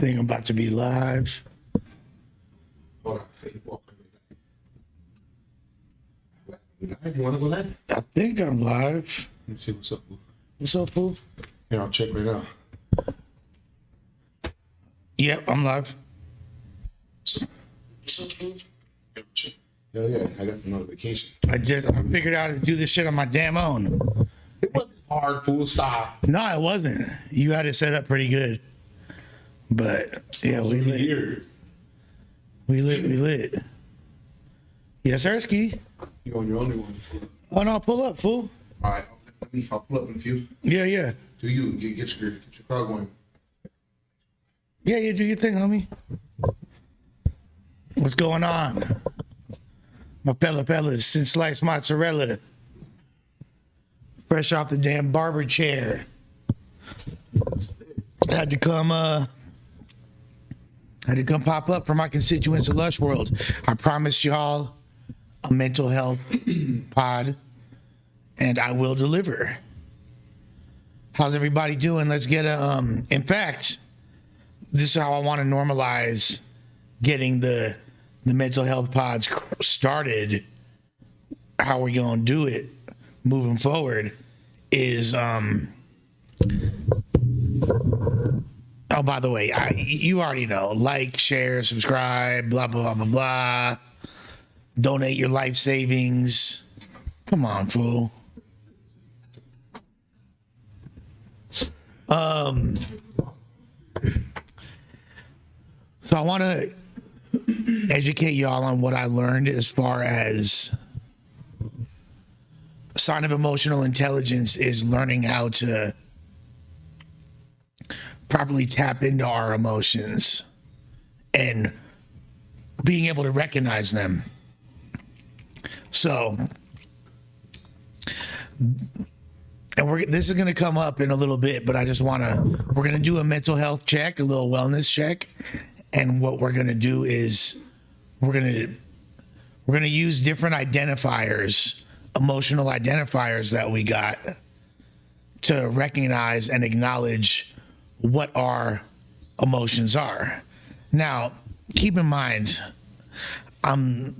think I'm about to be live. Hold on. You want to go live? I think I'm live. Let me see what's up. What's up, fool? Here, I'll check right now. Yep, I'm live. Yeah, yeah, I got the notification. I figured out how to do this shit on my damn own. It wasn't hard, fool. Stop. No, it wasn't. You had it set up pretty good. But yeah, we lit. Here. We lit. Yes, Ersky. You're on your only one. Oh no, pull up, fool. All right, I'll pull up in a few. Yeah. Do you get your crowd going? Yeah, do your thing, homie. What's going on? My fellas, since sliced mozzarella. Fresh off the damn barber chair. Had to come pop up for my constituents of Lush World. I promised y'all a mental health pod, and I will deliver. How's everybody doing? Let's get in fact, this is how I want to normalize getting the mental health pods started. How we're going to do it moving forward is, oh, by the way, you already know, like, share, subscribe, blah, blah, blah, blah, blah. Donate your life savings. Come on, fool. So I want to educate y'all on what I learned as far as a sign of emotional intelligence is learning how to properly tap into our emotions and being able to recognize them. So, and this is going to come up in a little bit, but I just want to, we're going to do a mental health check, a little wellness check. And what we're going to do is we're going to use different identifiers, emotional identifiers that we got to recognize and acknowledge what our emotions are. Now, keep in mind, I'm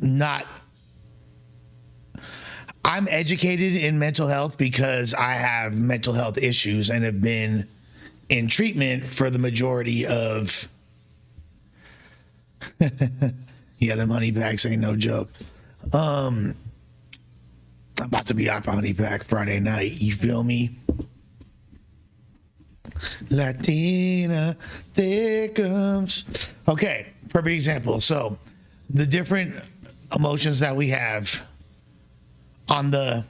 educated in mental health because I have mental health issues and have been in treatment for the majority of yeah, the honey packs ain't no joke. I'm about to be off a honey pack Friday night. You feel me? Latina, there comes. Okay, perfect example. So the different emotions that we have on the,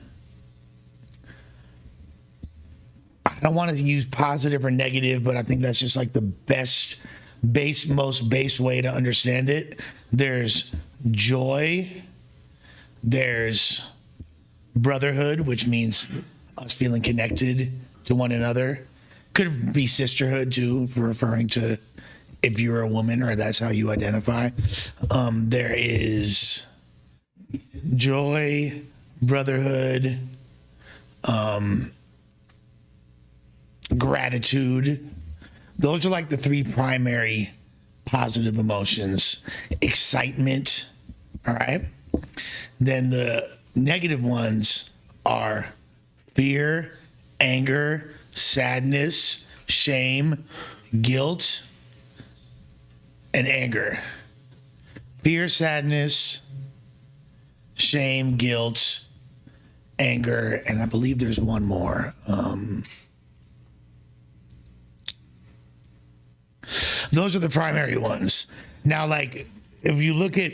I don't want to use positive or negative, but I think that's just like the most base way to understand it. There's joy, there's brotherhood, which means us feeling connected to one another. Could be sisterhood too, for referring to if you're a woman or that's how you identify. There is joy, brotherhood, gratitude. Those are like the three primary positive emotions. Excitement, all right? Then the negative ones are fear, anger, sadness, shame, guilt, and anger. Fear, sadness, shame, guilt, anger, and I believe there's one more. Those are the primary ones. Now, like, if you look at,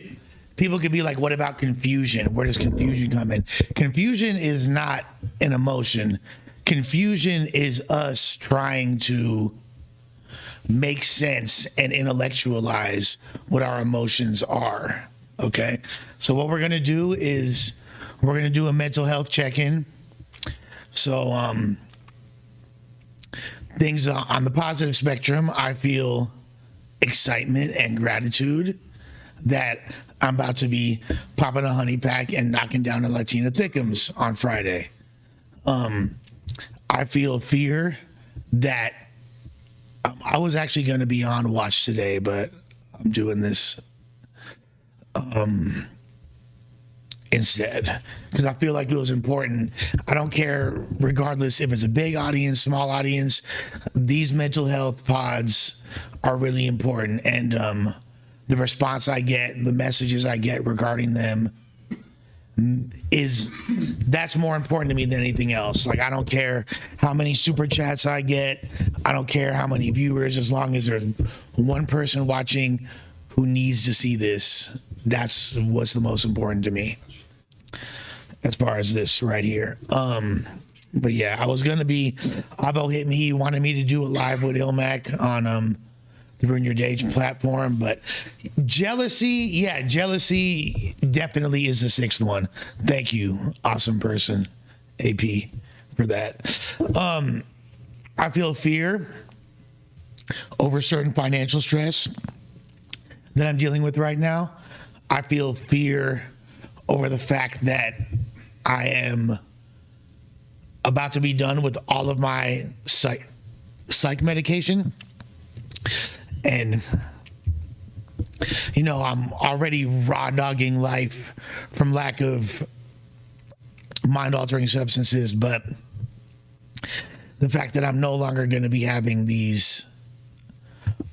people could be like, what about confusion? Where does confusion come in? Confusion is not an emotion. Confusion is us trying to make sense and intellectualize what our emotions are. Okay? So what we're going to do is we're going to do a mental health check-in. So things on the positive spectrum, I feel excitement and gratitude that I'm about to be popping a honey pack and knocking down the Latina Thickums on Friday. I feel fear that I was actually going to be on watch today, but I'm doing this instead because I feel like it was important. I don't care, regardless if it's a big audience, small audience. These mental health pods are really important, and the response I get, the messages I get regarding them, that's more important to me than anything else. Like, I don't care how many super chats I get. I don't care how many viewers, as long as there's one person watching who needs to see this. That's what's the most important to me as far as this right here. But yeah, I was gonna be, Avo hit me, he wanted me to do a live with Ilmac on the Ruin Your Day platform, but jealousy definitely is the sixth one. Thank you, awesome person, AP, for that. I feel fear over certain financial stress that I'm dealing with right now. I feel fear over the fact that I am about to be done with all of my psych medication. And, you know, I'm already raw dogging life from lack of mind altering substances, but the fact that I'm no longer going to be having these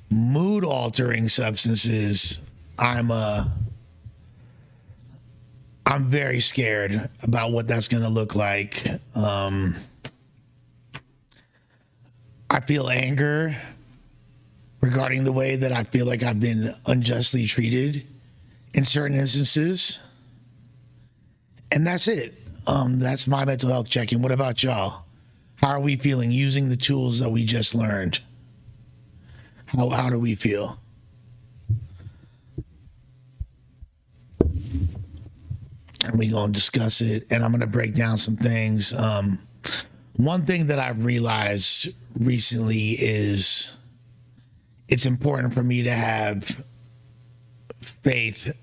mood altering substances, I'm very scared about what that's going to look like. I feel anger regarding the way that I feel like I've been unjustly treated in certain instances. And that's it. That's my mental health check-in. What about y'all? How are we feeling using the tools that we just learned? How do we feel? And we're going to discuss it, and I'm going to break down some things. One thing that I've realized recently is it's important for me to have faith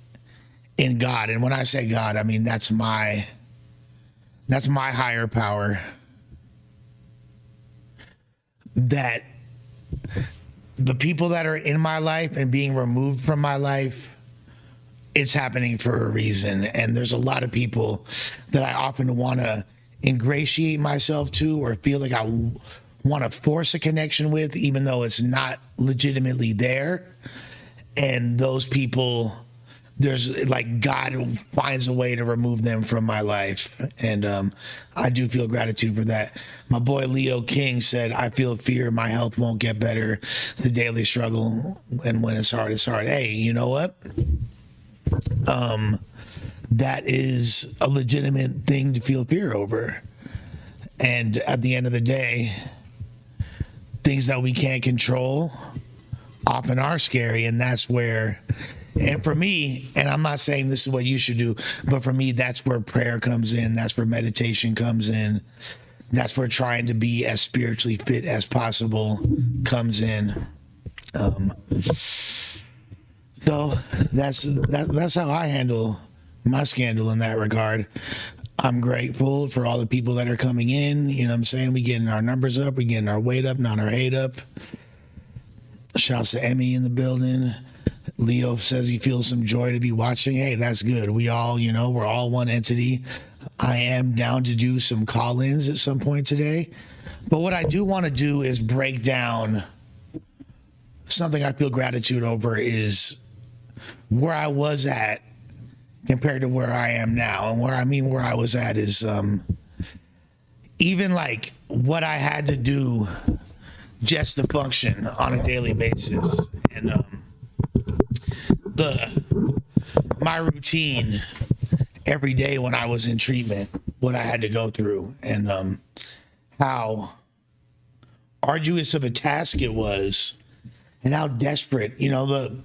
in God. And when I say God, I mean that's my higher power. That the people that are in my life and being removed from my life, it's happening for a reason. And there's a lot of people that I often want to ingratiate myself to or feel like I want to force a connection with, even though it's not legitimately there. And those people, there's like God finds a way to remove them from my life. And I do feel gratitude for that. My boy Leo King said, I feel fear my health won't get better. The daily struggle, and when it's hard, it's hard. Hey, you know what? That is a legitimate thing to feel fear over. And at the end of the day, things that we can't control often are scary. And that's where, and for me, and I'm not saying this is what you should do, but for me, that's where prayer comes in. That's where meditation comes in. That's where trying to be as spiritually fit as possible comes in. So that's how I handle my scandal in that regard. I'm grateful for all the people that are coming in. You know what I'm saying? We getting our numbers up. We getting our weight up, not our hate up. Shouts to Emmy in the building. Leo says he feels some joy to be watching. Hey, that's good. We all, you know, we're all one entity. I am down to do some call-ins at some point today. But what I do want to do is break down something I feel gratitude over is where I was at compared to where I am now. And where I was at is even like what I had to do just to function on a daily basis. And my routine every day when I was in treatment, what I had to go through, and how arduous of a task it was, and how desperate, you know, the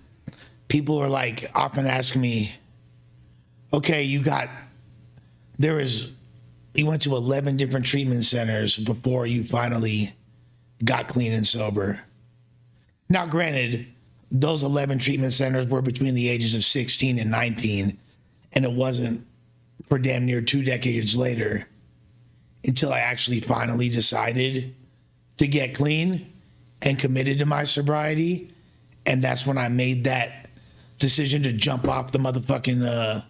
people are like often asking me, okay, you went to 11 different treatment centers before you finally got clean and sober. Now, granted, those 11 treatment centers were between the ages of 16 and 19, and it wasn't for damn near 2 decades later until I actually finally decided to get clean and committed to my sobriety. And that's when I made that decision to jump off the motherfucking,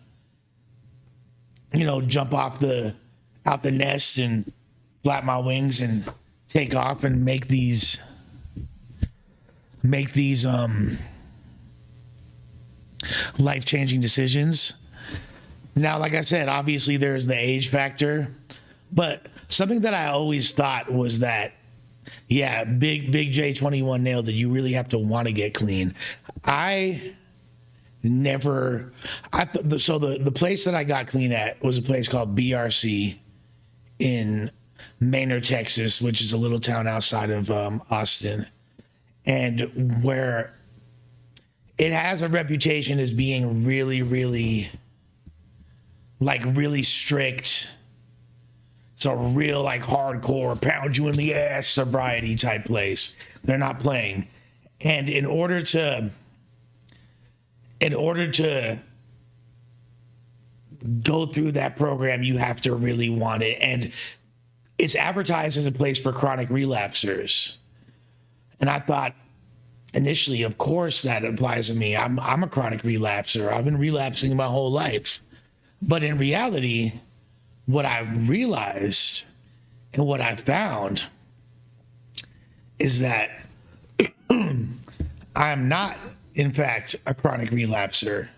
jump off out the nest and flap my wings and take off and make these life-changing decisions. Now, like I said, obviously there's the age factor, but something that I always thought was that, yeah, Big J21 nailed it. You really have to want to get clean. So the place that I got clean at was a place called BRC in Manor, Texas, which is a little town outside of Austin, and where it has a reputation as being really, really, really strict. It's a real, hardcore, pound you in the ass sobriety type place. They're not playing. And in order to go through that program, you have to really want it. And it's advertised as a place for chronic relapsers. And I thought initially, of course, that applies to me. I'm a chronic relapser. I've been relapsing my whole life. But in reality, what I realized and what I found is that I'm not, in fact, a chronic relapser.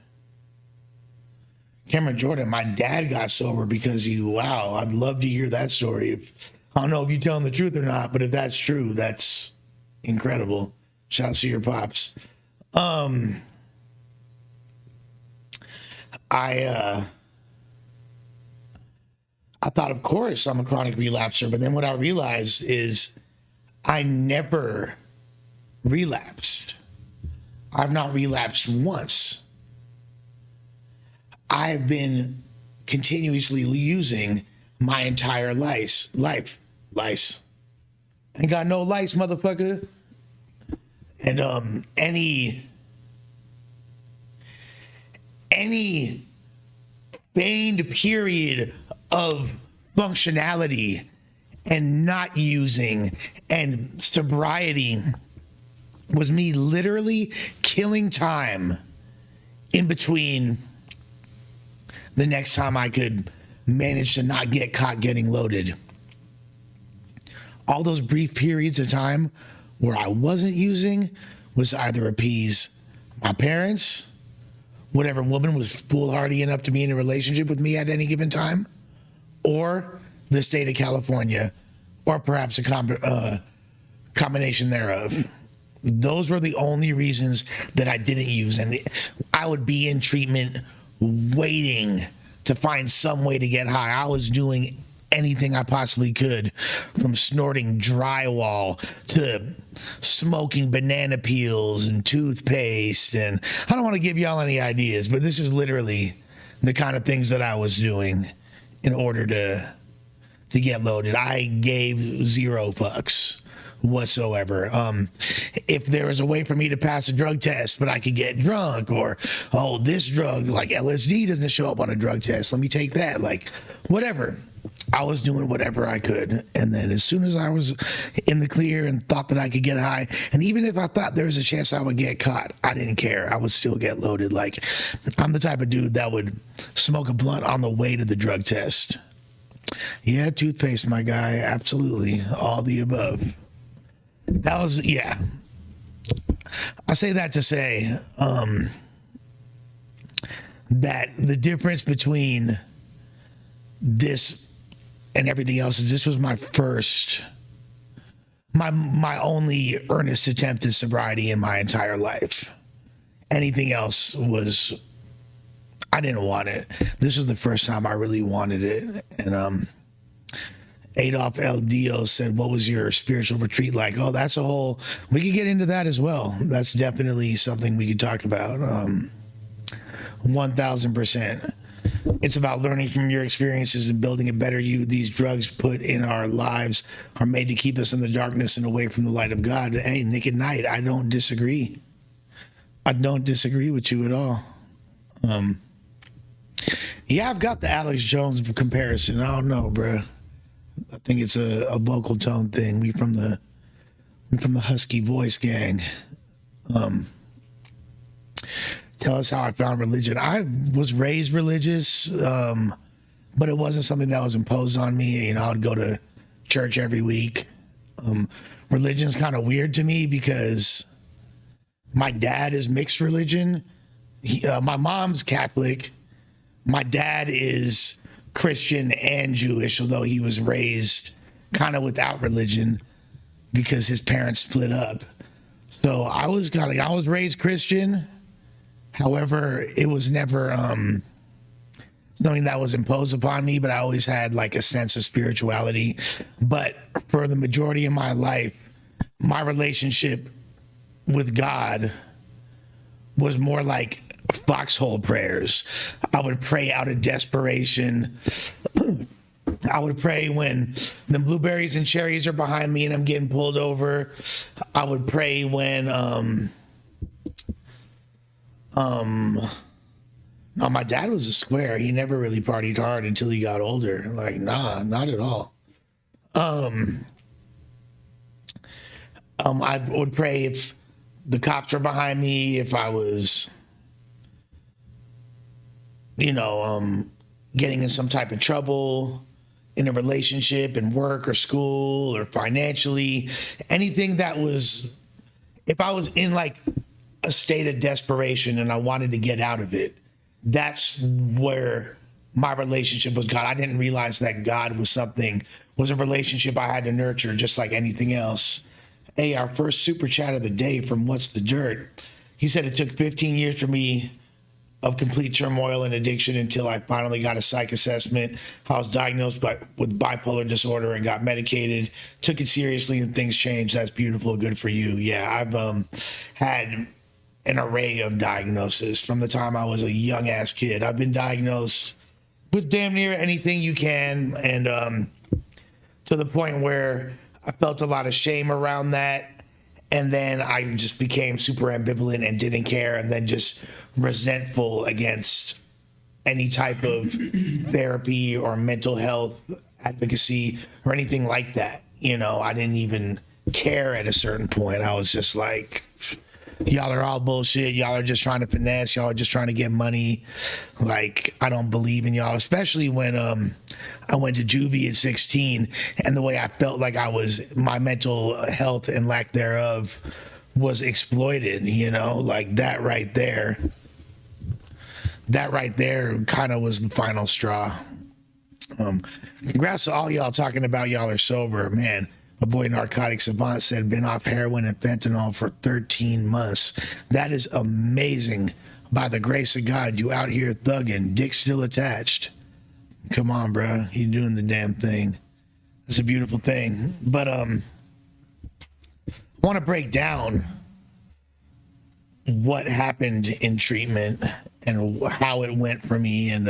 Cameron Jordan, my dad got sober because wow, I'd love to hear that story. I don't know if you're telling the truth or not, but if that's true, that's incredible. Shout out to your pops. I thought, of course, I'm a chronic relapser, but then what I realized is I never relapsed. I've not relapsed once. I've been continuously using my entire life. Lice. Ain't got no lice, motherfucker. And any feigned period of functionality and not using and sobriety was me literally killing time in between the next time I could manage to not get caught getting loaded. All those brief periods of time where I wasn't using was either appease my parents, whatever woman was foolhardy enough to be in a relationship with me at any given time, or the state of California, or perhaps a combination thereof. Those were the only reasons that I didn't use. And I would be in treatment waiting to find some way to get high. I was doing anything I possibly could, from snorting drywall to smoking banana peels and toothpaste. And I don't want to give y'all any ideas, but this is literally the kind of things that I was doing in order to get loaded. I gave zero fucks whatsoever. If there was a way for me to pass a drug test, but I could get drunk, or, oh, this drug, like LSD, doesn't show up on a drug test, let me take that, whatever. I was doing whatever I could. And then as soon as I was in the clear and thought that I could get high, and even if I thought there was a chance I would get caught, I didn't care. I would still get loaded. I'm the type of dude that would smoke a blunt on the way to the drug test. Yeah, toothpaste, my guy. Absolutely. All the above. That was, yeah. I say that to say that the difference between this and everything else is this was my first, my only earnest attempt at sobriety in my entire life. Anything else was, I didn't want it. This was the first time I really wanted it. And Adolf L. Dio said, what was your spiritual retreat like? Oh, that's a whole, we could get into that as well. That's definitely something we could talk about. 1000%. It's about learning from your experiences and building a better you. These drugs put in our lives are made to keep us in the darkness and away from the light of God. Hey, Nick at Night, I don't disagree. I don't disagree with you at all. Yeah, I've got the Alex Jones comparison. I don't know, bro. I think it's a vocal tone thing. We from the I'm from the Husky Voice Gang. Tell us how I found religion. I was raised religious, but it wasn't something that was imposed on me. You know, I would go to church every week. Religion's kind of weird to me because my dad is mixed religion. My mom's Catholic. My dad is Christian and Jewish, although he was raised kind of without religion because his parents split up. So I was raised Christian. However, it was never something that was imposed upon me, but I always had like a sense of spirituality. But for the majority of my life, my relationship with God was more like foxhole prayers. I would pray out of desperation. I would pray when the blueberries and cherries are behind me and I'm getting pulled over. I would pray when no, my dad was a square. He never really partied hard until he got older. Like, nah, not at all. I would pray if the cops were behind me, if I was, getting in some type of trouble in a relationship, in work or school or financially, anything that was, if I was in like a state of desperation and I wanted to get out of it, that's where my relationship with God. I didn't realize that God was a relationship I had to nurture just like anything else. Hey, our first super chat of the day from What's the Dirt. He said it took 15 years for me of complete turmoil and addiction until I finally got a psych assessment. I was diagnosed with bipolar disorder and got medicated, took it seriously, and things changed. That's beautiful. Good for you. Yeah, I've had an array of diagnoses from the time I was a young ass kid. I've been diagnosed with damn near anything you can, and to the point where I felt a lot of shame around that. And then I just became super ambivalent and didn't care, and then just resentful against any type of therapy or mental health advocacy or anything like that. I didn't even care at a certain point. I was just like, y'all are all bullshit. Y'all are just trying to finesse. Y'all are just trying to get money. Like, I don't believe in y'all, especially when I went to juvie at 16, and the way I felt like my mental health and lack thereof was exploited, like that right there kind of was the final straw. Congrats to all y'all talking about y'all are sober, man. My boy Narcotic Savant said, been off heroin and fentanyl for 13 months. That is amazing. By the grace of God, you out here thugging, dick still attached. Come on, bro. You doing the damn thing. It's a beautiful thing. But I want to break down what happened in treatment and how it went for me, and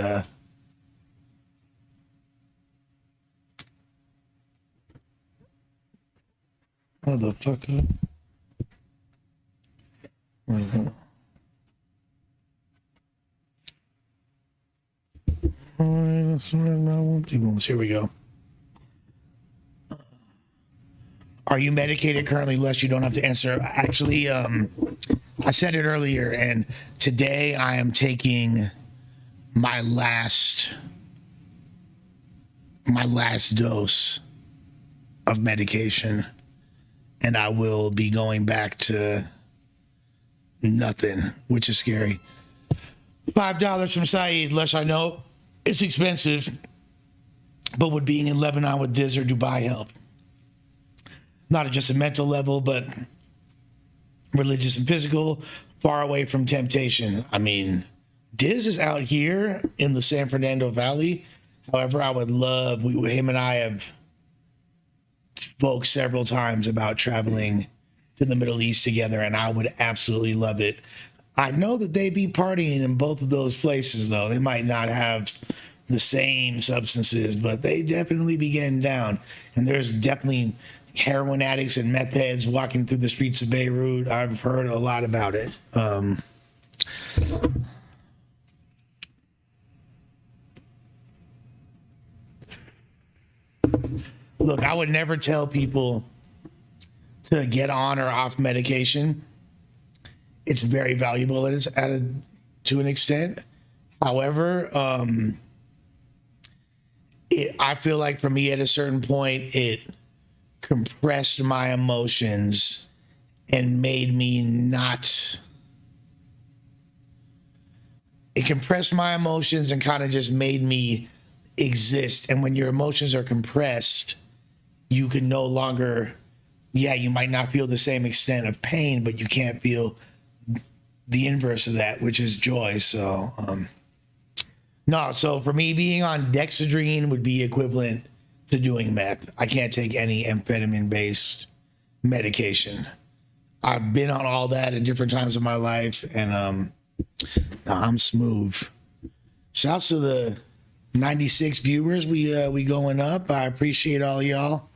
motherfucker. Here we go. Are you medicated currently, Les? You don't have to answer. Actually, I said it earlier, and today I am taking my last dose of medication, and I will be going back to nothing, which is scary. $5 from Saeed. Les, I know it's expensive, but would being in Lebanon with Diz or Dubai help? Not at just a mental level, but religious and physical, far away from temptation. I mean, Diz is out here in the San Fernando Valley. However, I would love, him and I have spoke several times about traveling to the Middle East together, and I would absolutely love it. I know that they be partying in both of those places, though. They might not have the same substances, but they definitely be getting down. And there's definitely heroin addicts and meth heads walking through the streets of Beirut. I've heard a lot about it. Look, I would never tell people to get on or off medication, it's very valuable to an extent. However, I feel like for me at a certain point, it compressed my emotions and made me not. It compressed my emotions and kind of just made me exist. And when your emotions are compressed, you can no longer, you might not feel the same extent of pain, but you can't feel the inverse of that, which is joy. So, so for me, being on dexedrine would be equivalent to doing meth. I can't take any amphetamine-based medication. I've been on all that at different times of my life, and I'm smooth. Shouts to the 96 viewers. We going up. I appreciate all y'all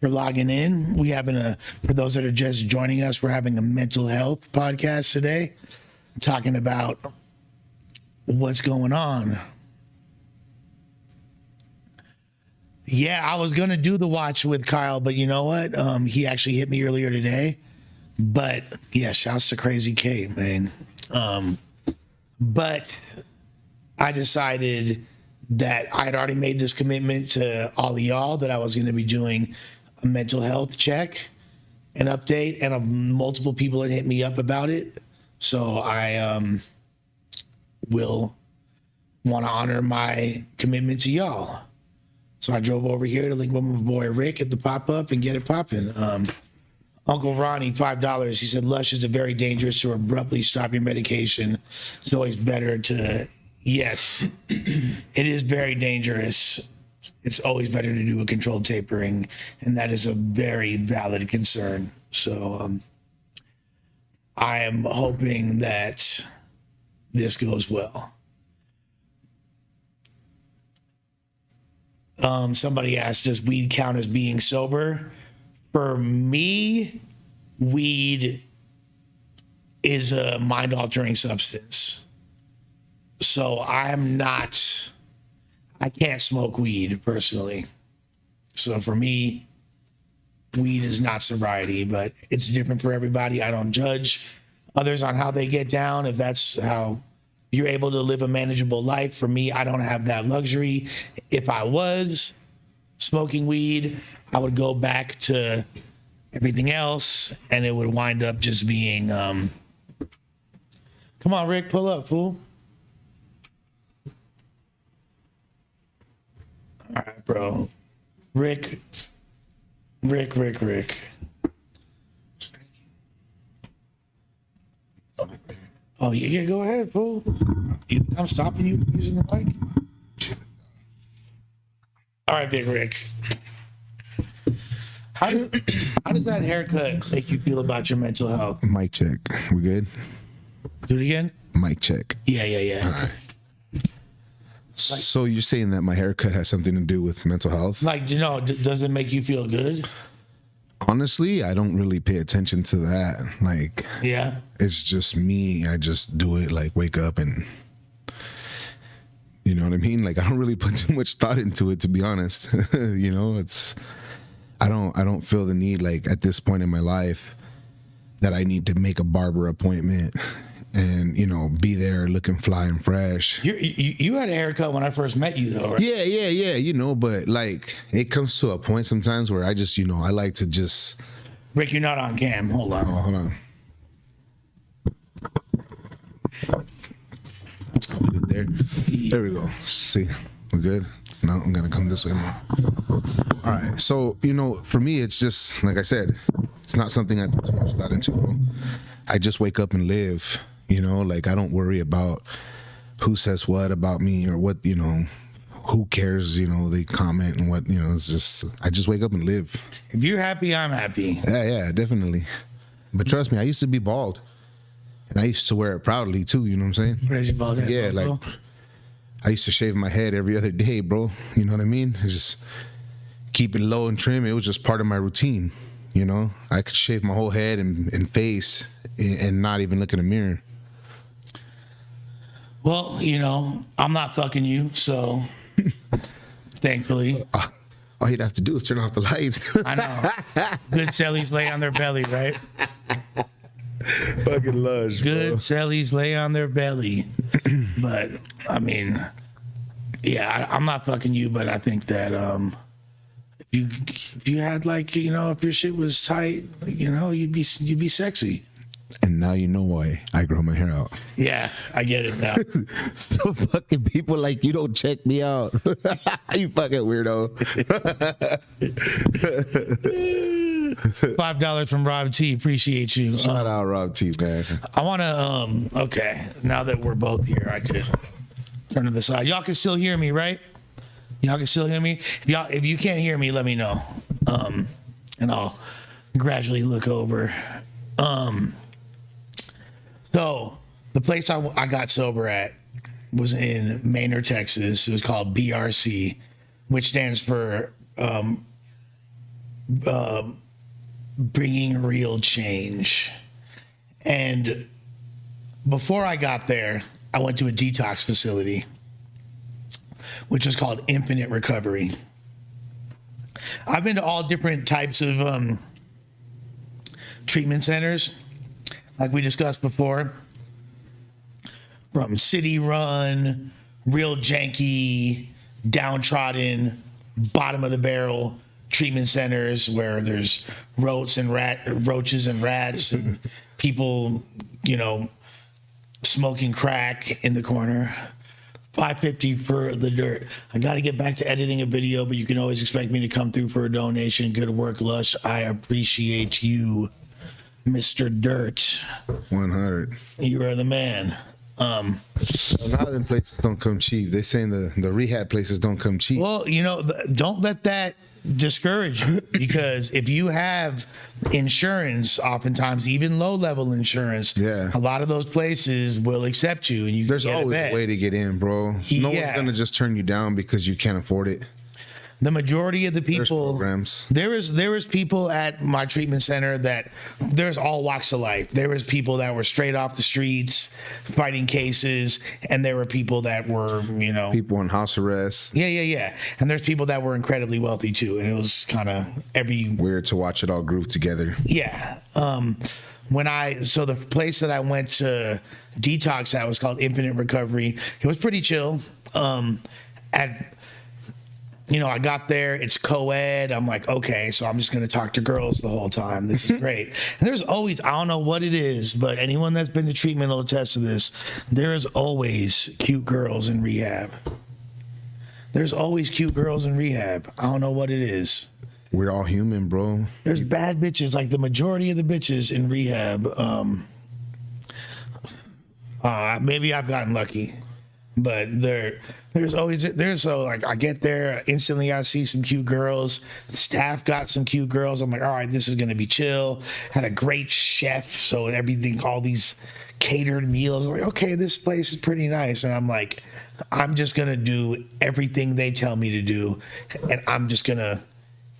for logging in. We having for those that are just joining us, we're having a mental health podcast today, talking about what's going on. Yeah, I was gonna do the watch with Kyle, but you know what? He actually hit me earlier today. But yeah, shouts to Crazy Kate, man. But I decided that I had already made this commitment to all of y'all that I was going to be doing a mental health check, an update, and multiple people had hit me up about it. So I will want to honor my commitment to y'all. So I drove over here to link with my boy Rick at the pop-up and get it popping. Uncle Ronnie, $5. He said, Lush is very dangerous to abruptly stop your medication. It's always better to, yes, it is very dangerous. It's always better to do a controlled tapering. And that is a very valid concern. So I am hoping that this goes well. Somebody asked, does weed count as being sober? For me, weed is a mind-altering substance. So I can't smoke weed personally. So for me, weed is not sobriety, but it's different for everybody. I don't judge others on how they get down. If that's how you're able to live a manageable life. For me, I don't have that luxury. If I was smoking weed, I would go back to everything else, and it would wind up just being, come on, Rick, pull up, fool. All right, bro. Rick. Oh, yeah, go ahead, fool. I'm stopping you from using the mic. All right, Big Rick. How does that haircut make you feel about your mental health? Mic check. We good? Do it again? Mic check. Yeah. All right. So you're saying that my haircut has something to do with mental health? Like, does it make you feel good? Honestly, I don't really pay attention to that. Like, yeah, it's just me. I just do it, like, wake up and, you know what I mean? Like, I don't really put too much thought into it, to be honest. You know, I don't feel the need, like, at this point in my life that I need to make a barber appointment and, you know, be there looking fly and fresh. You had a haircut when I first met you, though, right? Yeah, you know, but, like, it comes to a point sometimes where I just, you know, I like to just... Rick, you're not on cam. Hold on. Oh, hold on. There we go. See, we're good. No, I'm gonna come this way more. All right. So, you know, for me, it's just, like I said, it's not something I put too much thought into, bro. I just wake up and live, you know, like, I don't worry about who says what about me or what, you know, who cares, you know, they comment and what, you know, it's just, I just wake up and live. If you're happy, I'm happy. Yeah, definitely. But trust me, I used to be bald. And I used to wear it proudly too, you know what I'm saying? Crazy bald head. Yeah, like, I used to shave my head every other day, bro. You know what I mean? I just keep it low and trim. It was just part of my routine, you know? I could shave my whole head and face and not even look in the mirror. Well, you know, I'm not fucking you, so thankfully. all you'd have to do is turn off the lights. I know. Good cellies lay on their belly, right? Fucking Lush, Good bro. cellies lay on their belly. But I mean, yeah, I'm not fucking you, but I think that if you had like, you know, if your shit was tight, you know, you'd be sexy. And now you know why I grow my hair out. Yeah, I get it now. So fucking people like you don't check me out. You fucking weirdo. $5 from Rob T. Appreciate you. Shout out Rob T, man. I want to, okay, now that we're both here, I could turn to the side. Y'all can still hear me, right? Y'all can still hear me? If you can't hear me, let me know. And I'll gradually look over. So the place I got sober at was in Manor, Texas. It was called BRC, which stands for Bringing Real Change. And before I got there, I went to a detox facility, which was called Infinite Recovery. I've been to all different types of treatment centers, like we discussed before, from city run, real janky, downtrodden, bottom of the barrel treatment centers where there's roaches and rats and people, you know, smoking crack in the corner. $5.50 for the dirt. I got to get back to editing a video, but you can always expect me to come through for a donation. Good work, Lush. I appreciate you, Mr. Dirt. 100. You are the man. A lot of them places don't come cheap. They saying the rehab places don't come cheap. Well, you know, don't let that discourage you, because if you have insurance, oftentimes even low-level insurance, Yeah. a lot of those places will accept you, and you There's can get always a bed. a way to get in, bro. No Yeah. one's gonna just turn you down because you can't afford it. The majority of the There's people, programs. there was people at my treatment center that there's all walks of life. There was people that were straight off the streets fighting cases, and there were people that were, you know, People on house arrest. yeah. And there's people that were incredibly wealthy too, and it was kind of every Weird to watch it all group together. yeah. So the place that I went to detox at was called Infinite Recovery. It was pretty chill. I got there, it's co-ed. I'm like, okay, so I'm just going to talk to girls the whole time. This is great. And there's always, I don't know what it is, but anyone that's been to treatment will attest to this. There is always cute girls in rehab. There's always cute girls in rehab. I don't know what it is. We're all human, bro. There's bad bitches, like the majority of the bitches in rehab. Maybe I've gotten lucky, but like I get there instantly, I see some cute girls. The staff got some cute girls. I'm like, all right, this is gonna be chill. Had a great chef, so everything, all these catered meals. I'm like, okay, this place is pretty nice. And I'm like, I'm just gonna do everything they tell me to do, and I'm just gonna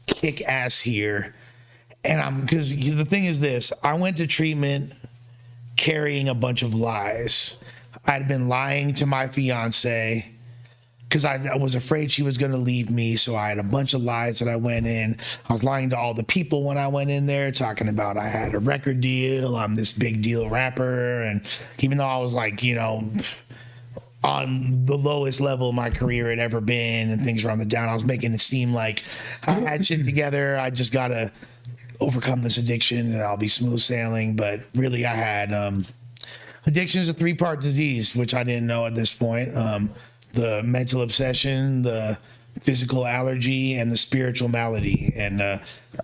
kick ass here. And because the thing is this, I went to treatment carrying a bunch of lies. I'd been lying to my fiance because I was afraid she was going to leave me. So I had a bunch of lies that I went in. I was lying to all the people when I went in there, talking about I had a record deal, I'm this big deal rapper. And even though I was like, you know, on the lowest level my career had ever been and things were on the down, I was making it seem like I had shit together. I just got to overcome this addiction and I'll be smooth sailing. But really I had addiction is a 3-part disease, which I didn't know at this point. The mental obsession, the physical allergy, and the spiritual malady. And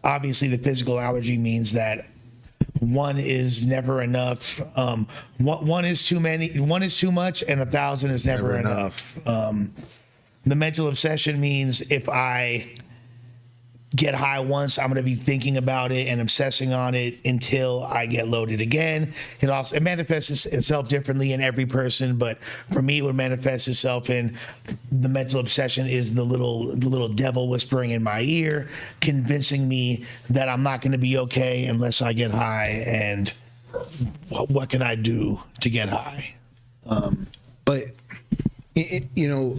obviously the physical allergy means that one is never enough. One is too many. One is too much, and 1,000 is never enough. The mental obsession means if I get high once, I'm going to be thinking about it and obsessing on it until I get loaded again. It manifests itself differently in every person, but for me, it would manifest itself in the mental obsession is the little devil whispering in my ear, convincing me that I'm not going to be okay unless I get high. And what can I do to get high? But you know,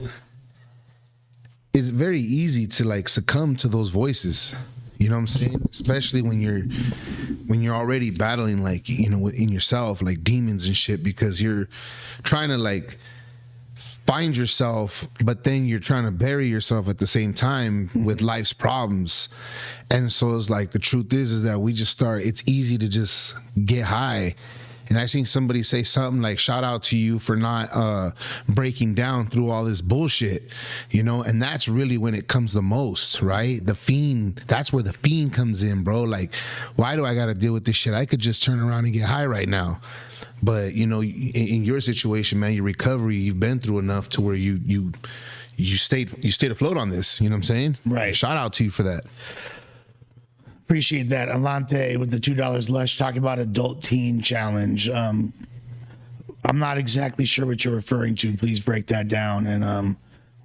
it's very easy to like succumb to those voices. You know what I'm saying? Especially when you're already battling, like, you know, in yourself, like demons and shit, because you're trying to like find yourself, but then you're trying to bury yourself at the same time with life's problems. And so it's like, the truth is that it's easy to just get high. And I seen somebody say something like, shout out to you for not breaking down through all this bullshit, you know? And that's really when it comes the most, right? The fiend, that's where the fiend comes in, bro. Like, why do I got to deal with this shit? I could just turn around and get high right now. But, you know, in your situation, man, your recovery, you've been through enough to where you stayed afloat on this, you know what I'm saying? Right. Shout out to you for that. Appreciate that. Alante with the $2 Lush talking about adult teen challenge. I'm not exactly sure what you're referring to. Please break that down, and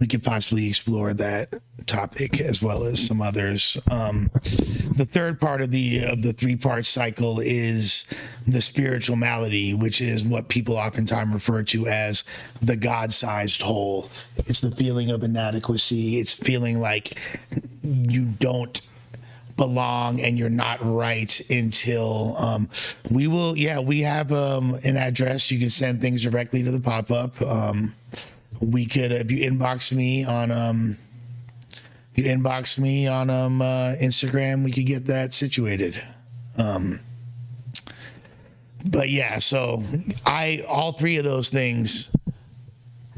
we could possibly explore that topic as well as some others. The third part of the 3-part cycle is the spiritual malady, which is what people oftentimes refer to as the God-sized hole. It's the feeling of inadequacy. It's feeling like you don't belong and you're not right until we have an address. You can send things directly to the pop-up. We could, if you inbox me on Instagram, we could get that situated. But yeah, so all three of those things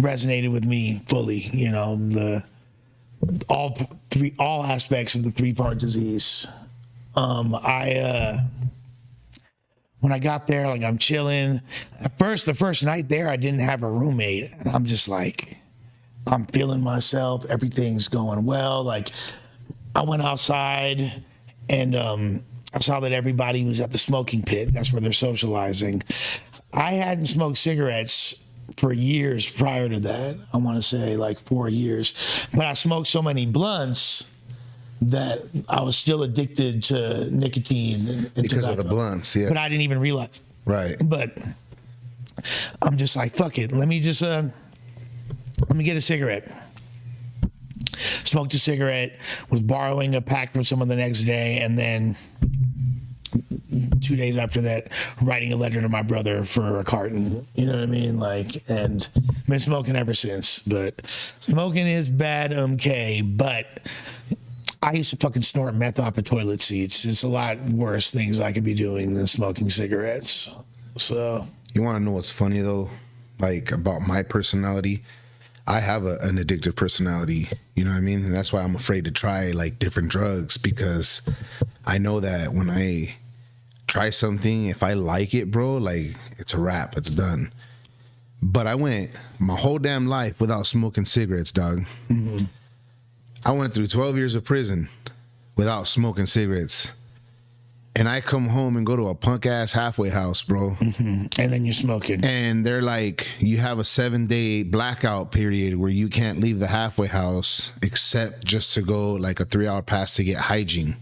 resonated with me fully, you know, all aspects of the 3-part disease. When I got there, like, I'm chilling. At first, the first night there, I didn't have a roommate. And I'm just like, I'm feeling myself. Everything's going well. Like, I went outside and I saw that everybody was at the smoking pit. That's where they're socializing. I hadn't smoked cigarettes for years prior to that. I want to say like 4 years. But I smoked so many blunts that I was still addicted to nicotine and because tobacco. of the blunts, yeah. But I didn't even realize. Right. But I'm just like, fuck it. Let me get a cigarette. Smoked a cigarette, was borrowing a pack from someone the next day, and then 2 days after that, writing a letter to my brother for a carton. You know what I mean? Like, and been smoking ever since. But smoking is bad, but I used to fucking snort meth off of toilet seats. It's a lot worse things I could be doing than smoking cigarettes. So, you want to know what's funny though? Like, about my personality, I have an addictive personality. You know what I mean? And that's why I'm afraid to try like different drugs, because I know that when I try something, if I like it, bro, like, it's a wrap, it's done. But I went my whole damn life without smoking cigarettes, dog. Mm-hmm. I went through 12 years of prison without smoking cigarettes. And I come home and go to a punk ass halfway house, bro. Mm-hmm. And then you're smoking. And they're like, you have a 7-day blackout period where you can't leave the halfway house except just to go like a 3-hour pass to get hygiene.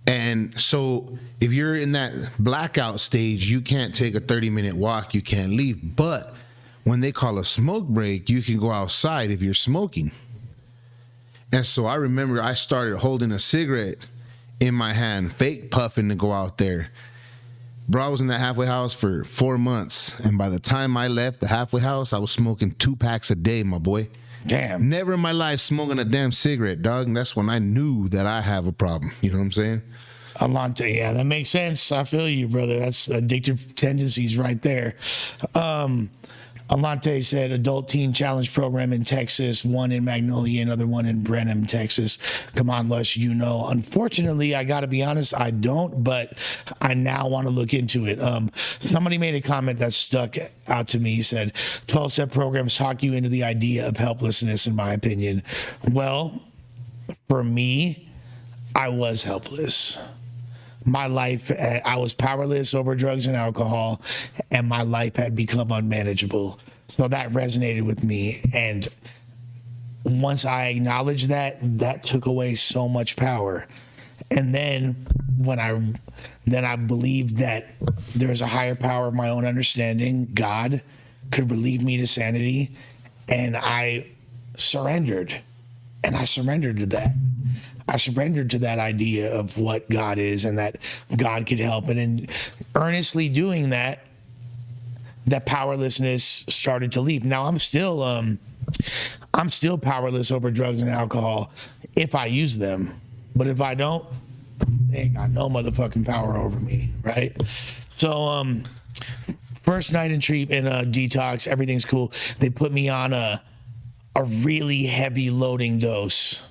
And so if you're in that blackout stage, you can't take a 30-minute walk, you can't leave. But when they call a smoke break, you can go outside if you're smoking. And so I remember I started holding a cigarette in my hand, fake puffing to go out there. Bro, I was in that halfway house for 4 months. And by the time I left the halfway house, I was smoking 2 packs a day, my boy. Damn. Never in my life smoking a damn cigarette, dog. And that's when I knew that I have a problem. You know what I'm saying? Alante, yeah, that makes sense. I feel you, brother. That's addictive tendencies right there. Alante said adult teen challenge program in Texas, one in Magnolia, another one in Brenham, Texas. Come on, Lush, you know. Unfortunately, I got to be honest, I don't, but I now want to look into it. Somebody made a comment that stuck out to me. He said, 12-step programs talk you into the idea of helplessness, in my opinion. Well, for me, I was helpless. My life, I was powerless over drugs and alcohol, and my life had become unmanageable. So that resonated with me. And once I acknowledged that, that took away so much power. And then I believed that there's a higher power of my own understanding, God, could relieve me to sanity, and I surrendered. And I surrendered to that. I surrendered to that idea of what God is and that God could help. And in earnestly doing that, that powerlessness started to leap. Now I'm still powerless over drugs and alcohol if I use them. But if I don't, they ain't got no motherfucking power over me, right? So first night in treatment, detox, everything's cool. They put me on a really heavy loading dose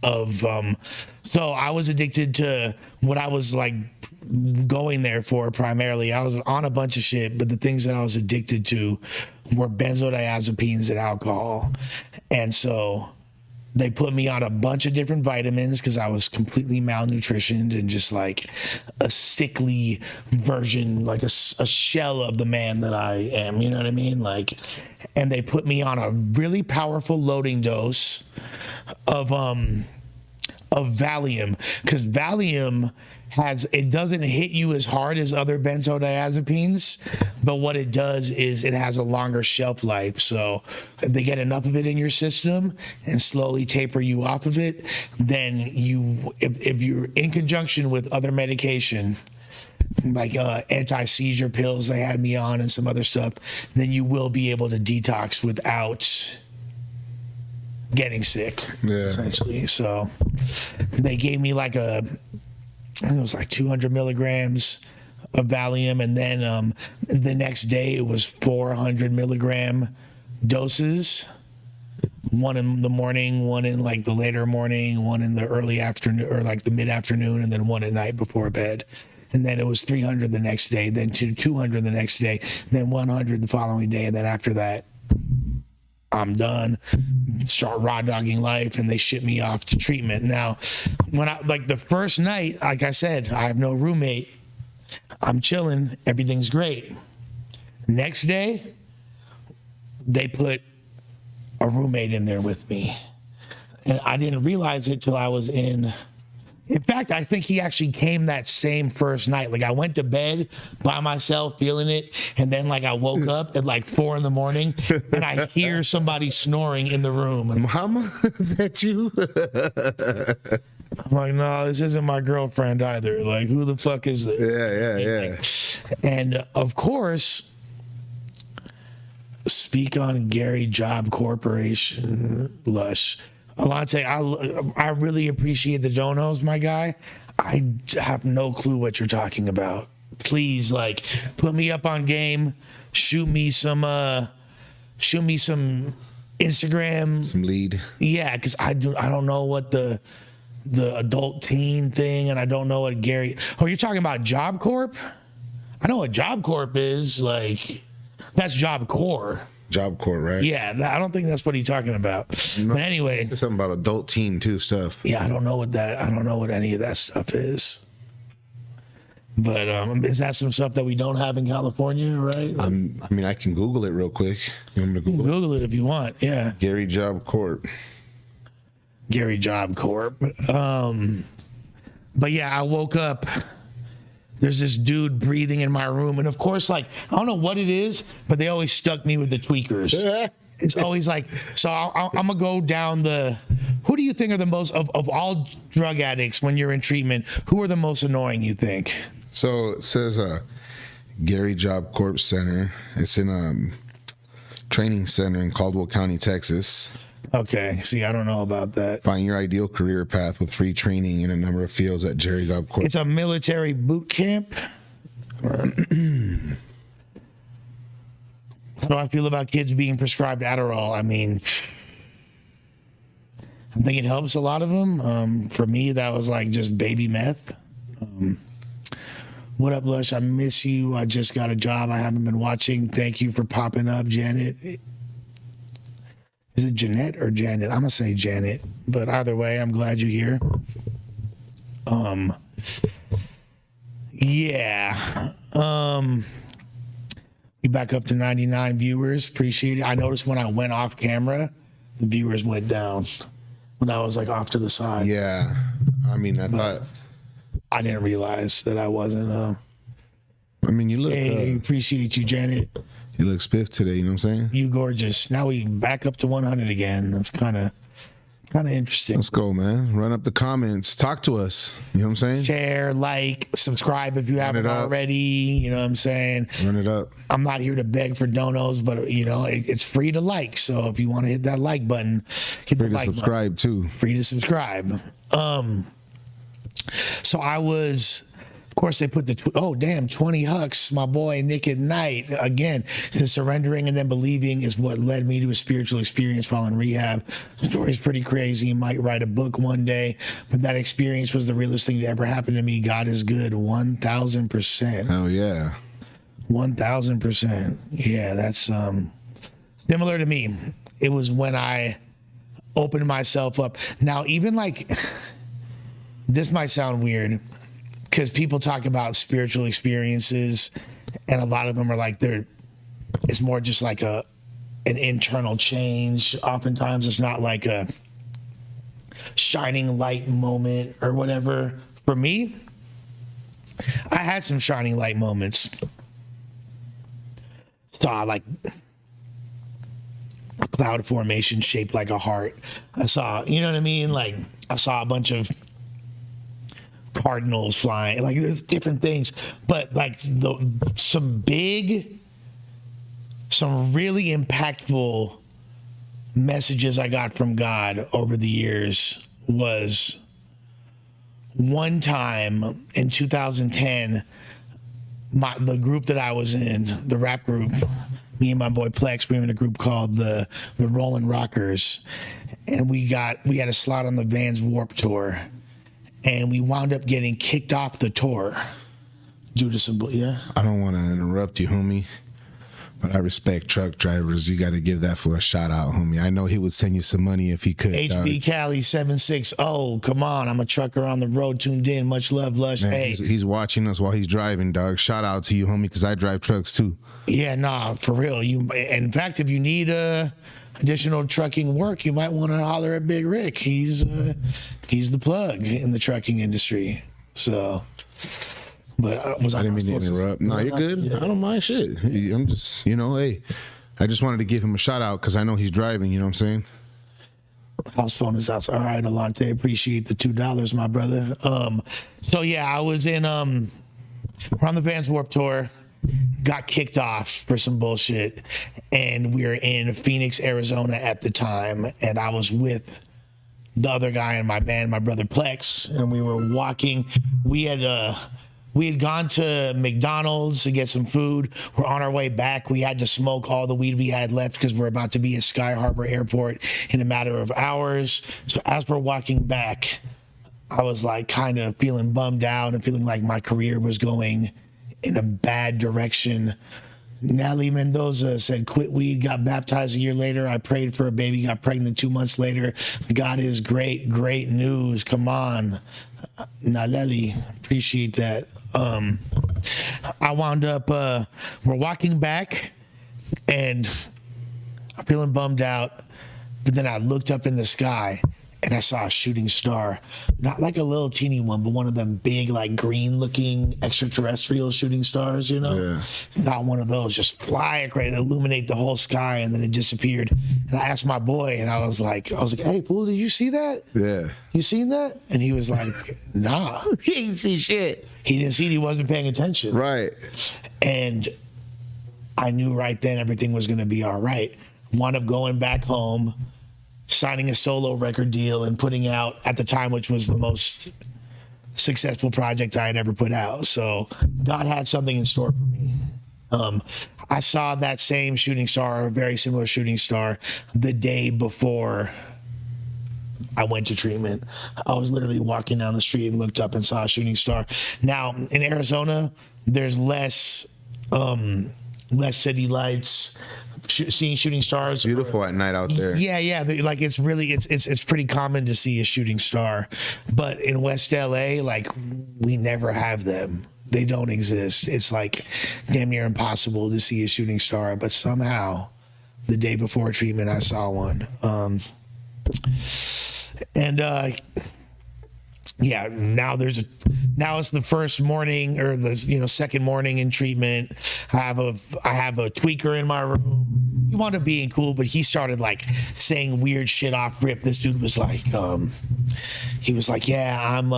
of so I was addicted to what I was like going there for primarily. I was on a bunch of shit, but the things that I was addicted to were benzodiazepines and alcohol. And so they put me on a bunch of different vitamins because I was completely malnutritioned and just like a sickly version, like a shell of the man that I am, you know what I mean? Like, and they put me on a really powerful loading dose of Valium, because Valium it doesn't hit you as hard as other benzodiazepines, but what it does is it has a longer shelf life. So if they get enough of it in your system and slowly taper you off of it, then if you're in conjunction with other medication, like anti-seizure pills they had me on and some other stuff, then you will be able to detox without getting sick, essentially. So they gave me like I think it was like 200 milligrams of Valium, and then the next day it was 400 milligram doses, one in the morning, one in like the later morning, one in the early afternoon or like the mid-afternoon, and then one at night before bed. And then it was 300 the next day, then 200 the next day, then 100 the following day, and then after that I'm done, start raw dogging life, and they ship me off to treatment. Now, when I, like the first night, like I said, I have no roommate. I'm chilling. Everything's great. Next day, they put a roommate in there with me. And I didn't realize it till I was in fact, I think he actually came that same first night. Like I went to bed by myself feeling it. And then like I woke up at like 4 a.m. and I hear somebody snoring in the room. And Mama, is that you? I'm like, no, this isn't my girlfriend either. Like, who the fuck is this? Yeah. And of course, speak on Gary Job Corporation, Lush. Alante, I really appreciate the donos, my guy. I have no clue what you're talking about. Please, like, put me up on game. Shoot me some Instagram. Some lead. Yeah, because I don't know what the adult teen thing, and I don't know what Gary. Oh, you're talking about Job Corp? I know what Job Corp is. Like, that's Job Corps. Job Corps, right? Yeah, I don't think that's what he's talking about. No, but anyway, there's something about adult teen too stuff. Yeah, I don't know what any of that stuff is. But is that some stuff that we don't have in California, right? Like, I mean, I can Google it real quick. You want me to Google it if you want. Yeah, Gary Job Corp. Gary Job Corp. But yeah, I woke up. There's this dude breathing in my room. And of course, like, I don't know what it is, but they always stuck me with the tweakers. It's always like, so I'm going to go down who do you think are the most, of all drug addicts when you're in treatment, who are the most annoying, you think? So it says Gary Job Corp Center. It's in a training center in Caldwell County, Texas. Okay. See, I don't know about that. Find your ideal career path with free training in a number of fields at Gary Job Corp. It's a military boot camp. How do I feel about kids being prescribed Adderall? I mean, I think it helps a lot of them. For me, that was like just baby meth. What up, Lush? I miss you. I just got a job I haven't been watching. Thank you for popping up, Janet. Is it Jeanette or Janet? I'm going to say Janet. But either way, I'm glad you're here. Yeah. You back up to 99 viewers. Appreciate it. I noticed when I went off camera, the viewers went down when I was like off to the side. Yeah. I mean, I didn't realize that I wasn't. I mean, you look. Hey, appreciate you, Janet. You look spiff today, you know what I'm saying? You gorgeous. Now we back up to 100 again. That's kind of kind of interesting. Let's go, man. Run up the comments. Talk to us. You know what I'm saying? Share, like, subscribe if you haven't up. already. You know what I'm saying? Run it up. I'm not here to beg for donos, but you know it's free to like. So if you want to hit that like button, hit Free the to like subscribe button. too. Free to subscribe. So I was, of course, they put the 20 hucks. My boy Nick at Night again. Says surrendering and then believing is what led me to a spiritual experience while in rehab. The story is pretty crazy. You might write a book one day, but that experience was the realest thing that ever happened to me. God is good, 1,000%. Hell yeah. 1,000%. Yeah, that's similar to me. It was when I opened myself up. Now, even like, this might sound weird because people talk about spiritual experiences and a lot of them are like, it's more just like an internal change. Oftentimes it's not like a shining light moment or whatever. For me, I had some shining light moments. Saw like a cloud formation shaped like a heart. I saw, you know what I mean? Like I saw a bunch of cardinals flying. Like there's different things, but like some really impactful messages I got from God over the years was one time in 2010. The group that I was in, the rap group, me and my boy Plex, we were in a group called the Rollin' Rockers, and we had a slot on the Vans Warp Tour, and we wound up getting kicked off the tour due to some I don't want to interrupt you, homie, but I respect truck drivers. You got to give that for a shout out, homie. I know he would send you some money if he could. HB Cali 760. Come on, I'm a trucker on the road, tuned in. Much love, Lush. Man, hey, he's watching us while he's driving, dog. Shout out to you, homie, because I drive trucks too. Yeah, nah, for real. In fact, if you need additional trucking work, you might want to holler at Big Rick. He's the plug in the trucking industry. So, but I didn't mean to interrupt. No, you're good. Yeah. I don't mind shit. I'm just, hey, I just wanted to give him a shout out because I know he's driving. You know what I'm saying? House phone is out. All right, Alante, appreciate the $2, my brother. So yeah, I was in we're on the Vans Warp Tour. Got kicked off for some bullshit, and we were in Phoenix, Arizona at the time, and I was with the other guy in my band, my brother Plex, and we were walking. We had gone to McDonald's to get some food. We're on our way back. We had to smoke all the weed we had left because we're about to be at Sky Harbor Airport in a matter of hours. So as we're walking back, I was like kind of feeling bummed out and feeling like my career was going in a bad direction. Nelly Mendoza said, quit weed, got baptized a year later. I prayed for a baby, got pregnant 2 months later. God is great, great news. Come on. Naleli, appreciate that. I wound up, we're walking back and I'm feeling bummed out. But then I looked up in the sky and I saw a shooting star, not like a little teeny one, but one of them big, like green looking extraterrestrial shooting stars, Yeah. Not one of those, just fly across, illuminate the whole sky, and then it disappeared. And I asked my boy, and I was like, hey, fool, did you see that? Yeah. You seen that? And he was like, nah. He didn't see shit. He didn't see it. He wasn't paying attention. Right. And I knew right then everything was going to be all right. Wound up going back home, signing a solo record deal and putting out at the time, which was the most successful project I had ever put out. So God had something in store for me. I saw that same shooting star, a very similar shooting star, the day before I went to treatment. I was literally walking down the street and looked up and saw a shooting star. Now in Arizona, there's less city lights. Seeing shooting stars, beautiful at night out there. Yeah. Like it's really it's pretty common to see a shooting star, but in West LA, like we never have them. They don't exist. It's like damn near impossible to see a shooting star. But somehow, the day before treatment, I saw one. Yeah, now it's the first morning or the second morning in treatment. I have a tweaker in my room. he wound up being cool, but he started like saying weird shit off rip. This dude was like, he was like, yeah, I'm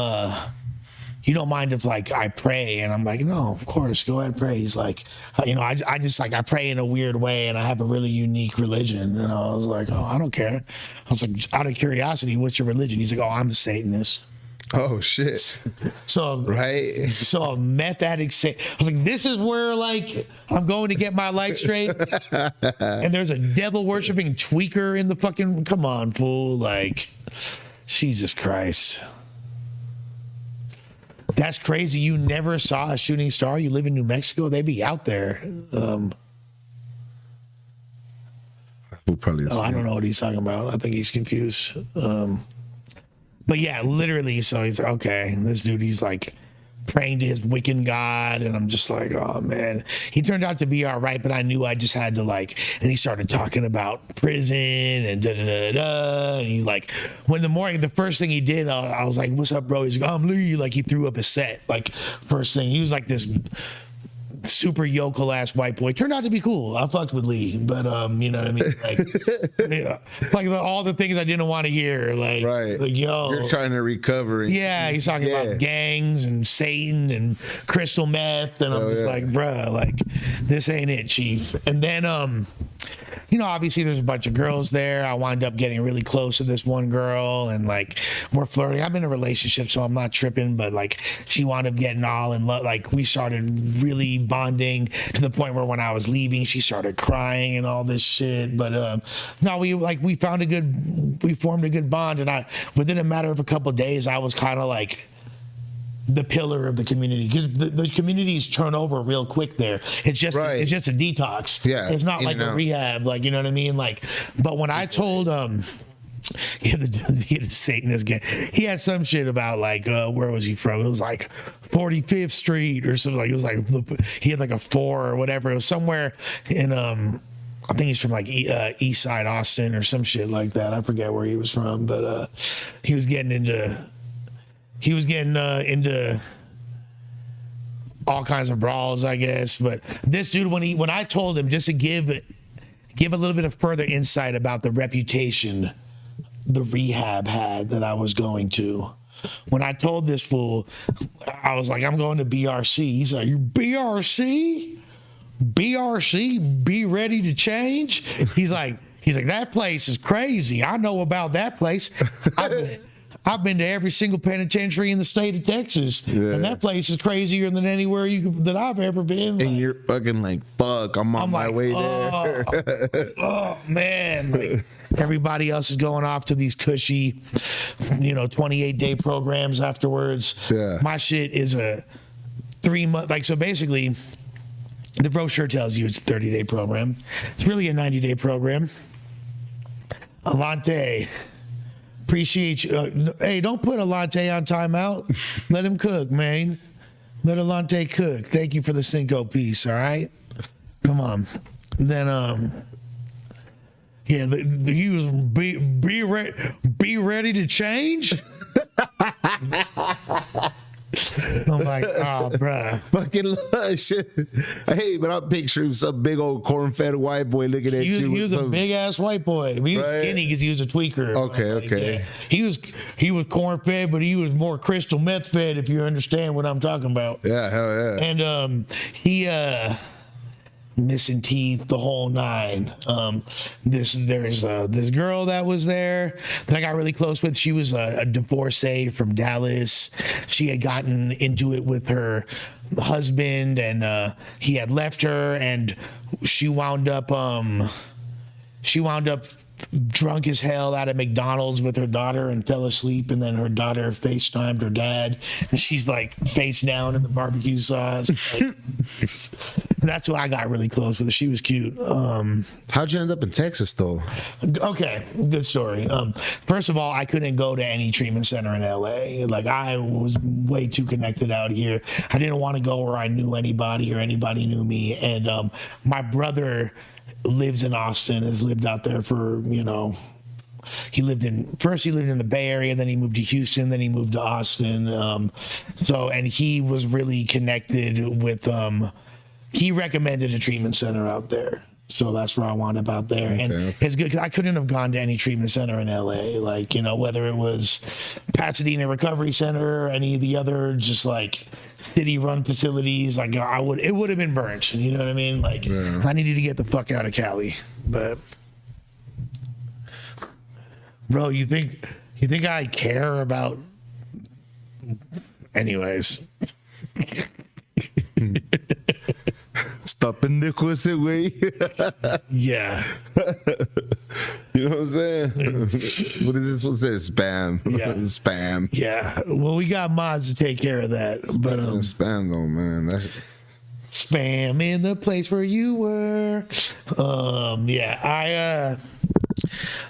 you don't mind if like I pray? And I'm like, no, of course, go ahead and pray. He's like, you know, I just like, I pray in a weird way and I have a really unique religion. And I was like, oh, I don't care. I was like, out of curiosity, what's your religion? He's like, oh, I'm a Satanist. Oh shit. So Right. so a meth addict I was like, this is where like I'm going to get my life straight. And there's a devil worshiping tweaker in the fucking, come on, fool. Like, Jesus Christ. That's crazy. You never saw a shooting star. You live in New Mexico. They be out there. We'll probably. Oh, I don't know what he's talking about. I think he's confused. But yeah, literally. So he's like, okay, this dude, he's like praying to his Wiccan god. And I'm just like, oh man, he turned out to be all right. But I knew I just had to like, and he started talking about prison and da da da da. And he like, when the first thing he did, I was like, what's up, bro? He's like, I'm Lee. Like he threw up a set. Like first thing, he was like this super yokel ass white boy. Turned out to be cool. I fucked with Lee, but you know what I mean? Like, yeah, like all the things I didn't want to hear. Like, Right. like yo, You're trying to recover. yeah, he's talking about gangs and Satan and crystal meth, and I'm just like, bruh, like this ain't it, chief. And then you know, obviously there's a bunch of girls there. I wind up getting really close to this one girl, and like we're flirting. I'm in a relationship, so I'm not tripping, but like she wound up getting all in love. Like we started really bonding to the point where when I was leaving, she started crying and all this shit. But no, we formed a good bond, and within a matter of a couple of days, I was kind of like the pillar of the community, because the communities turn over real quick there. It's just it's just a detox. Yeah, it's not like a rehab, like, you know what I mean? Like, but when I told he had a Satanist gang. He had some shit about like where was he from? It was like 45th Street or something. Like it was like he had like a 4 or whatever. It was somewhere in I think he's from like East Side Austin or some shit like that. I forget where he was from, but he was getting into all kinds of brawls, I guess. But this dude, when I told him, just to give a little bit of further insight about the reputation the rehab had that I was going to, when I told this fool, I was like, I'm going to BRC. He's like, you BRC? BRC? Be ready to change? He's like, that place is crazy. I know about that place. I've been to every single penitentiary in the state of Texas, and that place is crazier than anywhere that I've ever been. And you're fucking like, fuck, I'm on my way there. Oh man, like everybody else is going off to these cushy, 28-day programs afterwards. Yeah. My shit is a 3-month, like, so basically the brochure tells you it's a 30-day program. It's really a 90-day program. Alante. Appreciate you. Hey, don't put Alante on timeout. Let him cook, man. Let Alante cook. Thank you for the Cinco piece, all right? Come on. Then, yeah, he was be ready to change? I'm like, oh, bruh. Fucking Lush. Hey, but I'm picturing some big old corn-fed white boy looking at you. He was a big-ass white boy. I mean, he was skinny because he was a tweaker. Okay. Yeah. He was corn-fed, but he was more crystal meth-fed, if you understand what I'm talking about. Yeah, hell yeah. And he missing teeth, the whole nine. There's this girl that was there that I got really close with. She was a divorcee from Dallas. She had gotten into it with her husband, and he had left her, and she wound up drunk as hell out of McDonald's with her daughter and fell asleep, and then her daughter FaceTimed her dad, and she's like face down in the barbecue sauce. Like, that's who I got really close with. She was cute. How'd you end up in Texas though? Okay, good story. First of all, I couldn't go to any treatment center in LA. Like, I was way too connected out here. I didn't want to go where I knew anybody or anybody knew me. And my brother lives in Austin, has lived out there for, he lived in the Bay Area, then he moved to Houston, then he moved to Austin. And he was really connected with, he recommended a treatment center out there. So that's where I wound up out there. And it's good because I couldn't have gone to any treatment center in LA. Like, you know, whether it was Pasadena Recovery Center or any of the other just like city run facilities, like it would have been burnt. You know what I mean? Like I needed to get the fuck out of Cali. But bro, you think I care about anyways? Está pendejo ese güey. Yeah. You know what I'm saying? What is this one say? Spam. Yeah. Spam. Yeah. Well, we got mods to take care of that. But spam though, man. That's spam in the place where you were.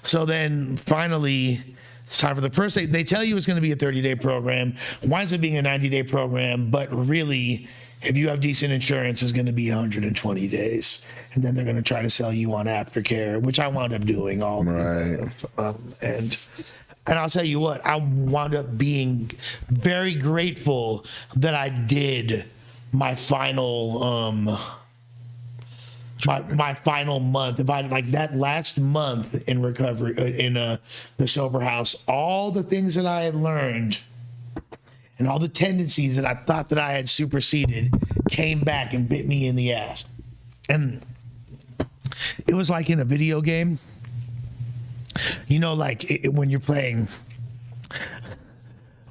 So then finally it's time for the first day. They tell you it's going to be a 30-day program. Winds up being a 90-day program, but really, if you have decent insurance, it's going to be 120 days. And then they're going to try to sell you on aftercare, which I wound up doing all. right. And I'll tell you what, I wound up being very grateful that I did my final my final month. If I like that last month in recovery in the sober house, all the things that I had learned and all the tendencies that I thought that I had superseded came back and bit me in the ass. And it was like in a video game, you know, like when you're playing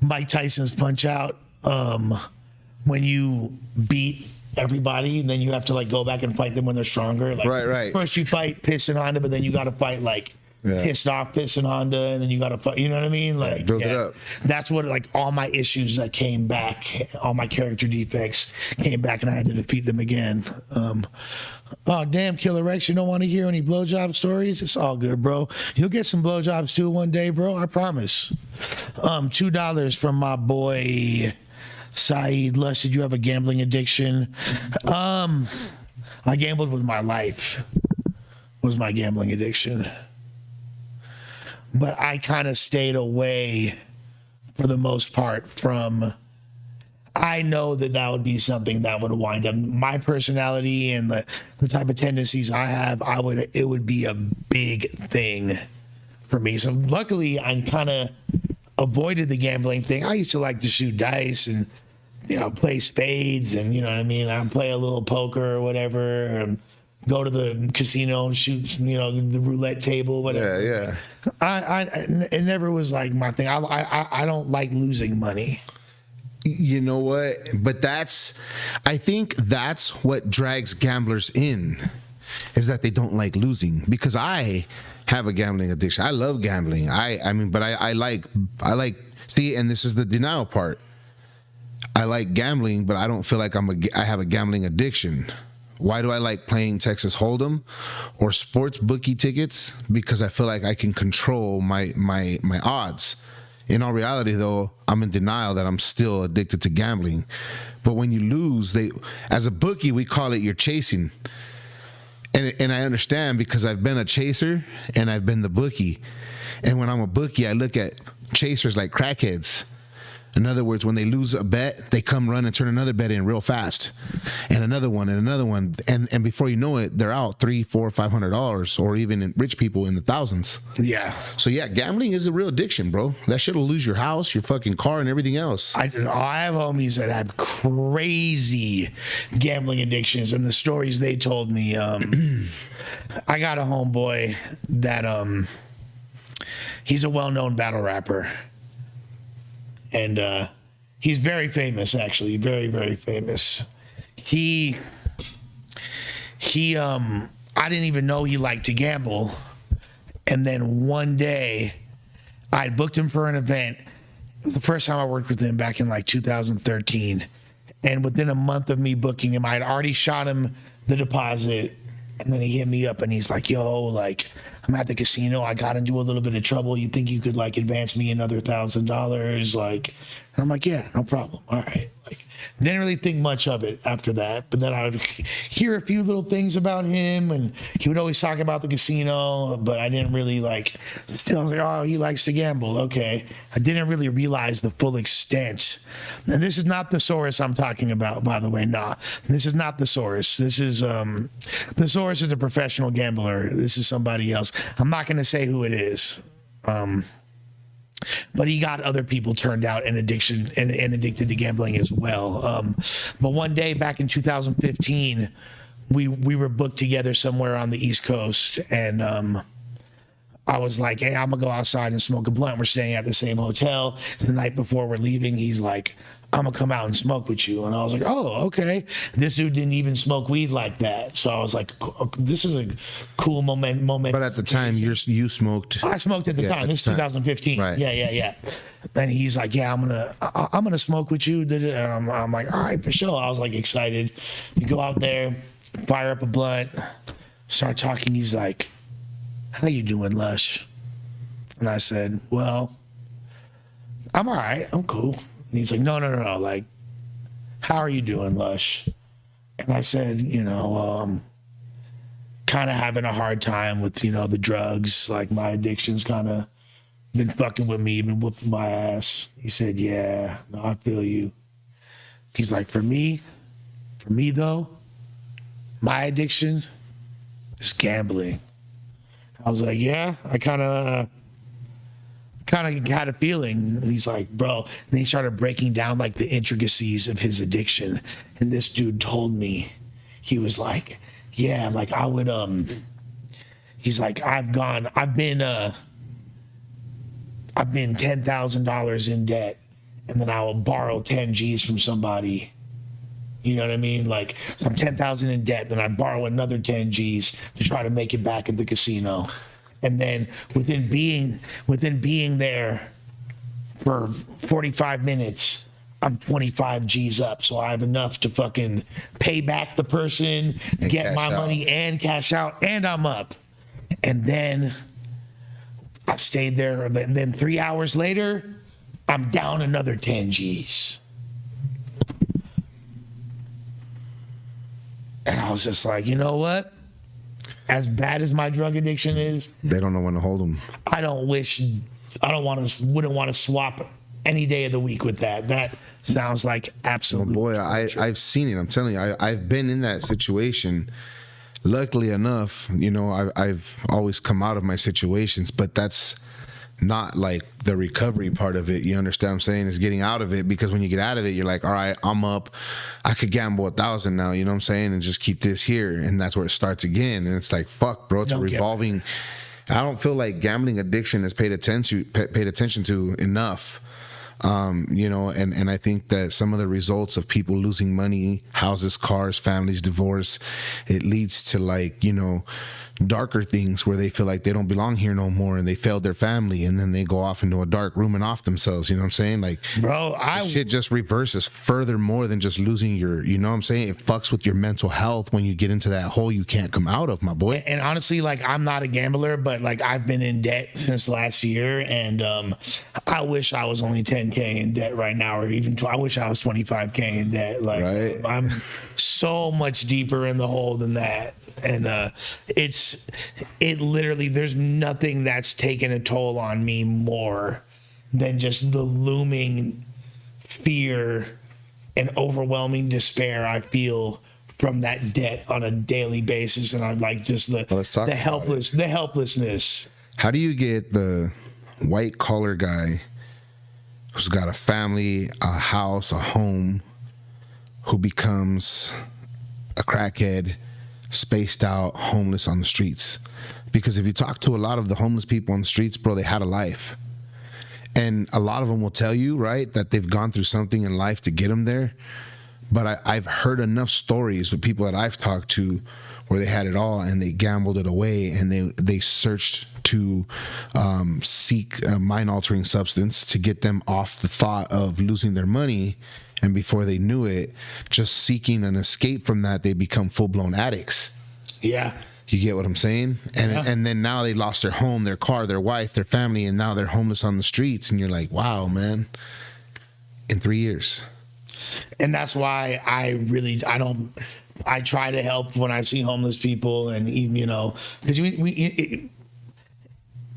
Mike Tyson's Punch Out, when you beat everybody and then you have to like go back and fight them when they're stronger. Like, right. First you fight Piss and Honda, but then you got to fight like pissed off Piss and Honda, and then you got to fight. You know what I mean? Like build it up. That's what like all my issues that came back, all my character defects came back, and I had to defeat them again. Oh damn, Killer Rex, you don't want to hear any blowjob stories? It's all good, bro. You'll get some blowjobs too one day, bro. I promise. $2 from my boy Saeed. Lush, did you have a gambling addiction? I gambled with my life. Was my gambling addiction. But I kind of stayed away for the most part from. I know that would be something that would wind up my personality and the type of tendencies I have. It would be a big thing for me. So luckily, I kind of avoided the gambling thing. I used to like to shoot dice and play spades, and you know what I mean. I play a little poker or whatever, and go to the casino and shoot, the roulette table, whatever. Yeah. It never was like my thing. I don't like losing money. You know what? But I think that's what drags gamblers in, is that they don't like losing. Because I have a gambling addiction. I love gambling. I like, see, and this is the denial part. I like gambling, but I don't feel like I have a gambling addiction. Why do I like playing Texas Hold'em or sports bookie tickets? Because I feel like I can control my odds. In all reality, though, I'm in denial that I'm still addicted to gambling. But when you lose, as a bookie, we call it you're chasing. And I understand, because I've been a chaser and I've been the bookie. And when I'm a bookie, I look at chasers like crackheads. In other words, when they lose a bet, they come run and turn another bet in real fast, and another one, and before you know it, they're out $300, $400, $500, or even rich people in the thousands. Yeah. So yeah, gambling is a real addiction, bro. That shit'll lose your house, your fucking car, and everything else. I have homies that have crazy gambling addictions, and the stories they told me. I got a homeboy that he's a well-known battle rapper. And he's very famous, actually, very, very famous. I didn't even know he liked to gamble. And then one day, I booked him for an event. It was the first time I worked with him back in like 2013. And within a month of me booking him, I had already shot him the deposit. And then he hit me up and he's like, yo, like, I'm at the casino. I got into a little bit of trouble. You think you could like advance me another $1,000? Like, And I'm like, yeah, no problem. All right. Like, didn't really think much of it after that. But then I would hear a few little things about him, and he would always talk about the casino, but I didn't really still like, oh, he likes to gamble. Okay. I didn't really realize the full extent. And this is not the source I'm talking about, by the way. Nah, this is not the source. This is, the source is a professional gambler. This is somebody else. I'm not going to say who it is. But he got other people turned out and addicted to gambling as well. But one day back in 2015, we were booked together somewhere on the East Coast, and I was like, hey, I'm gonna go outside and smoke a blunt. We're staying at the same hotel. The night before we're leaving, he's like, I'm gonna come out and smoke with you. And I was like, oh, okay. This dude didn't even smoke weed like that. So I was like, this is a cool moment. But at the time, you smoked. I smoked at the time. This is 2015. Right. Yeah. And he's like, yeah, I'm gonna smoke with you. And I'm like, all right, for sure. I was like excited. We go out there, fire up a blunt, start talking. He's like, how you doing, Lush? And I said, well, I'm all right. I'm cool. And he's like, no. Like, how are you doing, Lush? And I said, kind of having a hard time with, the drugs. Like, my addiction's kind of been fucking with me, been whooping my ass. He said, yeah, no, I feel you. He's like, for me though, my addiction is gambling. I was like, yeah, I kind of had a feeling. And he's like, bro. And he started breaking down like the intricacies of his addiction. And this dude told me, he was like, yeah, like I would, he's like, I've been $10,000 in debt, and then I will borrow 10 G's from somebody. You know what I mean? Like, so I'm 10,000 in debt, then I borrow another 10 G's to try to make it back at the casino. And then within being there for 45 minutes, I'm 25 G's up. So I have enough to fucking pay back the person, and get my money and cash out, and I'm up. And then I stayed there. And then 3 hours later, I'm down another 10 G's. And I was just like, you know what? As bad as my drug addiction is, they don't know when to hold them. Wouldn't want to swap any day of the week with that. That sounds like absolute. Boy, I've seen it. I'm telling you, I've been in that situation. Luckily enough, I've always come out of my situations, but that's not like the recovery part of it. You understand what I'm saying? Is getting out of it, because when you get out of it, you're like, all right, I'm up. I could gamble 1,000 now, you know what I'm saying? And just keep this here. And that's where it starts again. And it's like, fuck, bro, it's a revolving. I don't feel like gambling addiction is paid attention to enough. And I think that some of the results of people losing money, houses, cars, families, divorce, it leads to darker things where they feel like they don't belong here no more, and they failed their family, and then they go off into a dark room and off themselves. You know what I'm saying? Like, bro, shit just reverses further more than just losing your, you know what I'm saying? It fucks with your mental health when you get into that hole you can't come out of, my boy. And honestly, like, I'm not a gambler, but like, I've been in debt since last year, and I wish I was only 10K in debt right now, or even I wish I was 25K in debt. Like, right? I'm so much deeper in the hole than that. And it literally, there's nothing that's taken a toll on me more than just the looming fear and overwhelming despair I feel from that debt on a daily basis. And I'm like, just the helplessness. How do you get the white collar guy who's got a family, a house, a home, who becomes a crackhead, spaced out, homeless on the streets? Because if you talk to a lot of the homeless people on the streets, bro, they had a life. And a lot of them will tell you, right, that they've gone through something in life to get them there. But I've heard enough stories with people that I've talked to where they had it all and they gambled it away, and they searched to seek a mind-altering substance to get them off the thought of losing their money. And before they knew it, just seeking an escape from that, they become full-blown addicts. Yeah. You get what I'm saying? And then now they lost their home, their car, their wife, their family, and now they're homeless on the streets. And you're like, wow, man. in 3 years. And that's why I try to help when I see homeless people, and even, because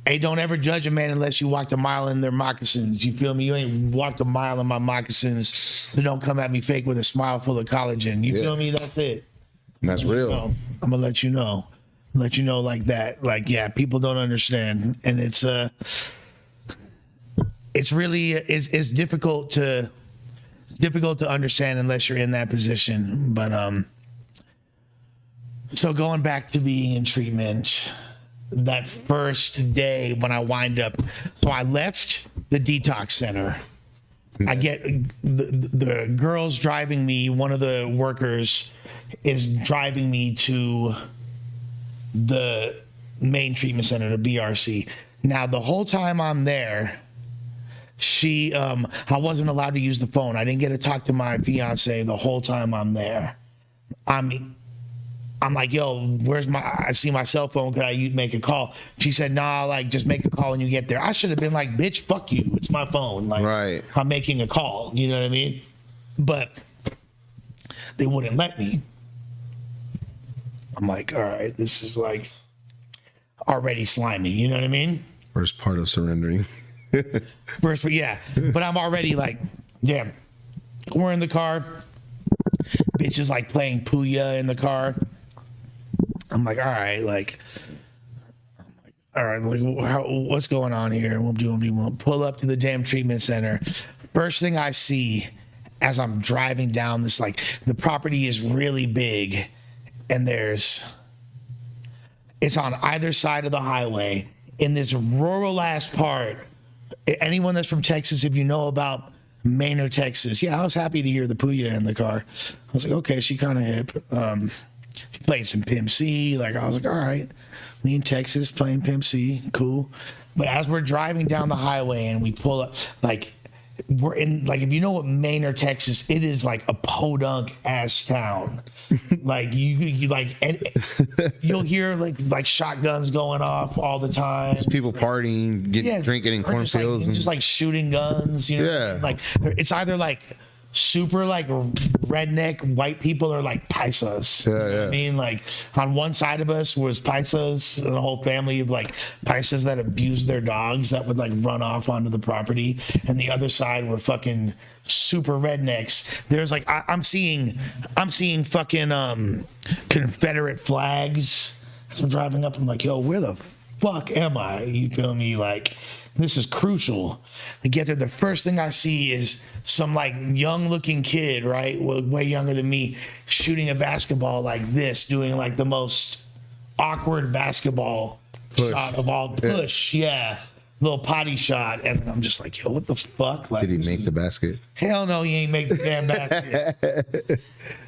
hey, don't ever judge a man unless you walked a mile in their moccasins. You feel me? You ain't walked a mile in my moccasins, so don't come at me fake with a smile full of collagen. You feel me? That's it. And that's real. I'm gonna let you know like that. Like, yeah, people don't understand, and it's really it's difficult to understand unless you're in that position. But so going back to being in treatment, that first day when I wind up, so I left the detox center. I get the girls driving me. One of the workers is driving me to the main treatment center, the BRC. Now, the whole time I'm there, I wasn't allowed to use the phone. I didn't get to talk to my fiance the whole time I'm there. I'm like, yo, I see my cell phone. Could I make a call? She said, nah, like, just make a call when you get there. I should have been like, bitch, fuck you. It's my phone. Like, right. I'm making a call. You know what I mean? But they wouldn't let me. I'm like, all right, this is like already slimy. You know what I mean? First part of surrendering. Yeah. But I'm already like, damn, we're in the car. Bitch is like playing Puya in the car. I'm like, all right, like, what's going on here? We'll pull up to the damn treatment center. First thing I see as I'm driving down this, like, the property is really big, and it's on either side of the highway in this rural ass part. Anyone that's from Texas, if you know about Maynard, Texas, yeah, I was happy to hear the Puya in the car. I was like, okay, she kind of hip. She played some Pimp C. Like, I was like, all right, me in Texas playing Pimp C, cool. But as we're driving down the highway and we pull up, like, we're in, like, if you know what Maynard, Texas, it is like a podunk ass town. Like, you like, you'll hear like shotguns going off all the time. People partying, drinking in cornfields, just like shooting guns. You know, yeah. Like, it's either like super like redneck white people or like paisas. Yeah, you know what I mean? Like, on one side of us was paisas and a whole family of like paisas that abused their dogs that would like run off onto the property, and the other side were fucking super rednecks. There's like I'm seeing fucking Confederate flags as I'm driving up. I'm like, yo, where the fuck am I? You feel me? Like, this is crucial. To get there, the first thing I see is some like young looking kid, right? Way younger than me, shooting a basketball like this, doing like the most awkward basketball shot of all. Push, yeah. Little potty shot. And I'm just like, yo, what the fuck? Like, did he make the basket? Hell no, he ain't make the damn basket.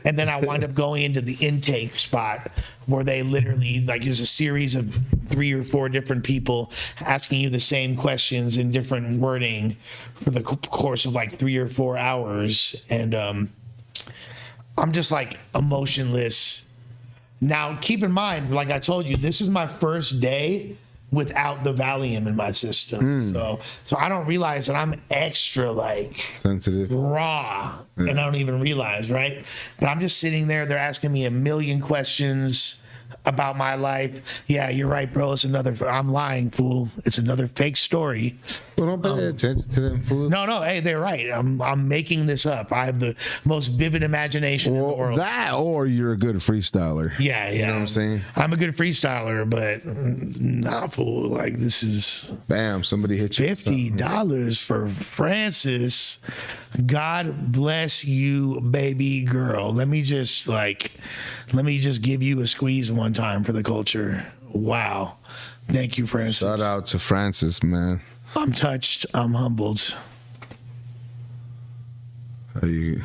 And then I wind up going into the intake spot where they literally, like, there's a series of 3 or 4 different people asking you the same questions in different wording for the course of like 3 or 4 hours. And I'm just like emotionless. Now, keep in mind, like I told you, this is my first day without the Valium in my system. So I don't realize that I'm extra like sensitive, raw, and I don't even realize, right? But I'm just sitting there. They're asking me a million questions about my life. Yeah, you're right, bro. I'm lying, fool. It's another fake story. Well, don't pay attention to them fools. No, hey, they're right. I'm making this up. I have the most vivid imagination in the world. That, or you're a good freestyler. Yeah. You know what I'm saying? I'm a good freestyler, but nah, fool. Like, this is bam. Somebody hit you. $50 for Francis. God bless you, baby girl. Let me just give you a squeeze one time for the culture. Wow. Thank you, Francis. Shout out to Francis, man. I'm touched. I'm humbled. I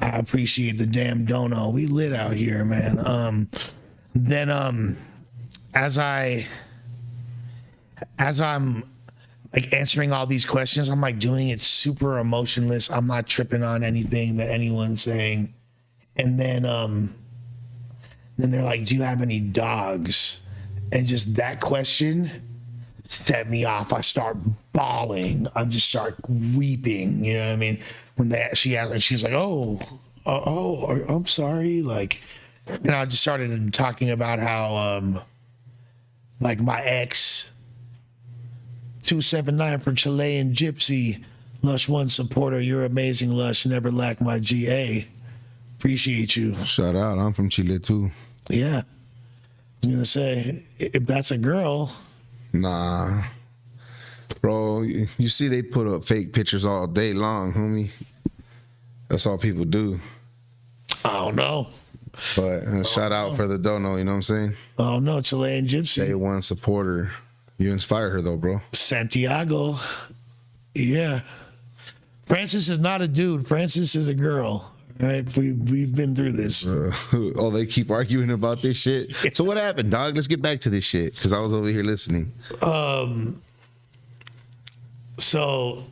appreciate the damn dono. We lit out here, man. Then as I'm like answering all these questions, I'm like doing it super emotionless. I'm not tripping on anything that anyone's saying. And then they're like, do you have any dogs? And just that question set me off. I start bawling. I just start weeping. You know what I mean? When she asked me, she's like, I'm sorry. Like, and I just started talking about how, like my ex, 279 for Chilean Gypsy, Lush One supporter. You're amazing, Lush. Never lack my GA. Appreciate you. Shout out. I'm from Chile too. Yeah. I was going to say, if that's a girl. Nah. Bro, you see they put up fake pictures all day long, homie. That's all people do. I don't know. But shout out for the dono, you know what I'm saying? Oh, no, Chilean Gypsy. Day one supporter. You inspire her though, bro. Santiago. Yeah. Francis is not a dude. Francis is a girl. Right? We've been through this. Oh, they keep arguing about this shit. So what happened, dog? Let's get back to this shit because I was over here listening. So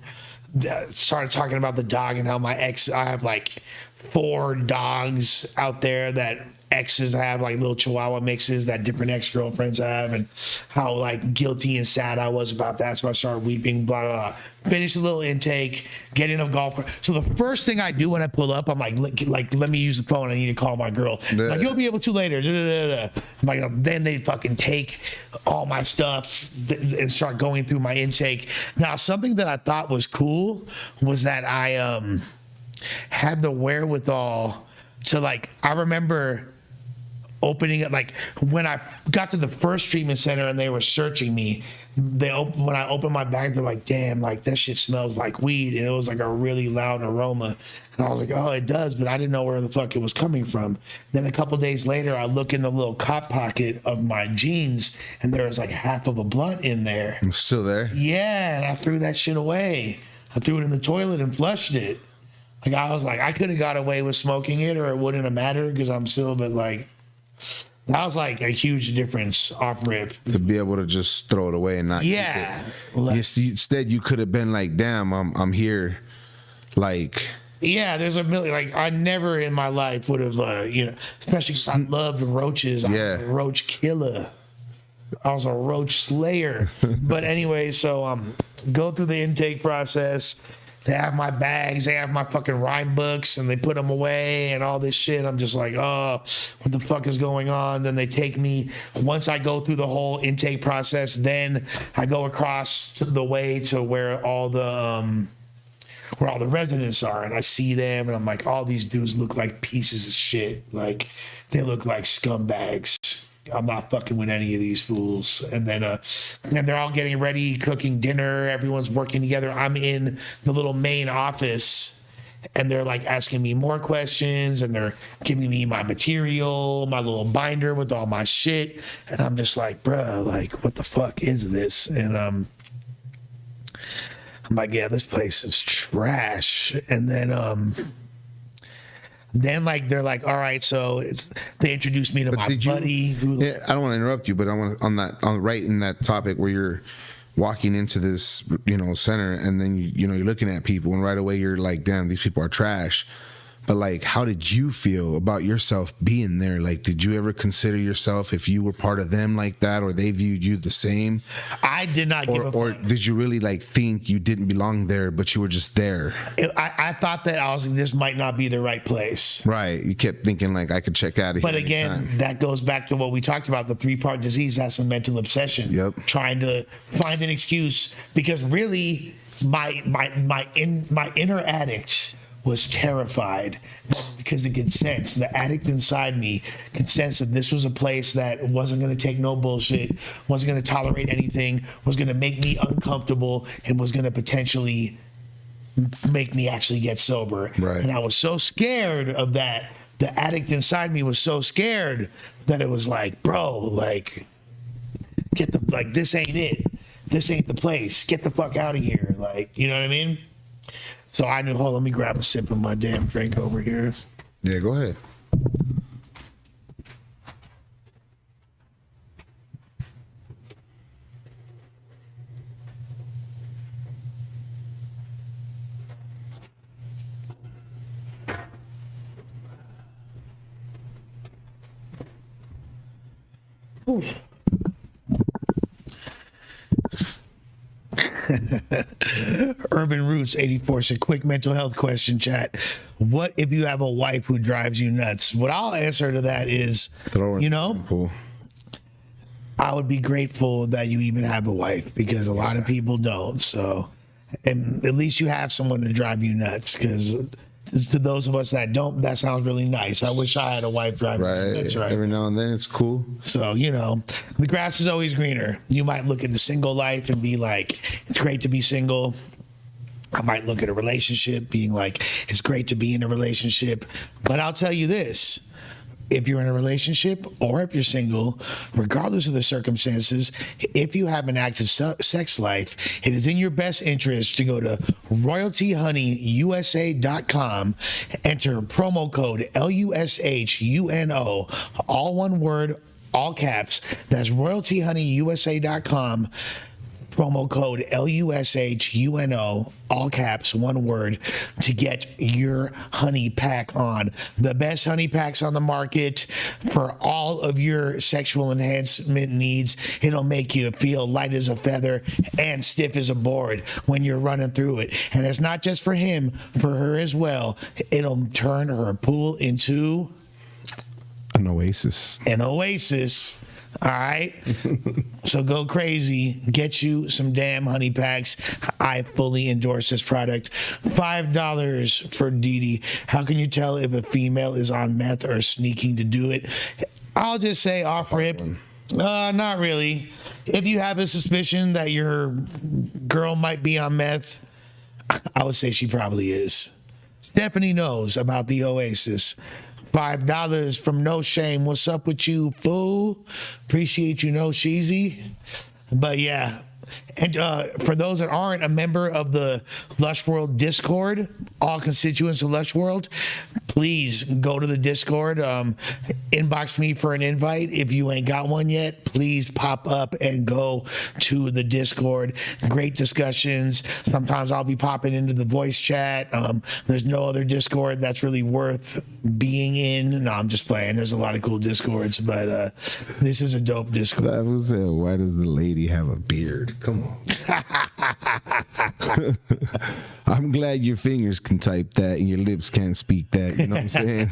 started talking about the dog and how my ex, I have like 4 dogs out there that exes have, like little Chihuahua mixes that different ex-girlfriends have, and how like guilty and sad I was about that. So I started weeping, blah, blah, blah. Finish a little intake, get in a golf cart. So the first thing I do when I pull up, I'm like, let me use the phone. I need to call my girl. Yeah. Like, you'll be able to later. Da, da, da, da. I'm like, then they fucking take all my stuff and start going through my intake. Now, something that I thought was cool was that I had the wherewithal to, like, I remember opening it, like when I got to the first treatment center and they were searching me, when I opened my bag, they're like, damn, like that shit smells like weed. And it was like a really loud aroma. And I was like, oh, it does, but I didn't know where the fuck it was coming from. Then a couple days later, I look in the little cop pocket of my jeans and there was like half of a blunt in there. I'm still there. Yeah, and I threw that shit away. I threw it in the toilet and flushed it. Like, I was like, I could have got away with smoking it or it wouldn't have mattered because I'm still, but like, that was like a huge difference off rip. To be able to just throw it away and not keep it. Instead, you could have been like, damn, I'm here. Like, yeah, there's a million. Like, I never in my life would have, especially because I loved roaches. I was a roach killer. I was a roach slayer. But anyway, so go through the intake process. They have my bags, they have my fucking rhyme books, and they put them away and all this shit. I'm just like, oh, what the fuck is going on? Then they take me, once I go through the whole intake process, then I go across to the way to where all the residents are, and I see them, and I'm like, all these dudes look like pieces of shit. Like, they look like scumbags. I'm not fucking with any of these fools. And then and they're all getting ready, cooking dinner. Everyone's working together. I'm in the little main office, and they're like asking me more questions, and they're giving me my material, my little binder with all my shit. And I'm just like, bruh, like, what the fuck is this? And I'm like, yeah, this place is trash. And then like they're like, all right, so they introduced me to my buddy. I don't want to interrupt you, but I want on right in that topic where you're walking into this, center, and then you're looking at people, and right away you're like, damn, these people are trash. But like, how did you feel about yourself being there? Like, did you ever consider yourself if you were part of them like that, or they viewed you the same? I did not give a fuck. Or did you really like think you didn't belong there, but you were just there? I thought that I was like, this might not be the right place. Right. You kept thinking like, I could check out of here. But again, that goes back to what we talked about, the 3-part disease. That's a mental obsession. Yep. Trying to find an excuse, because really my inner addict was terrified because it could sense, the addict inside me could sense that this was a place that wasn't going to take no bullshit, wasn't going to tolerate anything, was going to make me uncomfortable, and was going to potentially make me actually get sober. Right. And I was so scared of that. The addict inside me was so scared that it was like, bro, like, this ain't it. This ain't the place. Get the fuck out of here. Like, you know what I mean? So I knew, let me grab a sip of my damn drink over here. Yeah, go ahead. Ooh. Urban Roots 84 said, quick mental health question, chat. What if you have a wife who drives you nuts? What I'll answer to that is, I would be grateful that you even have a wife, because a lot of people don't. So, and at least you have someone to drive you nuts, because to those of us that don't, that sounds really nice. I wish I had a wife driving me nuts, right? Every now and then it's cool. So, the grass is always greener. You might look at the single life and be like, it's great to be single. I might look at a relationship being like, it's great to be in a relationship. But I'll tell you this. If you're in a relationship or if you're single, regardless of the circumstances, if you have an active sex life, it is in your best interest to go to royaltyhoneyyusa.com, enter promo code LUSHUNO, all one word, all caps. That's royaltyhoneyyusa.com. Promo code LUSHUNO, all caps, one word, to get your honey pack on. The best honey packs on the market for all of your sexual enhancement needs. It'll make you feel light as a feather and stiff as a board when you're running through it. And it's not just for him, for her as well. It'll turn her pool into an oasis. An oasis. All right. So go crazy. Get you some damn honey packs. I fully endorse this product. $5 for Didi. How can you tell if a female is on meth or sneaking to do it? I'll just say off rip. Not really. If you have a suspicion that your girl might be on meth, I would say she probably is. Stephanie knows about the Oasis. $5 from No Shame. What's up with you, fool? Appreciate you, No Sheezy. But yeah. And for those that aren't a member of the Lush World Discord, all constituents of Lush World, please go to the Discord. Inbox me for an invite. If you ain't got one yet, please pop up and go to the Discord. Great discussions. Sometimes I'll be popping into the voice chat. There's no other Discord that's really worth being in. No, I'm just playing. There's a lot of cool Discords, but this is a dope Discord. That was why does the lady have a beard? Come on. I'm glad your fingers can type that and your lips can't speak that. You know what I'm saying?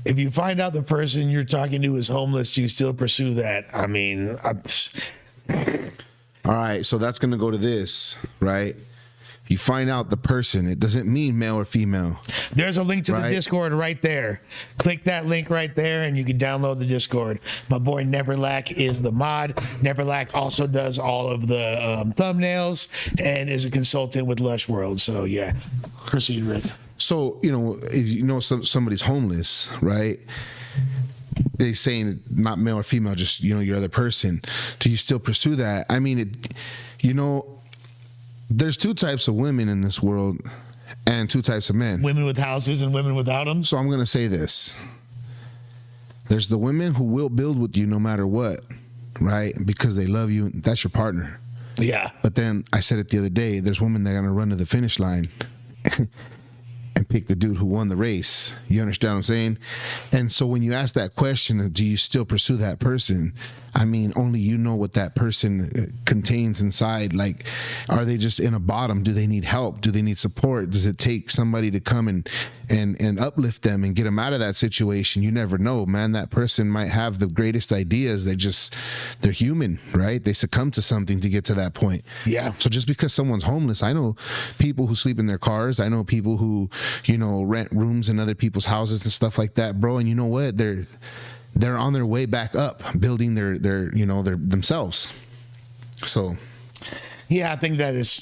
If you find out the person you're talking to is homeless, do you still pursue that? I mean, all right, so that's going to go to this, right? If you find out the person, it doesn't mean male or female. There's a link to the Discord right there. Click that link right there and you can download the Discord. My boy Neverlack is the mod. Neverlack also does all of the thumbnails and is a consultant with Lush World. So yeah, proceed, Rick. So, if you know somebody's homeless, right? They saying not male or female, just, your other person. Do you still pursue that? I mean, there's two types of women in this world and two types of men. Women with houses and women without them. So I'm going to say this. There's the women who will build with you no matter what, right? Because they love you. That's your partner. Yeah. But then I said it the other day, there's women that are going to run to the finish line and pick the dude who won the race. You understand what I'm saying? And so when you ask that question, do you still pursue that person? I mean, only you know what that person contains inside. Like, are they just in a bottom? Do they need help? Do they need support? Does it take somebody to come and uplift them and get them out of that situation? You never know, man. That person might have the greatest ideas. They're human, right? They succumb to something to get to that point. Yeah. So just because someone's homeless, I know people who sleep in their cars. I know people who, rent rooms in other people's houses and stuff like that, bro. And you know what? They're on their way back up, building their themselves. So, yeah, I think that is,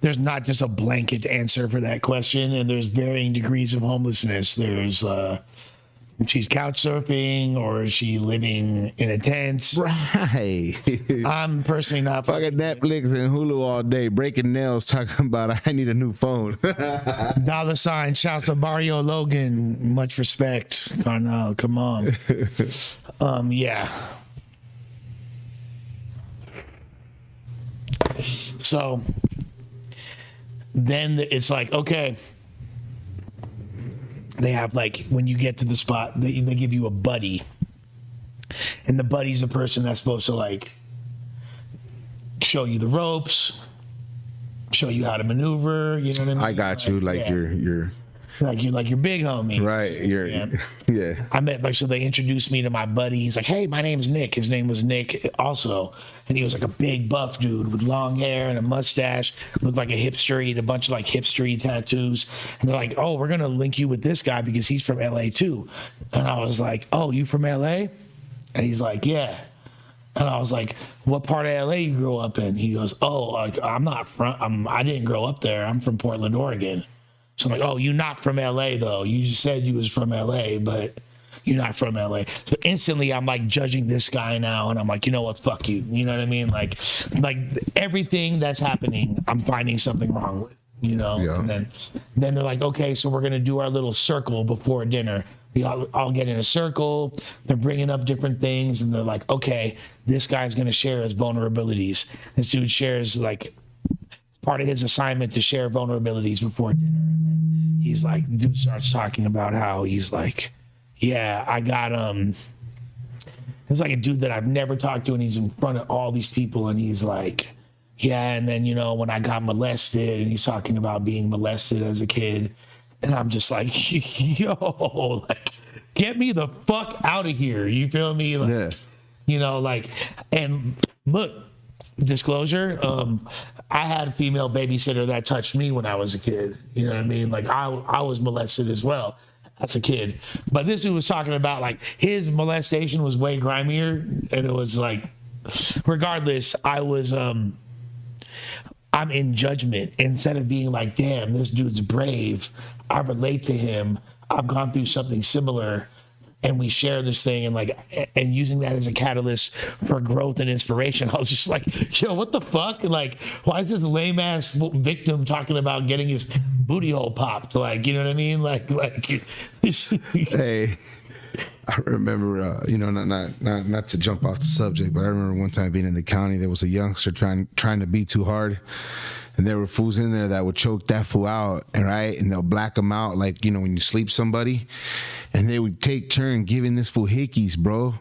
there's not just a blanket answer for that question, and there's varying degrees of homelessness. There's she's couch surfing, or is she living in a tent? Right. I'm personally not fucking Netflix and Hulu all day, breaking nails, talking about I need a new phone. $, shouts to Barrio Logan. Much respect. Carnal, come on. Yeah. So then it's like, okay. They have, like, when you get to the spot, they give you a buddy. And the buddy's a person that's supposed to, like, show you the ropes, show you how to maneuver. You know what I mean? I got you. Like yeah. you're like your big homie. right. Yeah. I met so they introduced me to my buddy. He's like, hey, my name's Nick. His name was Nick also. And he was like a big buff dude with long hair and a mustache, looked like a hipster. He had a bunch of like hipstery tattoos. And they're like, oh, we're gonna link you with this guy because he's from LA too. And I was like, oh, you from LA? And he's like, yeah. And I was like, what part of LA you grew up in? He goes, oh, like I didn't grow up there. I'm from Portland, Oregon. So I'm like, oh, you're not from LA though. You just said you was from LA, but you're not from LA. So instantly I'm like judging this guy now, and I'm like, you know what, fuck you. You know what I mean? Like everything that's happening, I'm finding something wrong with, you know? Yeah. And then they're like, okay, so we're gonna do our little circle before dinner. We all get in a circle. They're bringing up different things, and they're like, okay, this guy's gonna share his vulnerabilities. This dude shares like part of his assignment to share vulnerabilities before dinner. And then he's like, dude starts talking about how he's like, yeah, I got it's like a dude that I've never talked to, and he's in front of all these people, and he's like, yeah, and then, you know, when I got molested, and he's talking about being molested as a kid, and I'm just like, yo, like, get me the fuck out of here. You feel me? Like, Yeah. You know, like, and look, disclosure, I had a female babysitter that touched me when I was a kid. You know what I mean? Like, I was molested as well as a kid. But this dude was talking about, like, his molestation was way grimier, and it was like, regardless, I'm in judgment. Instead of being like, damn, this dude's brave, I relate to him, I've gone through something similar, and we share this thing, and using that as a catalyst for growth and inspiration. I was just like, yo, what the fuck? Like, why is this lame ass victim talking about getting his booty hole popped? Like, you know what I mean? Like Hey, I remember, you know, not to jump off the subject, but I remember one time being in the county, there was a youngster trying to be too hard. And there were fools in there that would choke that fool out, and right, and they'll black them out, like, you know, when you sleep somebody, and they would take turn giving this fool hickeys, bro.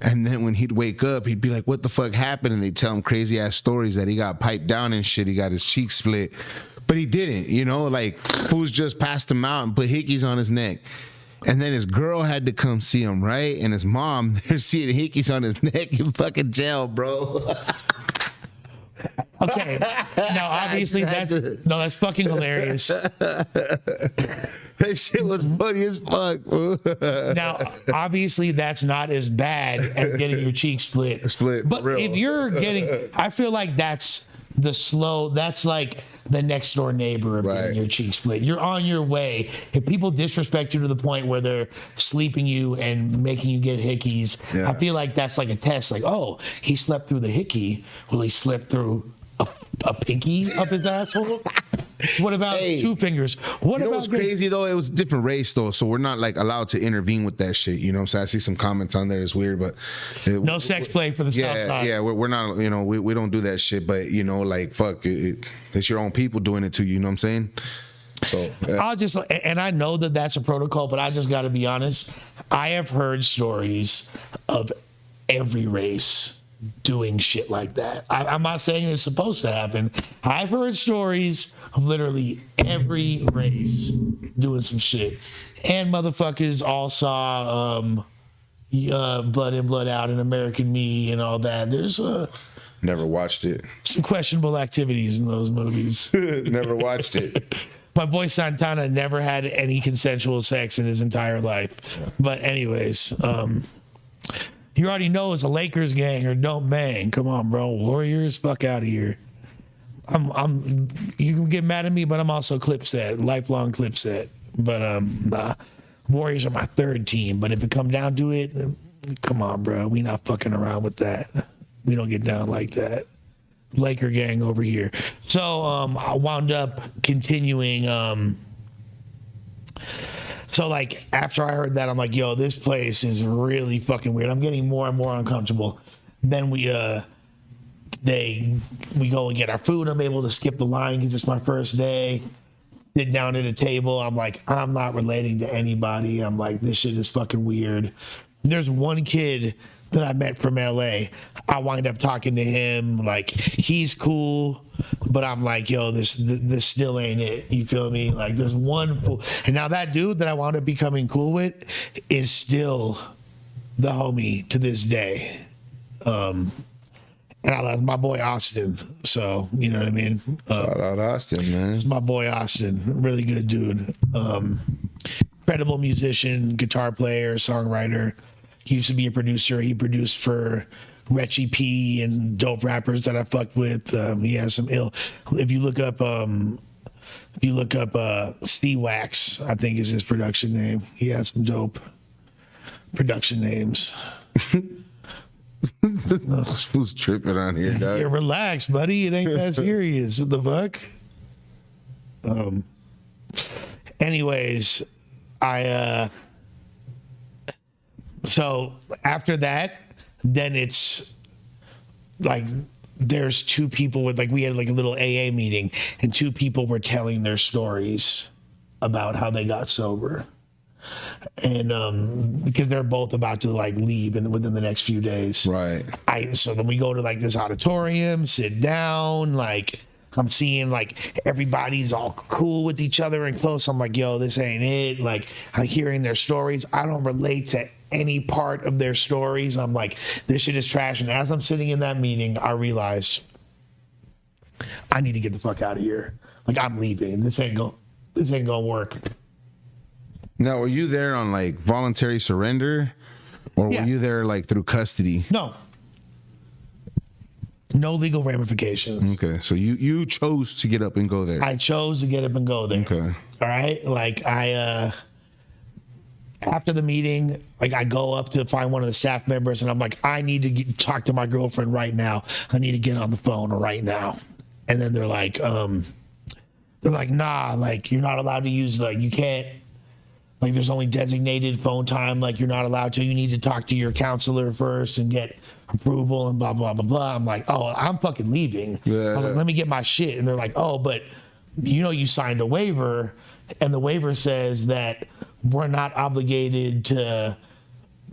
And then when he'd wake up, he'd be like, what the fuck happened? And they'd tell him crazy ass stories that he got piped down and shit, he got his cheek split, but he didn't, you know, like, fools just passed him out and put hickeys on his neck. And then his girl had to come see him, right? And his mom, they're seeing hickeys on his neck in fucking jail, bro. Okay. Now, obviously, that's fucking hilarious. That shit was funny as fuck. Now, obviously, that's not as bad as getting your cheek split. But real. if you're getting, I feel like that's like the next door neighbor of getting your cheek split. You're on your way. If people disrespect you to the point where they're sleeping you and making you get hickeys, I feel like that's like a test. Like, oh, he slept through the hickey. Will he slip through a pinky up his asshole? What about two fingers? What about what's crazy though? It was a different race though, so we're not like allowed to intervene with that shit. You know what I'm saying? I see some comments on there. It's weird, but no sex play for the South Side. Yeah, we're not. You know, we don't do that shit. But you know, like fuck, it's your own people doing it to you. You know what I'm saying? So I'll just, and I know that that's a protocol, but I just got to be honest. I have heard stories of every race doing shit like that. I'm not saying it's supposed to happen. I've heard stories of literally every race doing some shit. And motherfuckers all saw Blood In, Blood Out and American Me and all that. There's never watched it. Some questionable activities in those movies. Never watched it. My boy Santana never had any consensual sex in his entire life. Yeah. But anyways, you already know it's a Lakers gang or don't bang. Come on, bro. Warriors, fuck out of here. You can get mad at me, but I'm also Clipset, lifelong Clipset. But Warriors are my third team. But if it come down to it, come on, bro. We not fucking around with that. We don't get down like that. Laker gang over here. So I wound up continuing. So like after I heard that, I'm like, yo, this place is really fucking weird. I'm getting more and more uncomfortable. Then we go and get our food. I'm able to skip the line because it's my first day. Sit down at a table. I'm like, I'm not relating to anybody. I'm like, this shit is fucking weird. There's one kid that I met from LA. I wind up talking to him, like he's cool, but I'm like, yo, this still ain't it. You feel me? Like there's one fool. And now that dude that I wound up becoming cool with is still the homie to this day. And I love my boy Austin. So, you know what I mean? Shout out Austin, man. It's my boy Austin. Really good dude. Incredible musician, guitar player, songwriter. He used to be a producer. He produced for Retchy P and dope rappers that I fucked with. He has some ill. If you look up Steve Wax, I think is his production name. He has some dope production names. Who's tripping on here, dog? Yeah, relax, buddy. It ain't that serious. What the fuck? Anyways, so after that, then it's like there's two people with like we had like a little AA meeting, and two people were telling their stories about how they got sober. And because they're both about to like leave within the next few days. Right. So then we go to like this auditorium, sit down, like I'm seeing like everybody's all cool with each other and close. I'm like, yo, this ain't it. Like I'm hearing their stories. I don't relate to any part of their stories. I'm like, this shit is trash. And as I'm sitting in that meeting, I realized I need to get the fuck out of here. Like I'm leaving. This ain't gonna work. Now, were you there on like voluntary surrender, or Yeah. were you there like through custody? No legal ramifications. Okay, so you chose to get up and go there. I chose to get up and go there. Okay. All right. Like after the meeting, like I go up to find one of the staff members and I'm like, I need to talk to my girlfriend right now. I need to get on the phone right now. And then they're like, nah, like you're not allowed to use, like you can't, like there's only designated phone time. Like you're not allowed to, you need to talk to your counselor first and get approval and blah, blah, blah, blah. I'm like, oh, I'm fucking leaving. Yeah. I was like, let me get my shit. And they're like, oh, but you signed a waiver, and the waiver says that we're not obligated to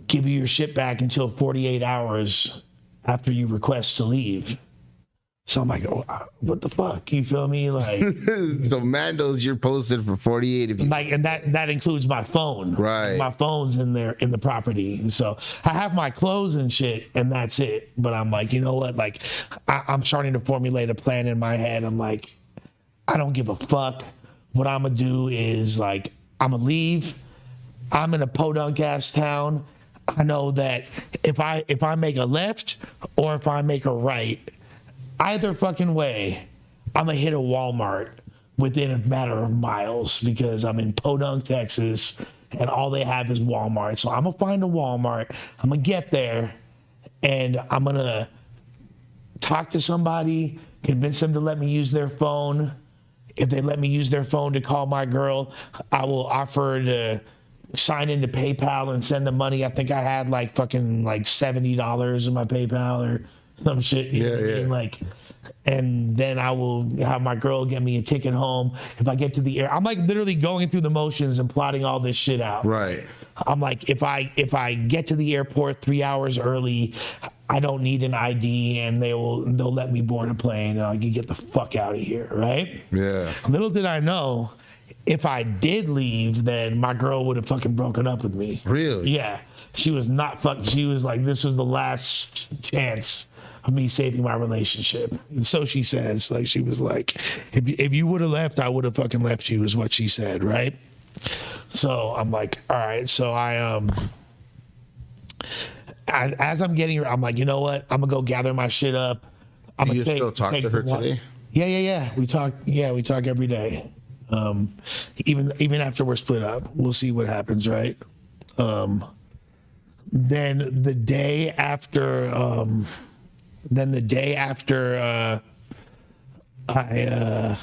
give you your shit back until 48 hours after you request to leave. So I'm like, oh, what the fuck? You feel me? Like, So Mando's, you're posted for 48 if you. like, and that includes my phone. Right. My phone's in there in the property. So I have my clothes and shit, and that's it. But I'm like, you know what? Like, I'm starting to formulate a plan in my head. I'm like, I don't give a fuck. What I'm gonna do is like, I'm gonna leave. I'm in a podunk ass town. I know that if I make a left or if I make a right, either fucking way, I'm gonna hit a Walmart within a matter of miles because I'm in Podunk, Texas, and all they have is Walmart. So I'm gonna find a Walmart. I'm gonna get there, and I'm gonna talk to somebody, convince them to let me use their phone. If they let me use their phone to call my girl, I will offer to sign into PayPal and send the money. I think I had like fucking like $70 in my PayPal or some shit. You know what I mean? Like, and then I will have my girl get me a ticket home. If I get to the air, I'm like literally going through the motions and plotting all this shit out. Right. I'm like, if I get to the airport 3 hours early, I don't need an ID, and they'll let me board a plane, and I can get the fuck out of here, right? Yeah. Little did I know, if I did leave, then my girl would have fucking broken up with me. Really? Yeah. She was not fucking. She was like, this was the last chance of me saving my relationship. And so she says, like, she was like, if you would have left, I would have fucking left you, is what she said, right? So I'm like, all right. So as I'm getting her, I'm like, you know what? I'm gonna go gather my shit up. I'm Do you still talk to her today? Yeah. We talk every day. Even after we're split up, we'll see what happens, right? Then the day after I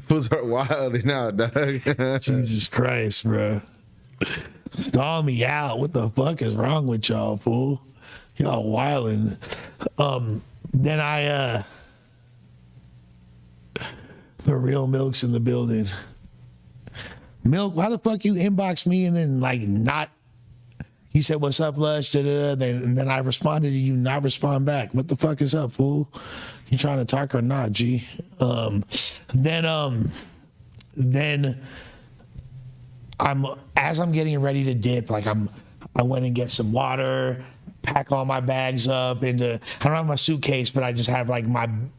Fools are wild now, dog. Jesus Christ, bro. Stall me out. What the fuck is wrong with y'all, fool? Y'all wildin'. Then the real Milk's in the building. Milk, why the fuck you inbox me and then like not You said, "What's up, Lush?" And then I responded to you, not respond back. What the fuck is up, fool? You trying to talk or not, G? Then I'm getting ready to dip. Like I went and get some water, pack all my bags up into. I don't have my suitcase, but I just have like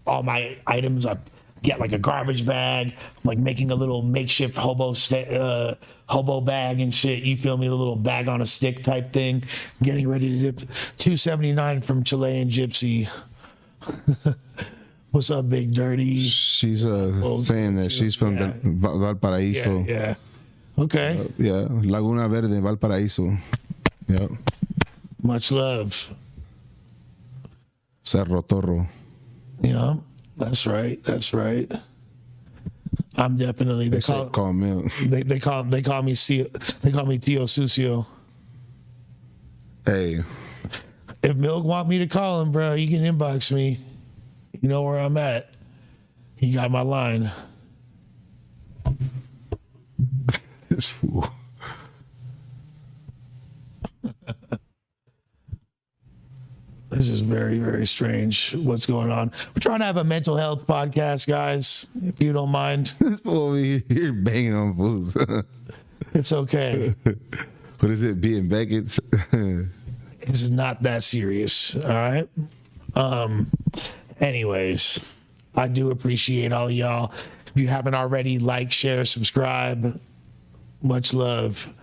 all my items. I get like a garbage bag. I'm like making a little makeshift hobo bag and shit. You feel me? A little bag on a stick type thing. Getting ready to dip. 279 from Chilean Gypsy. What's up, Big Dirty? She's saying that she's from Valparaíso. Yeah. Okay. Yeah, Laguna Verde, Valparaíso. Yeah. Much love. Cerro Torro. Yeah, that's right. That's right. I'm definitely they call me. They call me Tio Sucio. Hey, if Milk want me to call him, bro, you can inbox me. You know where I'm at. You got my line. This fool. This is very, very strange. What's going on? We're trying to have a mental health podcast, guys, if you don't mind. This fool over here banging on fools. It's okay. What is it? Being Beckett's? It's not that serious. All right. Anyways, I do appreciate all of y'all. If you haven't already, like, share, subscribe. Much love.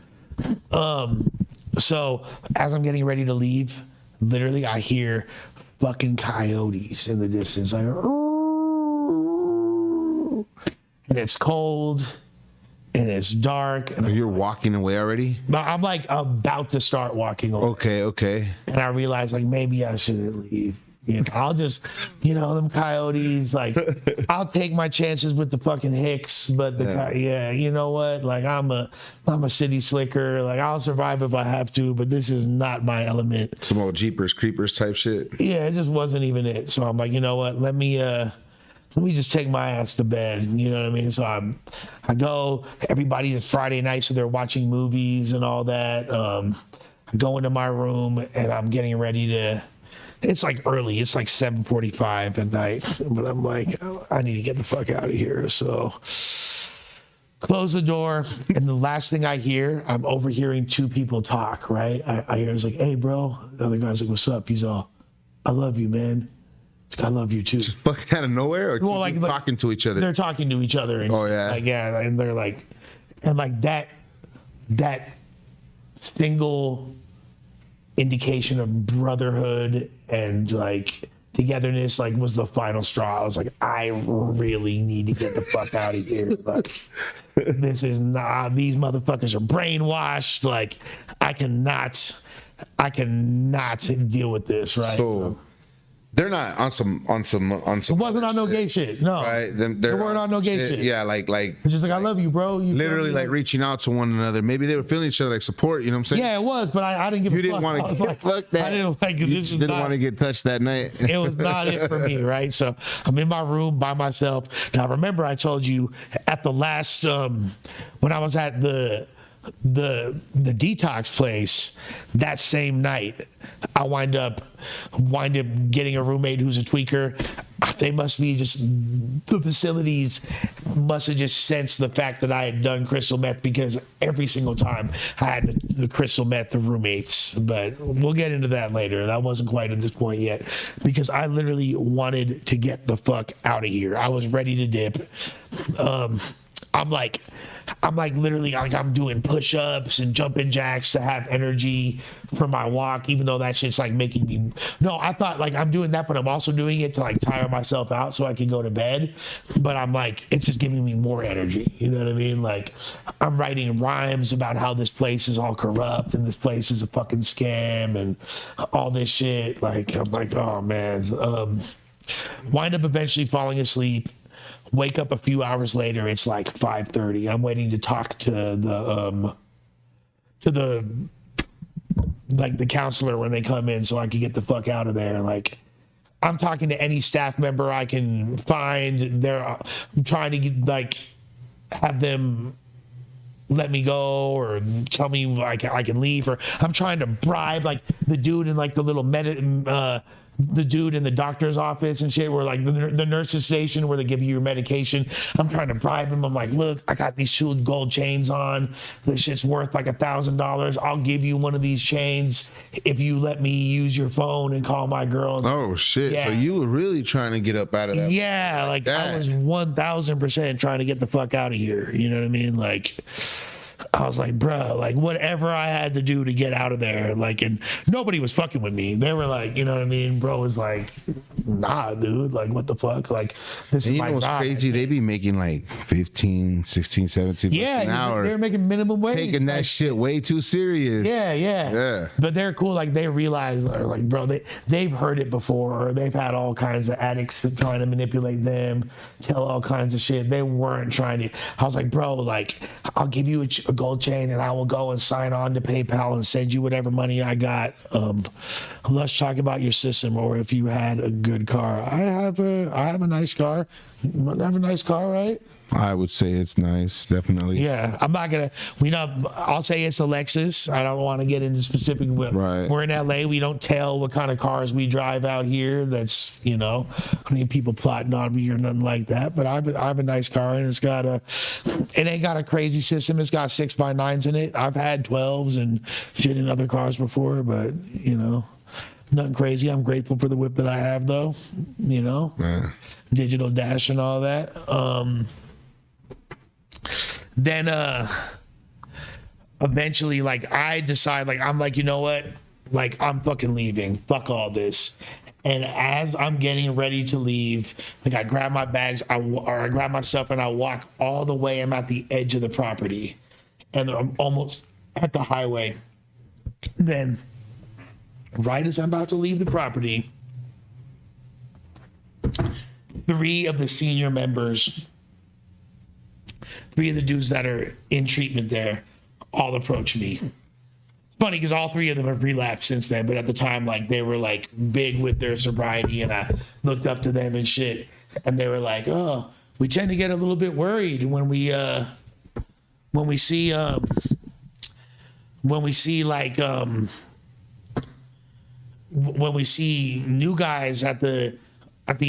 So as I'm getting ready to leave, literally I hear fucking coyotes in the distance. Like, "Ooh." And it's cold and it's dark. And You're walking away already? I'm like about to start walking away. Okay. And I realized like maybe I shouldn't leave. You know, I'll just, them coyotes, like, I'll take my chances with the fucking hicks, but you know what? Like, I'm a city slicker. Like, I'll survive if I have to, but this is not my element. Some old Jeepers Creepers type shit. Yeah, it just wasn't even it. So I'm like, you know what? Let me just take my ass to bed. You know what I mean? So I go. Everybody is Friday night, so they're watching movies and all that. I go into my room and I'm getting ready to. It's like early. It's like 7:45 at night. But I'm like, I need to get the fuck out of here. So close the door. And the last thing I hear, I'm overhearing two people talk, right? I hear it's like, "Hey, bro." The other guy's like, "What's up?" He's all, "I love you, man." He's like, "I love you too." Just fucking out of nowhere? Or like talking to each other? They're talking to each other. And, and they're like, and like that single indication of brotherhood and like togetherness like was the final straw. I was like, I really need to get the fuck out of here. Like, this is not, these motherfuckers are brainwashed. Like, I cannot deal with this, right? So they're not on some. It wasn't on no gay shit. No, right? They weren't on no gay shit. Yeah, like it's just like, "I love you, bro." You literally like reaching out to one another. Maybe they were feeling each other, like support. You know what I'm saying? Yeah, it was, but I didn't give. You didn't want to get fuck that. I didn't like. You just didn't want to get touched that night. It was not it for me, right? So I'm in my room by myself. Now remember, I told you at the last when I was at the detox place that same night, I wind up getting a roommate who's a tweaker. They must be just, the facilities must have just sensed the fact that I had done crystal meth, because every single time I had the crystal meth, the roommates. But we'll get into that later. That wasn't quite at this point yet, because I literally wanted to get the fuck out of here. I was ready to dip. I'm like literally like I'm doing push-ups and jumping jacks to have energy for my walk, even though that shit's like making me. No, I thought like I'm doing that, but I'm also doing it to like tire myself out so I can go to bed. But I'm like, it's just giving me more energy. You know what I mean? Like, I'm writing rhymes about how this place is all corrupt and this place is a fucking scam and all this shit. Like, I'm like, oh man. Wind up eventually falling asleep. Wake up a few hours later, it's like 5:30. I'm waiting to talk to the counselor when they come in so I can get the fuck out of there. Like, I'm talking to any staff member I can find. I'm trying to get, like, have them let me go or tell me I can leave, or I'm trying to bribe like the dude in like the little the dude in the doctor's office and shit, where like the nurse's station where they give you your medication. I'm trying to bribe him. I'm like, look, I got these 2 gold chains on. This shit's worth like $1,000. I'll give you one of these chains if you let me use your phone and call my girl. Oh shit! Yeah. So you were really trying to get up out of that? Yeah, like I was 1,000% trying to get the fuck out of here. You know what I mean? Like, I was like, bro, like whatever I had to do to get out of there, like, and nobody was fucking with me. They were like, you know what I mean? Bro was like, nah, dude, like what the fuck? Like, this And is you my know what's ride. crazy? They be making like 15, 16, 17 bucks an hour. They're making minimum wage. Taking that shit way too serious. Yeah. But they're cool. Like they realize, or like, bro, they've heard it before. Or they've had all kinds of addicts trying to manipulate them, tell all kinds of shit. They weren't trying to. I was like, bro, like I'll give you a gold chain, and I will go and sign on to PayPal and send you whatever money I got. Let's talk about your system, or if you had a good car. I have a nice car. I have a nice car, right? I would say it's nice, definitely. Yeah, I'm not gonna. I'll say it's a Lexus. I don't want to get into specific. Right. We're in LA. We don't tell what kind of cars we drive out here. That's I mean, people plotting on me or nothing like that. But I have a nice car, and it ain't got a crazy system. It's got 6x9s in it. I've had 12s and shit in other cars before, but nothing crazy. I'm grateful for the whip that I have, though. Yeah. Digital dash and all that. Then eventually, like, I decide, like, I'm like, you know what? Like, I'm fucking leaving. Fuck all this. And as I'm getting ready to leave, like, I grab my bags, I grab my stuff, and I walk all the way. I'm at the edge of the property, and I'm almost at the highway. Then, right as I'm about to leave the property, 3 of the senior members, 3 of the dudes that are in treatment there, all approach me. It's funny because all 3 of them have relapsed since then, but at the time, like, they were like big with their sobriety, and I looked up to them and shit. And they were like, "Oh, we tend to get a little bit worried when we see new guys at the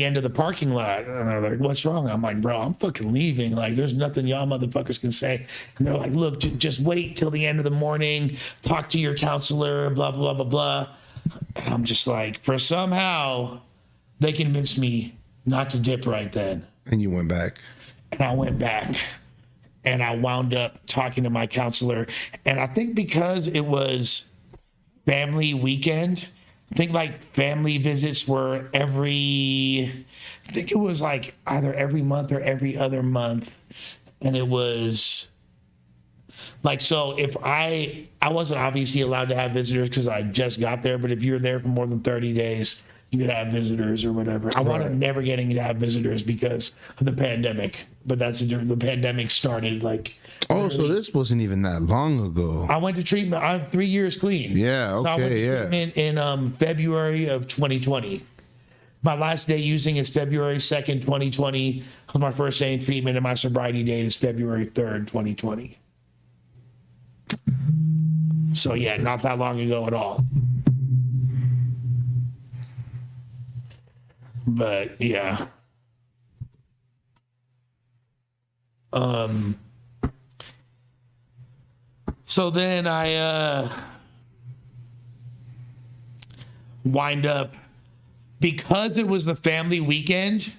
end of the parking lot." And they're like, "What's wrong?" I'm like, "Bro, I'm fucking leaving. Like, there's nothing y'all motherfuckers can say." And they're like, "Look, just wait till the end of the morning, talk to your counselor, blah, blah, blah, blah." And I'm just like, for somehow they convinced me not to dip right then. And you went back. And I went back, and I wound up talking to my counselor. And I think because it was family weekend, I think like family visits were I think it was like either every month or every other month. And it was like, so if I wasn't obviously allowed to have visitors because I just got there, but if you're there for more than 30 days, you could have visitors or whatever. I wound up never getting to have visitors because of the pandemic, but the pandemic started like. Oh, so this wasn't even that long ago. I went to treatment. I'm 3 years clean. Yeah, okay, so I went to yeah. treatment in February of 2020. My last day using is February 2nd, 2020. That was my first day in treatment, and my sobriety date is February 3rd, 2020. So yeah, not that long ago at all. But yeah. So then I wind up, because it was the family weekend,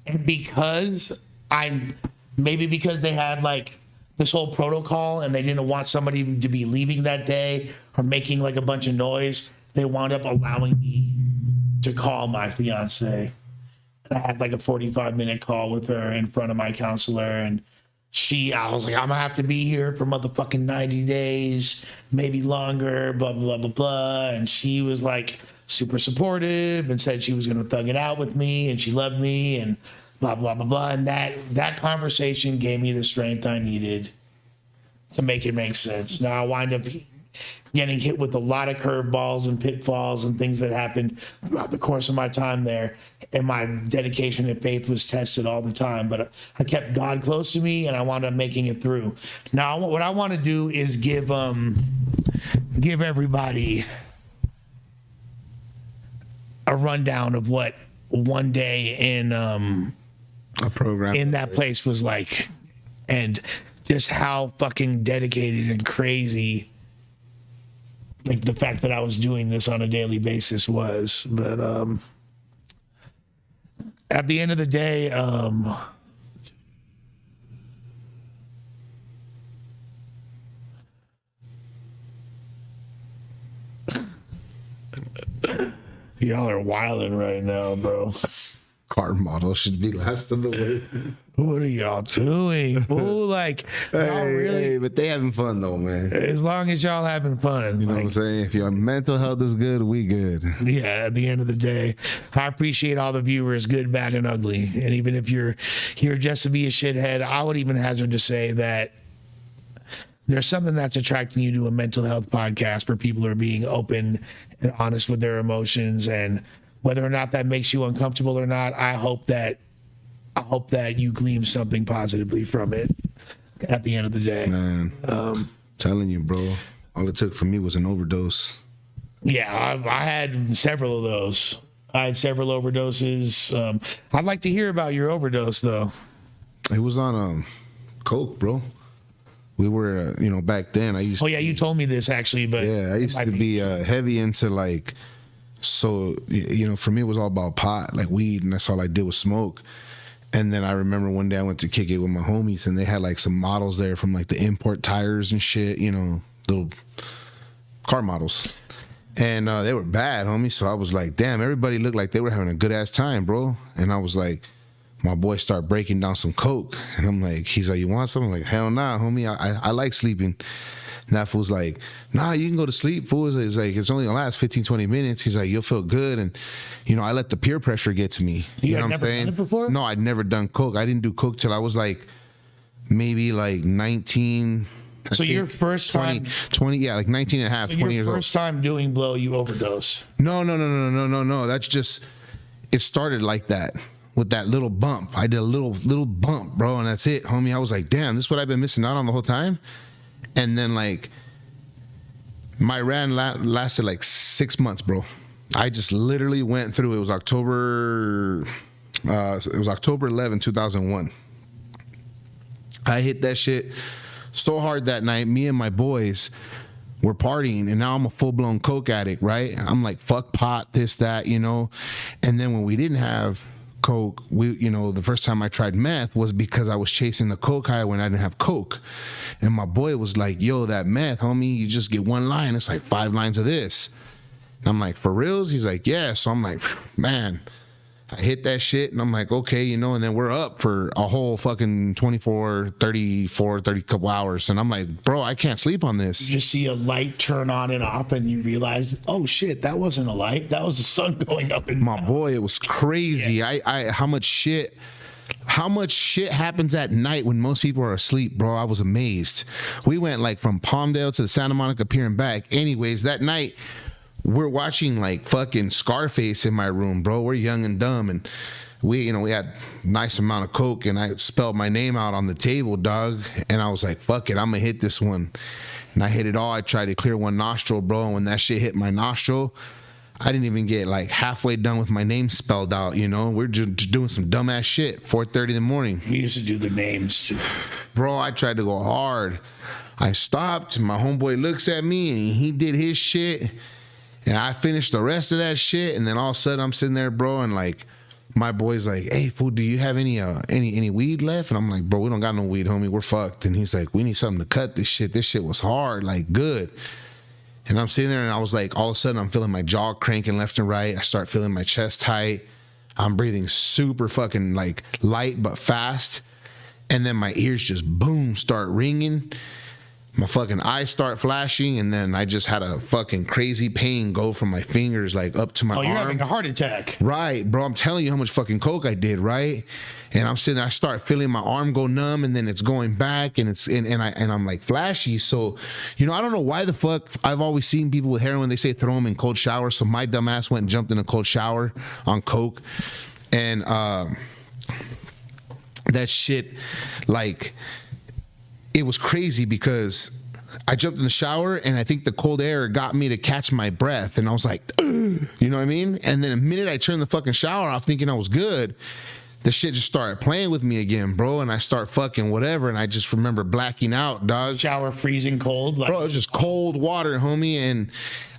and because they had like this whole protocol and they didn't want somebody to be leaving that day or making like a bunch of noise, they wound up allowing me to call my fiance. And I had like a 45-minute call with her in front of my counselor, and I was like, I'm gonna have to be here for motherfucking 90 days, maybe longer, blah, blah, blah, blah. And she was like super supportive and said she was gonna thug it out with me and she loved me and blah, blah, blah, blah. And that conversation gave me the strength I needed to make it make sense. Now I wind up getting hit with a lot of curveballs and pitfalls and things that happened throughout the course of my time there. And my dedication and faith was tested all the time. But I kept God close to me, and I wound up making it through. Now, what I want to do is give everybody a rundown of what one day in A program in that place was like, and just how fucking dedicated and crazy, like, the fact that I was doing this on a daily basis was. But at the end of the day, y'all are wilding right now, bro. car model should be last of the way. What are y'all doing? Fool? Like, y'all really? Hey, but they having fun though, man. As long as y'all having fun, You know what I'm saying? If your mental health is good, we good. yeah, at the end of the day, I appreciate all the viewers, good, bad, and ugly. And even if you're here just to be a shithead, I would even hazard to say that there's something that's attracting you to a mental health podcast where people are being open and honest with their emotions. And whether or not that makes you uncomfortable or not, I hope that you glean something positively from it at the end of the day. Man, telling you, bro. All it took for me was an overdose. Yeah, I had several of those. I had several overdoses. I'd like to hear about your overdose, though. It was on coke, bro. We were, back then. I used. Oh yeah, you told me this actually, but Yeah, I used to be heavy into like. So for me, it was all about pot, like weed, and that's all I did was smoke. And then I remember one day I went to kick it with my homies, and they had like some models there from like the import tires and shit, little car models. And they were bad, homie. So I was like, damn, everybody looked like they were having a good ass time, bro. And I was like, my boy started breaking down some coke. And I'm like, he's like, you want something? I'm like, hell nah, homie. I like sleeping. And that fool's like, nah, you can go to sleep, fool. It's like, it's only gonna last 15, 20 minutes. He's like, you'll feel good. And, I let the peer pressure get to me. You know had what I'm never saying? done it before? No, I'd never done coke. I didn't do coke till I was like, maybe like 19. So your first time, 20, yeah, like 19 and a half, so 20 your years old. first time doing blow, you overdose. No. That's just, it started like that with that little bump. I did a little bump, bro, and that's it, homie. I was like, damn, this is what I've been missing out on the whole time. And then like, my ran lasted like 6 months, bro. I just literally went through. It was October 11, 2001. I hit that shit so hard that night. Me and my boys were partying, and now I'm a full-blown coke addict, right? I'm like, fuck pot, this, that, And then when we didn't have coke, the first time I tried meth was because I was chasing the coke high when I didn't have coke. And my boy was like, yo, that meth, homie, you just get one line. It's like 5 lines of this. And I'm like, for reals? He's like, yeah. So I'm like, man, I hit that shit. And I'm like, okay, and then we're up for a whole fucking 30 couple hours. And I'm like, bro, I can't sleep on this. You just see a light turn on and off, and you realize, oh shit, that wasn't a light. That was the sun going up and My down. boy, it was crazy. Yeah. How much shit happens at night when most people are asleep, bro. I was amazed. We went like from Palmdale to the Santa Monica Pier and back. Anyways, that night we're watching like fucking Scarface in my room, bro. We're young and dumb, and we had a nice amount of coke, and I spelled my name out on the table, dog. And I was like, fuck it, I'm gonna hit this one. And I hit it all. I tried to clear one nostril, bro. And when that shit hit my nostril, I didn't even get like halfway done with my name spelled out, We're just doing some dumbass shit, 4:30 in the morning. We used to do the names. Bro, I tried to go hard. I stopped. My homeboy looks at me, and he did his shit. And I finished the rest of that shit. And then all of a sudden, I'm sitting there, bro, and like, my boy's like, hey, fool, do you have any weed left? And I'm like, bro, we don't got no weed, homie. We're fucked. And he's like, we need something to cut this shit. This shit was hard, like good. And I'm sitting there, and I was like, all of a sudden, I'm feeling my jaw cranking left and right. I start feeling my chest tight. I'm breathing super fucking like light but fast. And then my ears just boom start ringing. my fucking eyes start flashing, and then I just had a fucking crazy pain go from my fingers like up to my arm. You're having a heart attack. Right, bro. I'm telling you how much fucking coke I did, right? And I'm sitting there, I start feeling my arm go numb, and then it's going back, and I'm like flashy. So, you know, I don't know why the fuck I've always seen people with heroin, they say throw them in cold showers. So my dumb ass went and jumped in a cold shower on coke, and that shit, like, it was crazy because I jumped in the shower and I think the cold air got me to catch my breath, and I was like, ugh, you know what I mean? And then the minute I turned the fucking shower off thinking I was good, the shit just started playing with me again, bro, and I start fucking whatever, and I just remember blacking out, dog. Shower freezing cold, like, bro, it was just cold water, homie, and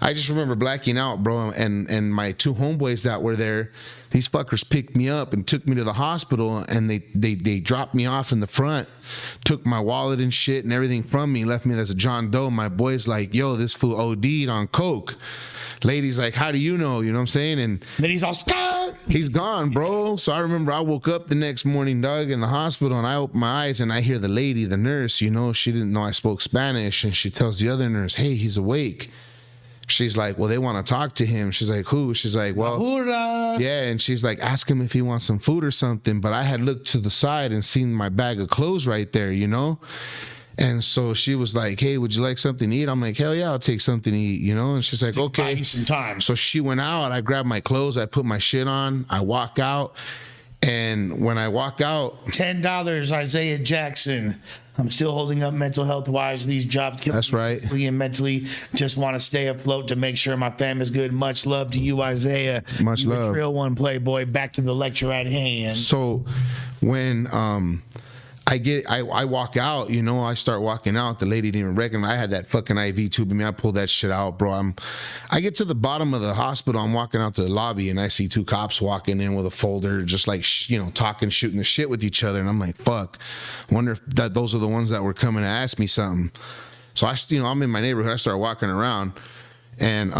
I just remember blacking out, bro, and my two homeboys that were there, these fuckers picked me up and took me to the hospital, and they dropped me off in the front, took my wallet and shit and everything from me, left me as a John Doe. My boy's like, yo, this fool OD'd on coke. Lady's like, how do you know? You know what I'm saying? And then he's all scared. He's gone, bro. So I remember I woke up the next morning, dog, in the hospital, and I open my eyes and I hear the lady, the nurse, you know, she didn't know I spoke Spanish, and she tells the other nurse, hey, he's awake. She's like, well, they want to talk to him. She's like, who? She's like, well, Ahura. yeah. And she's like, ask him if he wants some food or something. But I had looked to the side and seen my bag of clothes right there, you know? And so she was like, hey, would you like something to eat? I'm like, hell yeah, I'll take something to eat, you know? And she's like, okay. Buy you some time. So she went out. I grabbed my clothes. I put my shit on. I walk out. And when I walk out, $10, Isaiah Jackson. I'm still holding up mental health wise. These jobs kill that's me right. physically and mentally. Just want to stay afloat to make sure my family's good. Much love to you, Isaiah. Much you love. Real one, Playboy. Back to the lecture at hand. So when I walk out, you know, I start walking out. The lady didn't even recognize. I had that fucking IV tube in me. I pulled that shit out, bro. I get to the bottom of the hospital. I'm walking out to the lobby, and I see two cops walking in with a folder, just like, you know, talking, shooting the shit with each other. And I'm like, fuck. I wonder if those are the ones that were coming to ask me something. So I'm in my neighborhood. I start walking around. And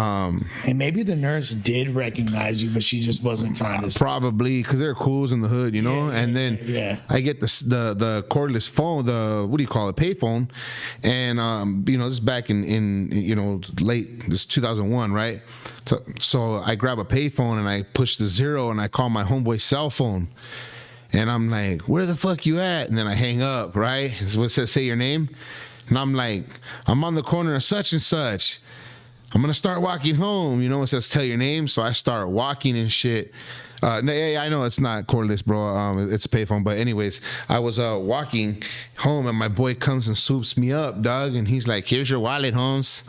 maybe the nurse did recognize you, but she just wasn't trying to. Probably because they're cools in the hood, you know. And then I get the cordless phone, the what do you call it, payphone, and you know, this is back in you know, late, this 2001, right? So I grab a payphone and I push the 0 and I call my homeboy's cell phone, and I'm like, where the fuck you at? And then I hang up, right? It's what says, say your name, and I'm like, I'm on the corner of such and such. I'm going to start walking home. You know, it says tell your name. So I start walking and shit. Yeah, I know it's not cordless, bro. It's a payphone. But anyways, I was walking home, and my boy comes and swoops me up, dog. And he's like, here's your wallet, Holmes.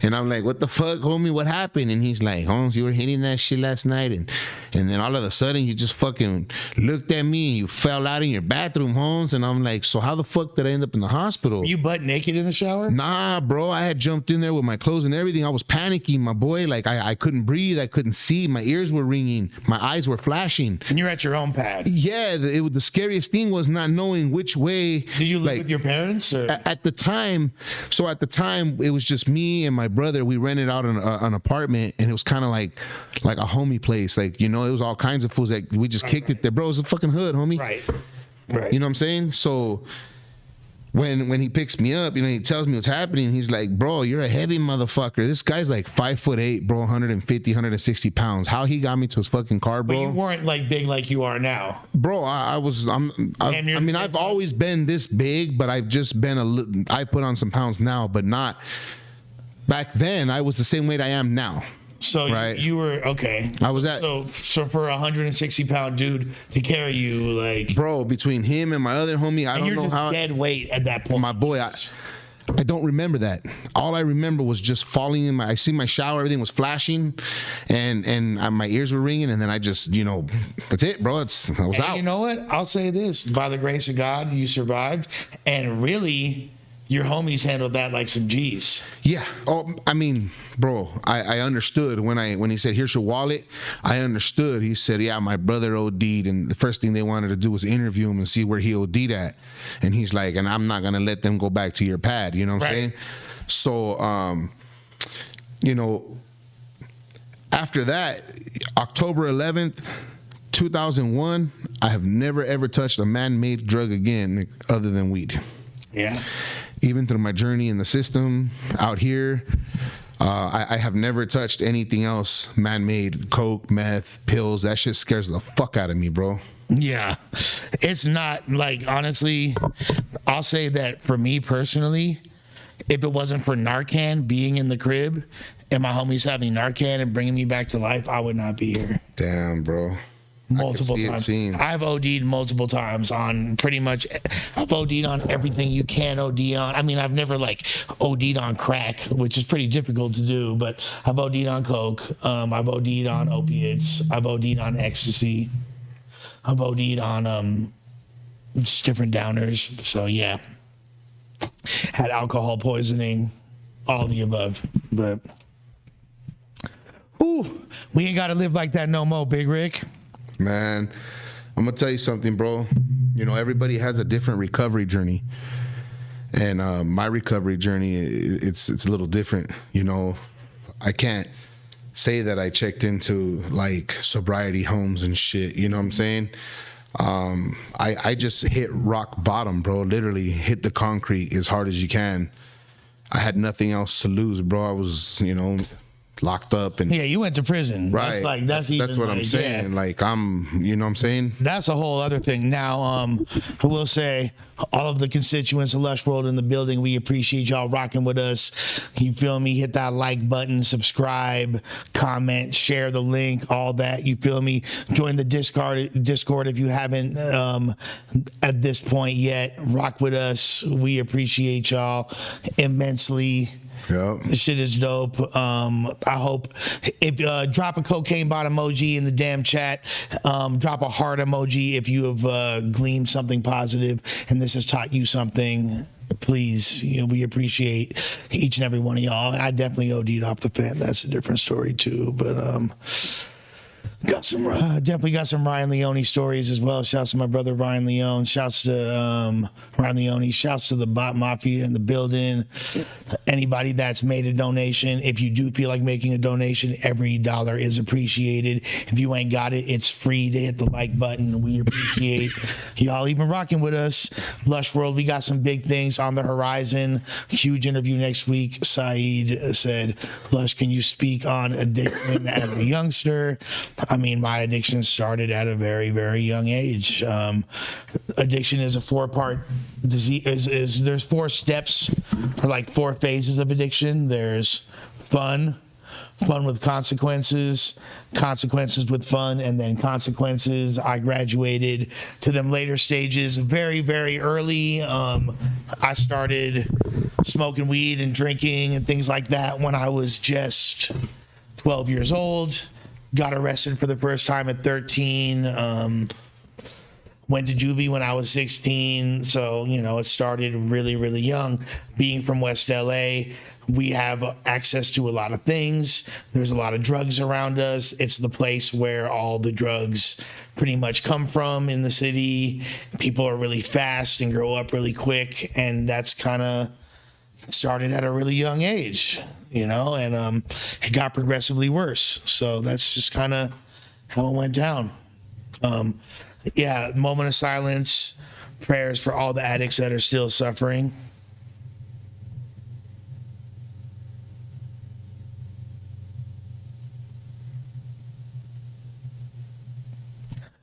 And I'm like, what the fuck, homie? What happened? And he's like, Holmes, you were hitting that shit last night. And then all of a sudden, you just fucking looked at me and you fell out in your bathroom, Holmes. And I'm like, so how the fuck did I end up in the hospital? Were you butt naked in the shower? Nah, bro. I had jumped in there with my clothes and everything. I was panicking, my boy. Like, I couldn't breathe. I couldn't see. My ears were ringing. My eyes were flashing. And you're at your own pad. Yeah. The scariest thing was not knowing which way. Do you live with your parents? Or? At the time, it was just me and my brother. We rented out an apartment, and it was kind of like a homie place. Like, you know, it was all kinds of fools. Like, we just kicked it there. Bro, it was a fucking hood, homie. Right. You know what I'm saying? So when he picks me up, you know, he tells me what's happening. He's like, bro, you're a heavy motherfucker. This guy's like 5'8", bro, 150, 160 pounds. How he got me to his fucking car, bro? But you weren't like big like you are now. Bro, I've always been this big, but I've just been I put on some pounds now, but not back then. I was the same weight I am now. So right? you were okay. I was at so for a 160-pound dude to carry you, like, bro, between him and my other homie, I don't know how dead weight at that point. My boy, I don't remember that. All I remember was just falling in I see my shower, everything was flashing, and my ears were ringing, and then I just, you know, that's it, bro. I was out. You know what? I'll say this: by the grace of God, you survived, and really, your homies handled that like some G's. Yeah. Oh, I mean, bro, I understood when he said, here's your wallet. I understood. He said, yeah, my brother OD'd, and the first thing they wanted to do was interview him and see where he OD'd at. And he's like, and I'm not going to let them go back to your pad. You know what I'm saying? So, you know, after that, October 11th, 2001, I have never, ever touched a man-made drug again other than weed. Yeah. even through my journey in the system out here, I have never touched anything else man-made. Coke, meth, pills. That shit scares the fuck out of me, bro. Yeah, it's not like, honestly, I'll say that for me personally, if it wasn't for Narcan being in the crib and my homies having Narcan and bringing me back to life, I would not be here. Damn, bro. Multiple times. I've OD'd multiple times on pretty much, I've OD'd on everything you can OD on. I mean, I've never like OD'd on crack, which is pretty difficult to do, but I've OD'd on coke. I've OD'd on opiates. I've OD'd on ecstasy. I've OD'd on just different downers. So yeah, had alcohol poisoning, all the above. But ooh, we ain't got to live like that no more, Big Rick. Man, I'm gonna tell you something, bro. You know, everybody has a different recovery journey, and my recovery journey, it's a little different. You know, I can't say that I checked into like sobriety homes and shit. You know what I'm saying? I just hit rock bottom, bro. Literally hit the concrete as hard as you can. I had nothing else to lose, bro. I was, you know, locked up, and yeah, you went to prison, right? That's what I'm saying. Yeah. Like, you know what I'm saying? That's a whole other thing. Now, I will say, all of the constituents of Lush World in the building, we appreciate y'all rocking with us. You feel me? Hit that like button, subscribe, comment, share the link, all that. You feel me? Join the Discord if you haven't at this point yet. Rock with us. We appreciate y'all immensely. Yep. This shit is dope. I hope if drop a cocaine bot emoji in the damn chat. Drop a heart emoji if you have gleaned something positive and this has taught you something. Please, you know, we appreciate each and every one of y'all. I definitely OD'd off the fan. That's a different story too. But definitely got some Ryan Leone stories as well. Shouts to my brother Ryan Leone. Shouts to Ryan Leone. Shouts to the Bot Mafia in the building. Anybody that's made a donation, if you do feel like making a donation, every dollar is appreciated. If you ain't got it, it's free to hit the like button. We appreciate y'all even rocking with us. Lush World, we got some big things on the horizon. Huge interview next week. Saeed said, Lush, can you speak on addiction as a youngster? I mean, my addiction started at a very, very young age. Addiction is a 4-part disease. There's 4 steps, or like 4 phases of addiction. There's fun with consequences with fun, and then consequences. I graduated to them later stages very, very early. I started smoking weed and drinking and things like that when I was just 12 years old. Got arrested for the first time at 13. Went to juvie when I was 16. So, you know, it started really, really young. Being from West LA, we have access to a lot of things. There's a lot of drugs around us. It's the place where all the drugs pretty much come from in the city. People are really fast and grow up really quick. And that's kind of started at a really young age, you know, and it got progressively worse. So that's just kind of how it went down. Yeah, moment of silence, prayers for all the addicts that are still suffering.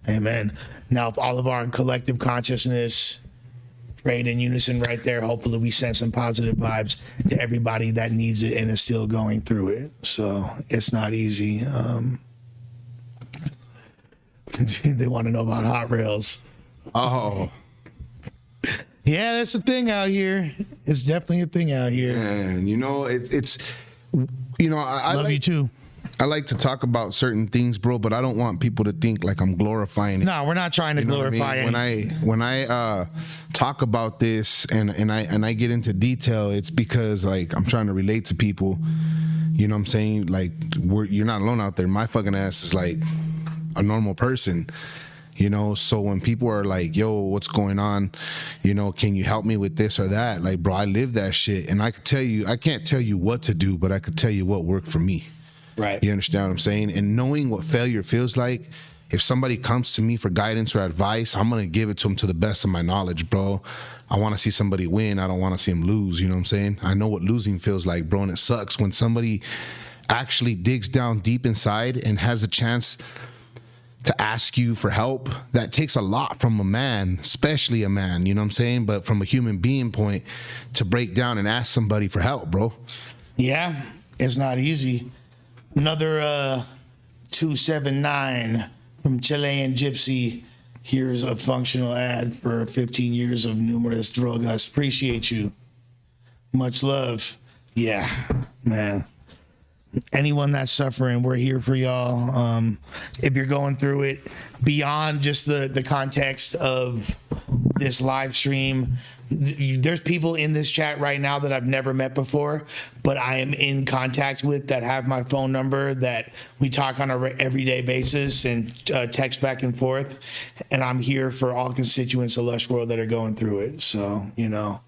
Amen. Now, if all of our collective consciousness prayed in unison right there, hopefully we send some positive vibes to everybody that needs it and is still going through it. So it's not easy. They want to know about hot rails. Oh, yeah, that's a thing out here. It's definitely a thing out here. man, you know, it's, you know, I love like, you too. I like to talk about certain things, bro, but I don't want people to think like I'm glorifying it. No, we're not trying to glorify it. When I talk about this and I get into detail, it's because like I'm trying to relate to people. You know what I'm saying? Like you're not alone out there. My fucking ass is like a normal person. You know, so when people are like, yo, what's going on? You know, can you help me with this or that? Like, bro, I live that shit. And I could tell you, I can't tell you what to do, but I could tell you what worked for me. Right. You understand what I'm saying? And knowing what failure feels like, if somebody comes to me for guidance or advice, I'm going to give it to them to the best of my knowledge, bro. I want to see somebody win. I don't want to see them lose. You know what I'm saying? I know what losing feels like, bro, and it sucks when somebody actually digs down deep inside and has a chance to ask you for help. That takes a lot from a man, especially a man, you know what I'm saying? But from a human being point, to break down and ask somebody for help, bro. Yeah, it's not easy. Another 279 from Chilean Gypsy. Here's a functional ad for 15 years of numerous drogas. Appreciate you. Much love. Yeah, man. Anyone that's suffering, we're here for y'all. If you're going through it beyond just the context of this live stream, there's people in this chat right now that I've never met before, but I am in contact with, that have my phone number, that we talk on a everyday basis and text back and forth. And I'm here for all constituents of Lush World that are going through it. So, you know,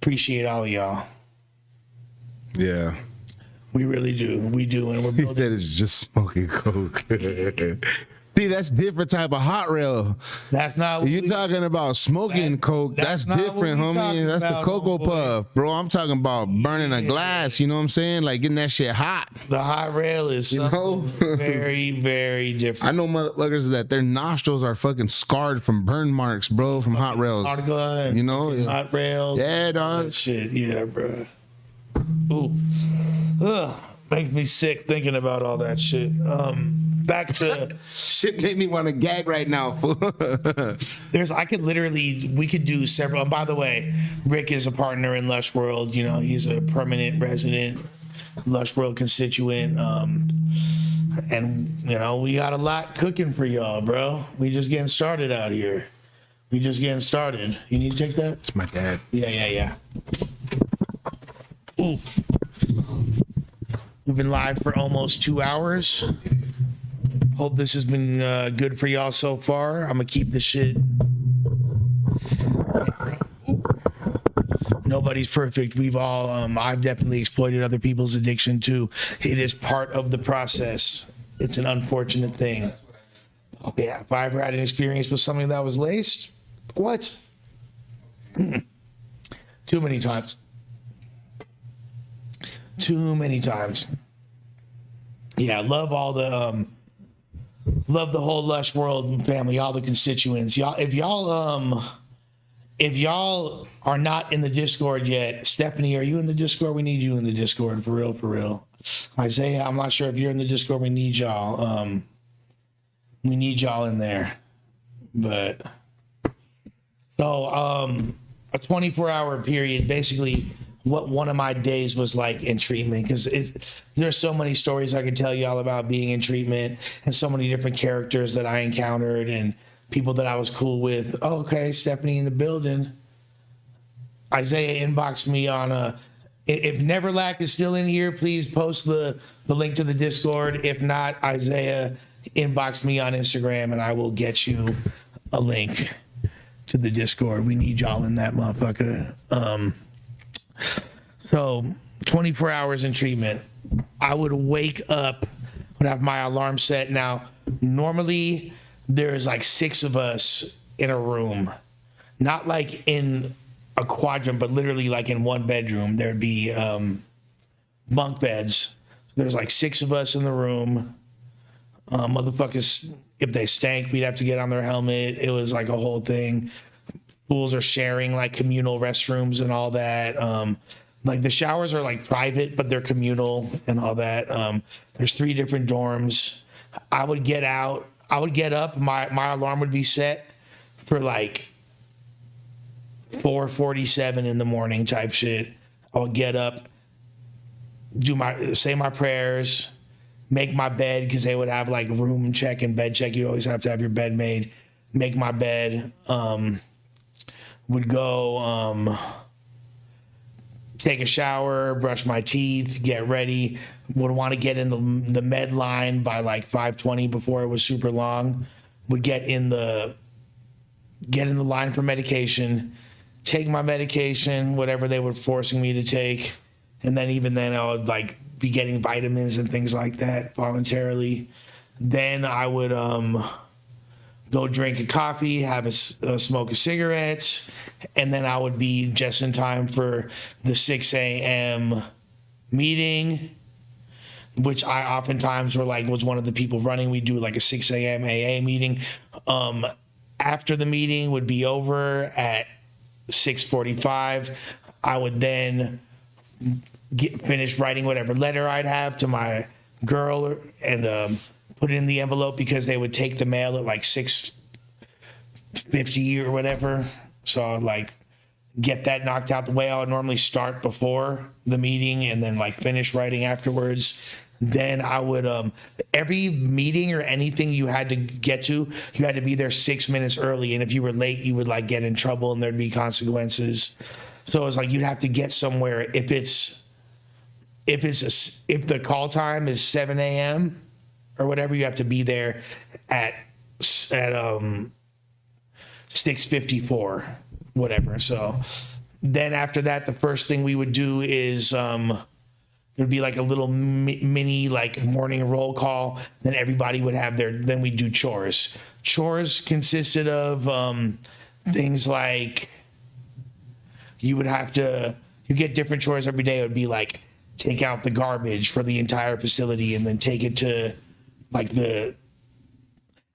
appreciate all of y'all. Yeah. We really do. We do. And we're He building. said it's just smoking coke. See, that's different type of hot rail. That's not what You talking about smoking coke? That's not what different, we homie. talking That's the about, cocoa homeboy. puff, bro. I'm talking about burning a glass. You know what I'm saying? Like getting that shit hot. The hot rail is You know? something very, very different. I know motherfuckers that their nostrils are fucking scarred from burn marks, bro, from hot rails. Vodka and You know? Yeah. hot rails. Yeah, dog. That shit. Yeah, bro. Ooh. Ugh. Makes me sick thinking about all that shit. Back to Shit made me want to gag right now, fool. we could do several. And by the way, Rick is a partner in Lush World. You know, he's a permanent resident, Lush World constituent. And you know, we got a lot cooking for y'all, bro. We just getting started out here. We just getting started. You need to take that? It's my dad. Yeah. Ooh. We've been live for almost 2 hours. Hope this has been good for y'all so far. I'm gonna keep the shit. Nobody's perfect. We've all, I've definitely exploited other people's addiction too. It is part of the process. It's an unfortunate thing. Yeah, if I ever had an experience with something that was laced, what? Too many times. Too many times. Yeah, love all the love the whole Lush World family, all the constituents. If y'all are not in the Discord yet, Stephanie, are you in the Discord? We need you in the Discord, for real. Isaiah, I'm not sure if you're in the Discord. We need y'all. We need y'all in there. But so a 24-hour period, basically what one of my days was like in treatment, because there's so many stories I could tell y'all about being in treatment, and so many different characters that I encountered and people that I was cool with. Oh, okay, Stephanie in the building. Isaiah inboxed me on if Neverlack is still in here, please post the link to the Discord. If not, Isaiah inbox me on Instagram and I will get you a link to the Discord. We need y'all in that motherfucker. So 24 hours in treatment. I would wake up, would have my alarm set. Now, normally there's like 6 of us in a room, not like in a quadrant, but literally like in one bedroom. There'd be bunk beds. There's like 6 of us in the room. Motherfuckers, if they stank, we'd have to get on their helmet. It was like a whole thing. Fools are sharing like communal restrooms and all that. Like the showers are like private, but they're communal and all that. There's 3 different dorms. I would get out. I would get up. My alarm would be set for like 4:47 in the morning type shit. I would get up, say my prayers, make my bed, because they would have like room check and bed check. You'd always have to have your bed made. Make my bed. Would go take a shower, brush my teeth, get ready. Would want to get in the med line by like 5:20 before it was super long. Would get in the line for medication, take my medication, whatever they were forcing me to take. And then even then I would like be getting vitamins and things like that voluntarily. Then I would go drink a coffee, have smoke a cigarette, and then I would be just in time for the 6 a.m. meeting, which I oftentimes was one of the people running. We do like a 6 a.m. AA meeting. After the meeting would be over at 6:45, I would then finish writing whatever letter I'd have to my girl and put it in the envelope because they would take the mail at like 6:50 or whatever. So I'd like get that knocked out the way. I would normally start before the meeting and then like finish writing afterwards. Then I would every meeting or anything you had to get to, you had to be there 6 minutes early, and if you were late you would like get in trouble and there'd be consequences. So it was like you'd have to get somewhere if the call time is 7 a.m. or whatever, you have to be there at 6:54, whatever. So then after that, the first thing we would do is there'd be like a little mini like morning roll call. Then everybody would have then we'd do chores. Chores consisted of things like you get different chores every day. It would be like take out the garbage for the entire facility and then take it to like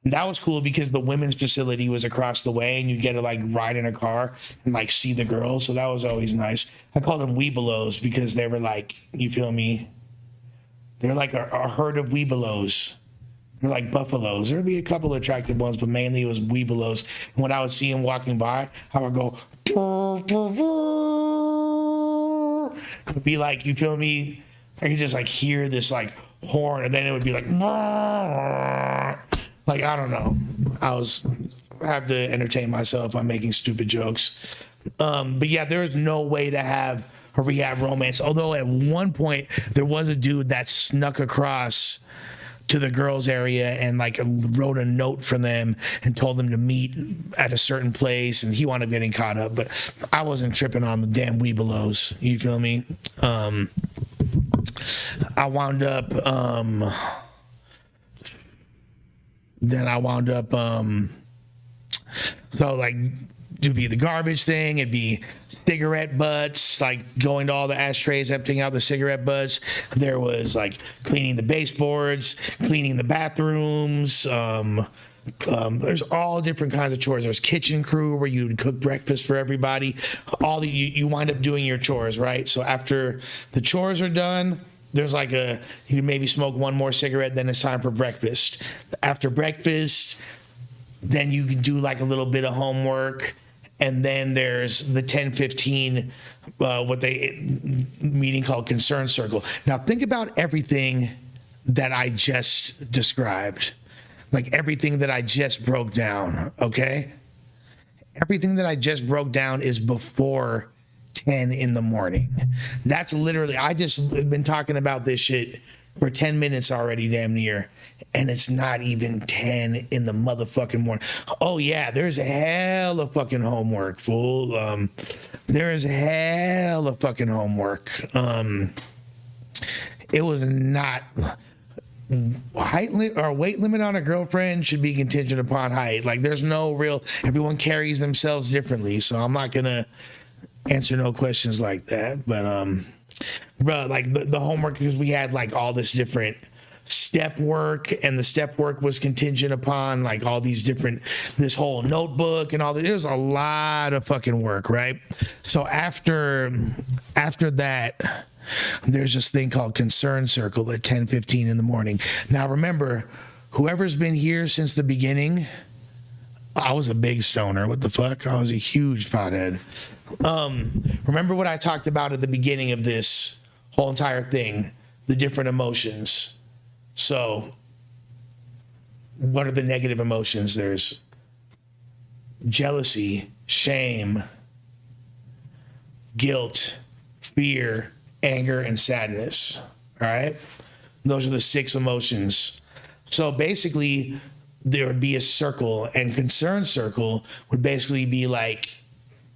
and that was cool because the women's facility was across the way and you'd get to like ride in a car and like see the girls. So that was always nice. I called them weebelows because they were like, you feel me? They're like a herd of weebelows. They're like buffaloes. There'd be a couple of attractive ones, but mainly it was weebelows. And when I would see them walking by, I would go, it would be like, you feel me? I could just like hear this like horn, and then it would be like, like, I don't know. I have to entertain myself by making stupid jokes. But yeah, there was no way to have a rehab romance. Although at one point there was a dude that snuck across to the girls area and like wrote a note for them and told them to meet at a certain place, and he wound up getting caught up. But I wasn't tripping on the damn weebelows. You feel me? I wound up so like to be the garbage thing, it'd be cigarette butts, like going to all the ashtrays, emptying out the cigarette butts. There was like cleaning the baseboards, cleaning the bathrooms. There's all different kinds of chores. There's kitchen crew where you would cook breakfast for everybody. You wind up doing your chores, right? So after the chores are done, there's like you can maybe smoke one more cigarette, then it's time for breakfast. After breakfast, then you can do like a little bit of homework, and then there's the 10:15 meeting called concern circle. Now think about everything that I just described, like everything that I just broke down, okay? Everything that I just broke down is before 10 in the morning. That's literally, I just been talking about this shit for 10 minutes already, damn near, and it's not even 10 in the motherfucking morning. Oh yeah, there's hell of fucking homework, fool. There is hell of fucking homework. It was not weight limit on a girlfriend should be contingent upon height. Like there's no real, everyone carries themselves differently, so I'm not gonna answer no questions like that. But bro, like the homework, because we had like all this different step work, and the step work was contingent upon like all these different, this whole notebook and all that. It was a lot of fucking work, right? So after that, there's this thing called concern circle at 10:15 in the morning. Now remember, whoever's been here since the beginning, I was a big stoner. What the fuck? I was a huge pothead. Remember what I talked about at the beginning of this whole entire thing, the different emotions. So what are the negative emotions? There's jealousy, shame, guilt, fear, anger, and sadness. All right? Those are the 6 emotions. So basically there would be a circle, and concern circle would basically be like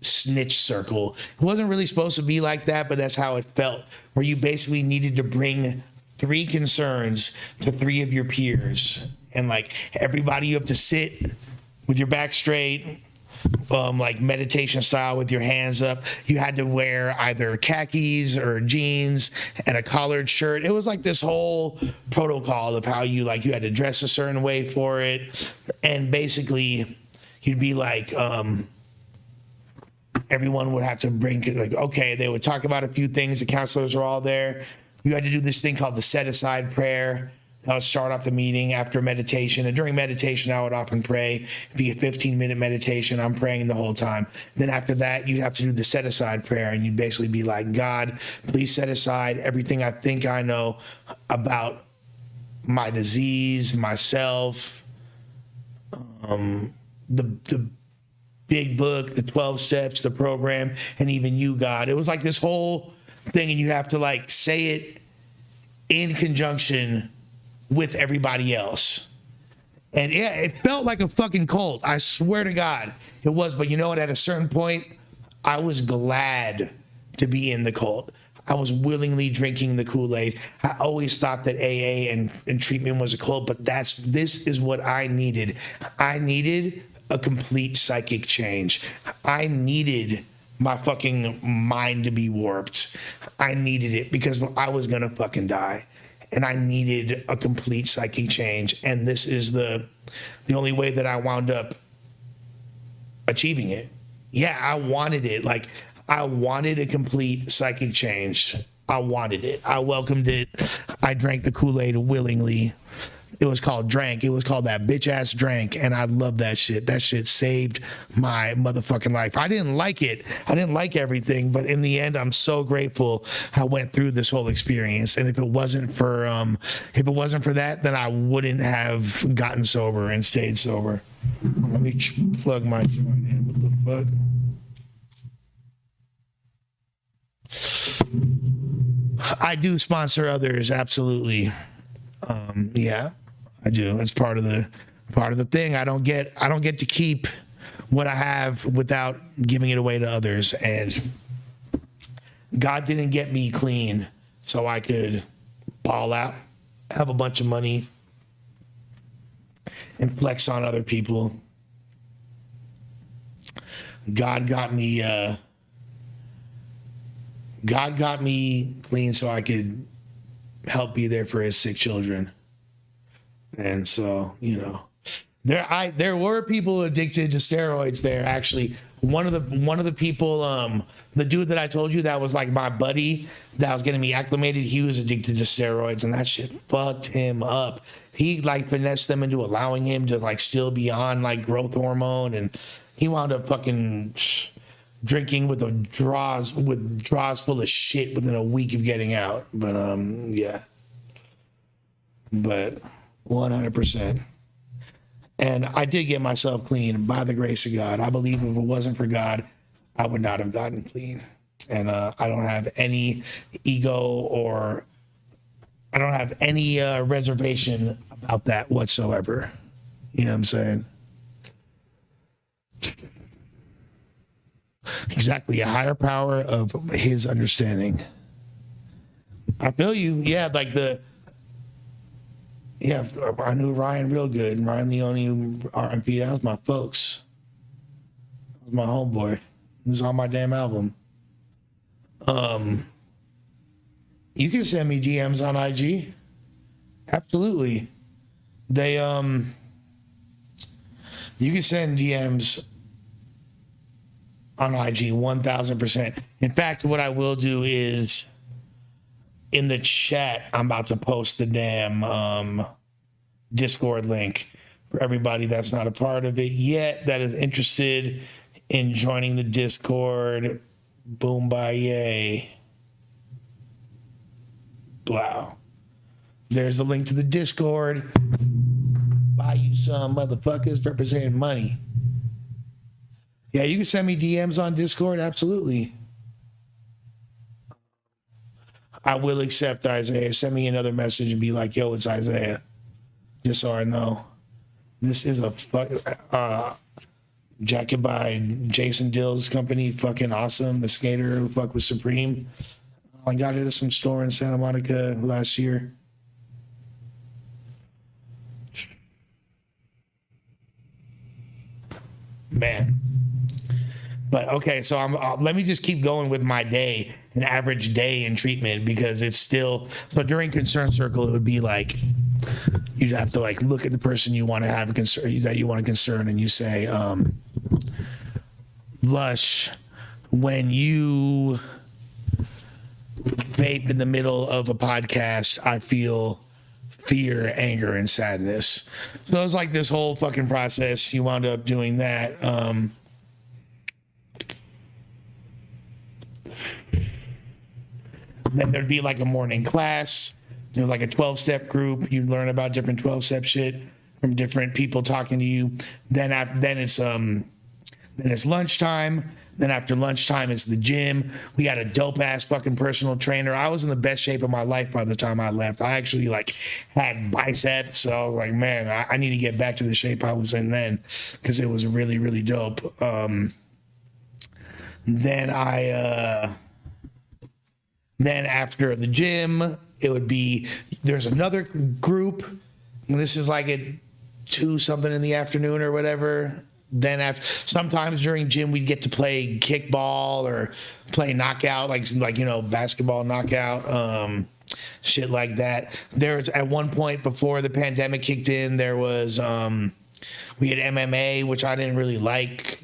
snitch circle. It wasn't really supposed to be like that, but that's how it felt, where you basically needed to bring 3 concerns to 3 of your peers, and like everybody, you have to sit with your back straight, like meditation style with your hands up. You had to wear either khakis or jeans and a collared shirt. It was like this whole protocol of how you had to dress a certain way for it. And basically you'd be like, everyone would have to bring, like, okay, they would talk about a few things. The counselors are all there. You had to do this thing called the set aside prayer. I would start off the meeting after meditation. And during meditation, I would often pray. It'd be a 15-minute meditation. I'm praying the whole time. Then after that, you'd have to do the set aside prayer. And you'd basically be like, God, please set aside everything I think I know about my disease, myself, the big book, the 12 steps, the program, and even you, God. It was like this whole thing, and you have to like say it in conjunction with everybody else. And yeah, it felt like a fucking cult. I swear to God it was. But you know what? At a certain point, I was glad to be in the cult. I was willingly drinking the Kool-Aid. I always thought that AA and treatment was a cult, but this is what I needed. I needed a complete psychic change. I needed my fucking mind to be warped. I needed it because I was gonna fucking die. And I needed a complete psychic change. And this is the only way that I wound up achieving it. Yeah, I wanted it. Like, I wanted a complete psychic change. I wanted it. I welcomed it. I drank the Kool-Aid willingly. It was called Drank. It was called that bitch ass Drank. And I love that shit. That shit saved my motherfucking life. I didn't like it. I didn't like everything. But in the end, I'm so grateful I went through this whole experience. And if it wasn't for that, then I wouldn't have gotten sober and stayed sober. Let me plug my joint in. What the fuck? I do sponsor others, absolutely. Yeah, I do. It's part of the thing. I don't get to keep what I have without giving it away to others. And God didn't get me clean so I could ball out, have a bunch of money, and flex on other people. God got me clean so I could help be there for his sick children. And so, you know, there were people addicted to steroids there. Actually, one of the people, the dude that I told you that was like my buddy that was getting me acclimated, he was addicted to steroids, and that shit fucked him up. He like finessed them into allowing him to like still be on like growth hormone, and he wound up fucking drinking with draws full of shit within a week of getting out. But yeah. But 100%. And I did get myself clean by the grace of God. I believe if it wasn't for God, I would not have gotten clean. And I don't have any ego or I don't have any reservation about that whatsoever. You know what I'm saying? Exactly. A higher power of his understanding. I feel you. Yeah, like I knew Ryan real good. Ryan Leone, R&B, that was my folks. That was my homeboy. He was on my damn album. You can send me DMs on IG. Absolutely. You can send DMs on IG 1000%. In fact, what I will do is in the chat, I'm about to post the damn Discord link for everybody that's not a part of it yet that is interested in joining the Discord. Boom, bye, yay. Wow. There's a link to the Discord. Buy you some motherfuckers representing money. Yeah, you can send me DMs on Discord. Absolutely. I will accept Isaiah. Send me another message and be like, yo, it's Isaiah. Just so I know. This is a jacket by Jason Dill's company. Fucking awesome. The skater who fuck with Supreme. I got it at some store in Santa Monica last year. man. But okay, so let me just keep going with my day, an average day in treatment, because it's still, so during concern circle, it would be like, you'd have to like look at the person you want to have a concern, that you want to concern, and you say, Lush, when you vape in the middle of a podcast, I feel fear, anger, and sadness. So it was like this whole fucking process. You wound up doing that. Then there'd be like a morning class. There was like a 12-step group. You'd learn about different 12-step shit from different people talking to you. Then it's lunchtime. Then after lunchtime, it's the gym. We got a dope ass fucking personal trainer. I was in the best shape of my life by the time I left. I actually like had biceps. So I was like, man, I need to get back to the shape I was in then, because it was really, really dope. Then after the gym, it would be, there's another group. And this is like at 2 something in the afternoon or whatever. Then after, sometimes during gym, we'd get to play kickball or play knockout, like basketball knockout, shit like that. There's at one point before the pandemic kicked in, there was, we had MMA, which I didn't really like,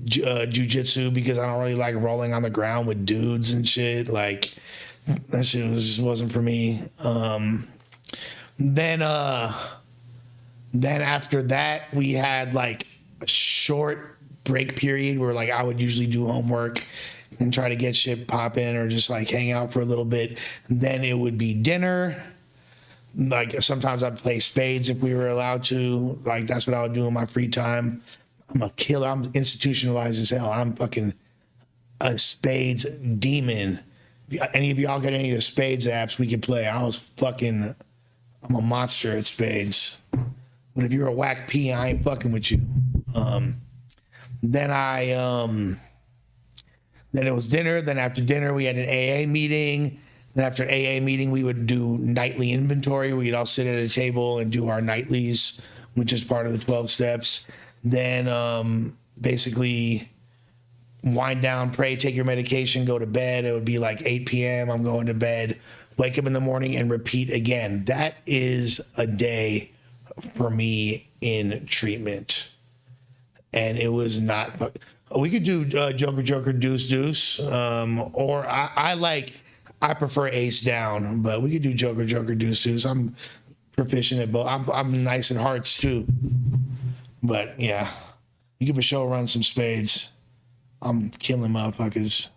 jiu-jitsu, because I don't really like rolling on the ground with dudes and shit. Like, that shit wasn't for me. Then after that, we had like a short break period where like I would usually do homework and try to get shit popping or just like hang out for a little bit. Then it would be dinner. Like sometimes I'd play spades if we were allowed to. Like that's what I would do in my free time. I'm a killer. I'm institutionalized as hell. I'm fucking a spades demon. Any of y'all got any of the spades apps we could play? I'm a monster at spades. But if you're a whack P, I ain't fucking with you. Then it was dinner. Then after dinner, we had an AA meeting. Then after AA meeting, we would do nightly inventory. We'd all sit at a table and do our nightlies, which is part of the 12 steps. Then basically wind down, pray, take your medication, go to bed. It would be like 8 p.m. I'm going to bed, wake up in the morning and repeat again. That is a day for me in treatment. And it was not, we could do Joker, Deuce, or I prefer Ace Down, but we could do Joker, Deuce. I'm proficient at both. I'm nice at hearts too. But yeah, you give a show run some spades. I'm killing motherfuckers.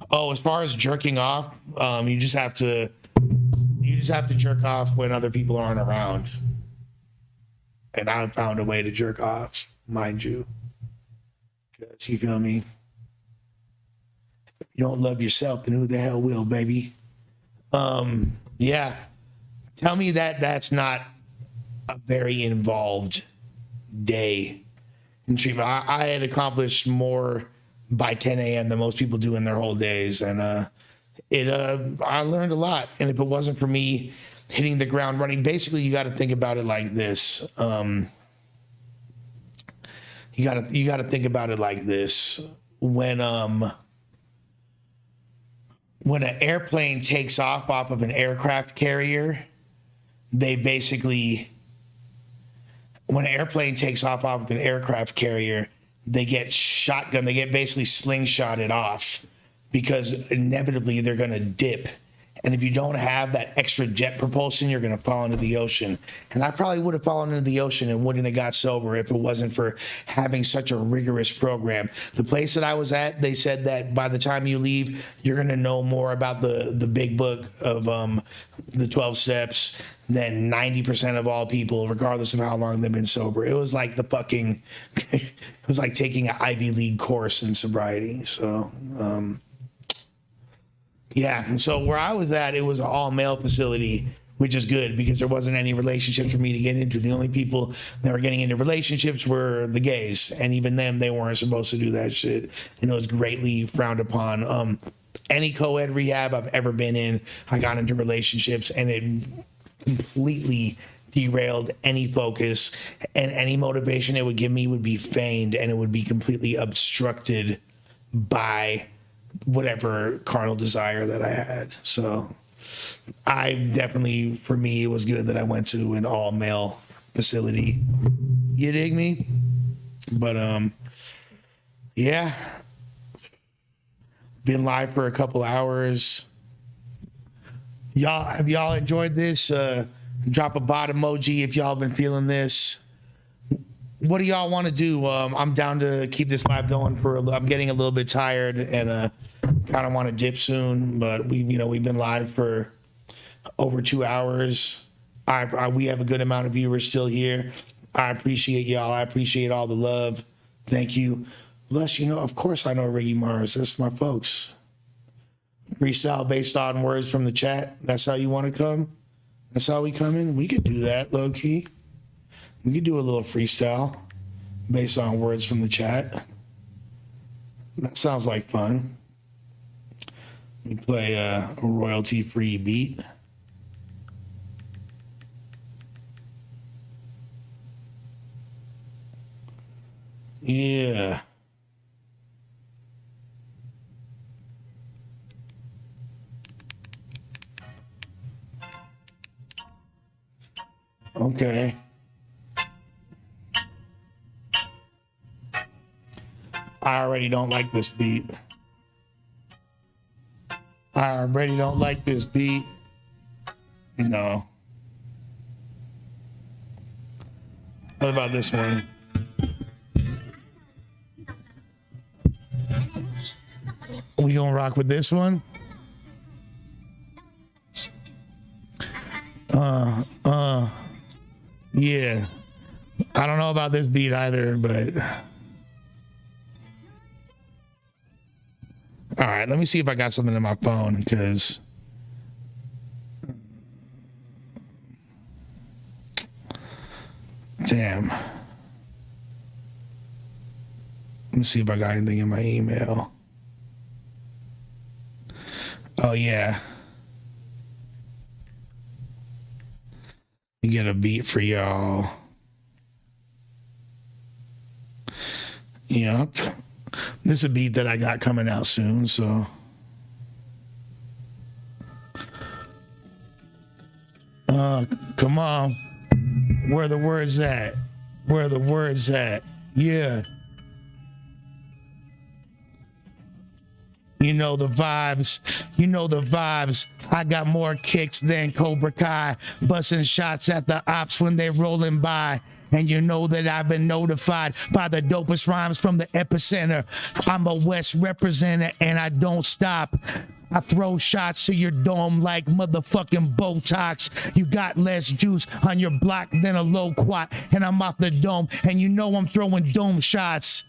Oh, as far as jerking off, you just have to jerk off when other people aren't around. And I found a way to jerk off, mind you. Because you feel me? If you don't love yourself, then who the hell will, baby? Yeah. Tell me that's not a very involved day in treatment. I had accomplished more by 10 a.m. than most people do in their whole days. And I learned a lot. And if it wasn't for me hitting the ground running, basically you got to think about it like this. You got to think about it like this. When an airplane takes off of an aircraft carrier, they basically, when an airplane takes off of an aircraft carrier, they get shotgun, they get basically slingshotted off, because inevitably they're going to dip. And if you don't have that extra jet propulsion, you're going to fall into the ocean. And I probably would have fallen into the ocean and wouldn't have got sober if it wasn't for having such a rigorous program. The place that I was at, they said that by the time you leave, you're going to know more about the big book of the 12 steps than 90% of all people, regardless of how long they've been sober. It was like it was like taking an Ivy League course in sobriety. So, yeah, and so where I was at, it was an all-male facility, which is good because there wasn't any relationships for me to get into. The only people that were getting into relationships were the gays, and even them, they weren't supposed to do that shit, and it was greatly frowned upon. Any co-ed rehab I've ever been in, I got into relationships, and it completely derailed any focus, and any motivation it would give me would be feigned, and it would be completely obstructed by whatever carnal desire that I had. So I definitely, for me, it was good that I went to an all male facility. You dig me? But yeah, been live for a couple hours. Have y'all enjoyed this? Drop a bot emoji if y'all been feeling this. What do y'all want to do? I'm down to keep this live going I'm getting a little bit tired and kind of want to dip soon, but we've been live for over 2 hours. We have a good amount of viewers still here. I appreciate y'all. I appreciate all the love. Thank you. Lush, of course I know Riggy Mars. That's my folks. Freestyle based on words from the chat. That's how you want to come? That's how we come in? We could do that, low key. We could do a little freestyle based on words from the chat. That sounds like fun. We play a royalty-free beat. Yeah. Okay. I already don't like this beat. No. What about this one? We gonna rock with this one? Yeah. I don't know about this beat either, but all right, let me see if I got something in my phone, because damn. Let me see if I got anything in my email. Oh yeah. You get a beat for y'all. Yep. This is a beat that I got coming out soon, so. Come on. Where are the words at? Where are the words at? Yeah. You know the vibes. I got more kicks than Cobra Kai, busting shots at the ops when they rolling by. And you know that I've been notified by the dopest rhymes from the epicenter. I'm a West representative and I don't stop. I throw shots to your dome like motherfucking Botox. You got less juice on your block than a low quat, and I'm off the dome, and you know I'm throwing dome shots.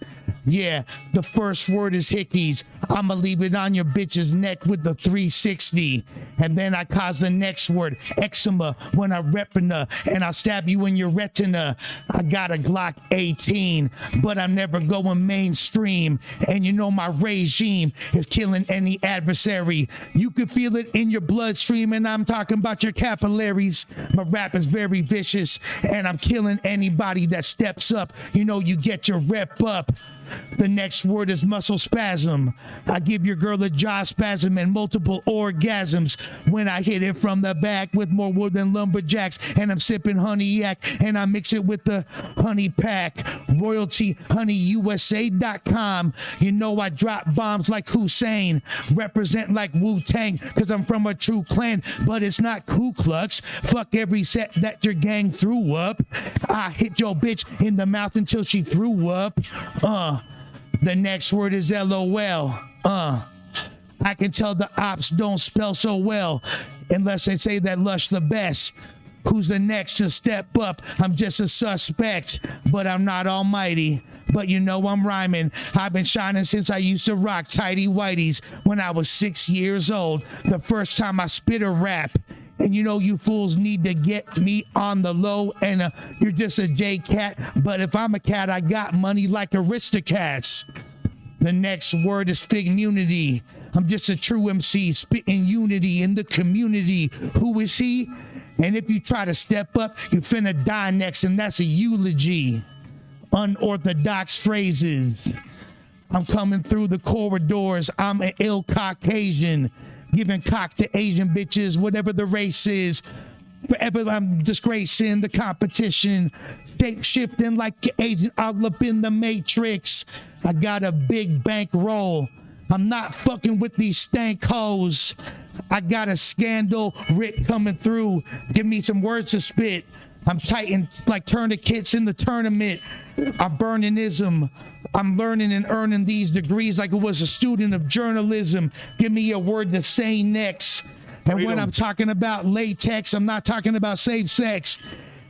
Yeah, the first word is hickeys. I'ma leave it on your bitch's neck with the 360. And then I cause the next word, eczema, when I reppin' her, and I'll stab you in your retina. I got a Glock 18, but I'm never going mainstream. And you know my regime is killing any adversary. You can feel it in your bloodstream, and I'm talking about your capillaries. My rap is very vicious, and I'm killing anybody that steps up. You know you get your rep up. The next word is muscle spasm. I give your girl a jaw spasm and multiple orgasms when I hit it from the back with more wood than lumberjacks. And I'm sipping honey yak and I mix it with the honey pack. Royalty honeyyusa.com. You know I drop bombs like Hussein. Represent like Wu-Tang because I'm from a true clan, but it's not Ku Klux. Fuck every set that your gang threw up. I hit your bitch in the mouth until she threw up. The next word is LOL. I can tell the ops don't spell so well unless they say that Lush the best. Who's the next to step up? I'm just a suspect, but I'm not almighty. But you know I'm rhyming. I've been shining since I used to rock tidy whities when I was 6 years old. The first time I spit a rap. And you know you fools need to get me on the low, and you're just a J cat. But if I'm a cat, I got money like Aristocats. The next word is figmunity. I'm just a true MC, spitting unity in the community. Who is he? And if you try to step up, you finna die next, and that's a eulogy. Unorthodox phrases. I'm coming through the corridors. I'm an ill Caucasian, giving cock to Asian bitches, whatever the race is. Forever I'm disgracing the competition, shape shifting like an agent all up in the matrix. I got a big bankroll. I'm not fucking with these stank hoes. I got a scandal Rick coming through. Give me some words to spit. I'm tighten like tourniquets in the tournament. I'm burning ism. I'm learning and earning these degrees like it was a student of journalism. Give me a word to say next. And when I'm talking about latex, I'm not talking about safe sex.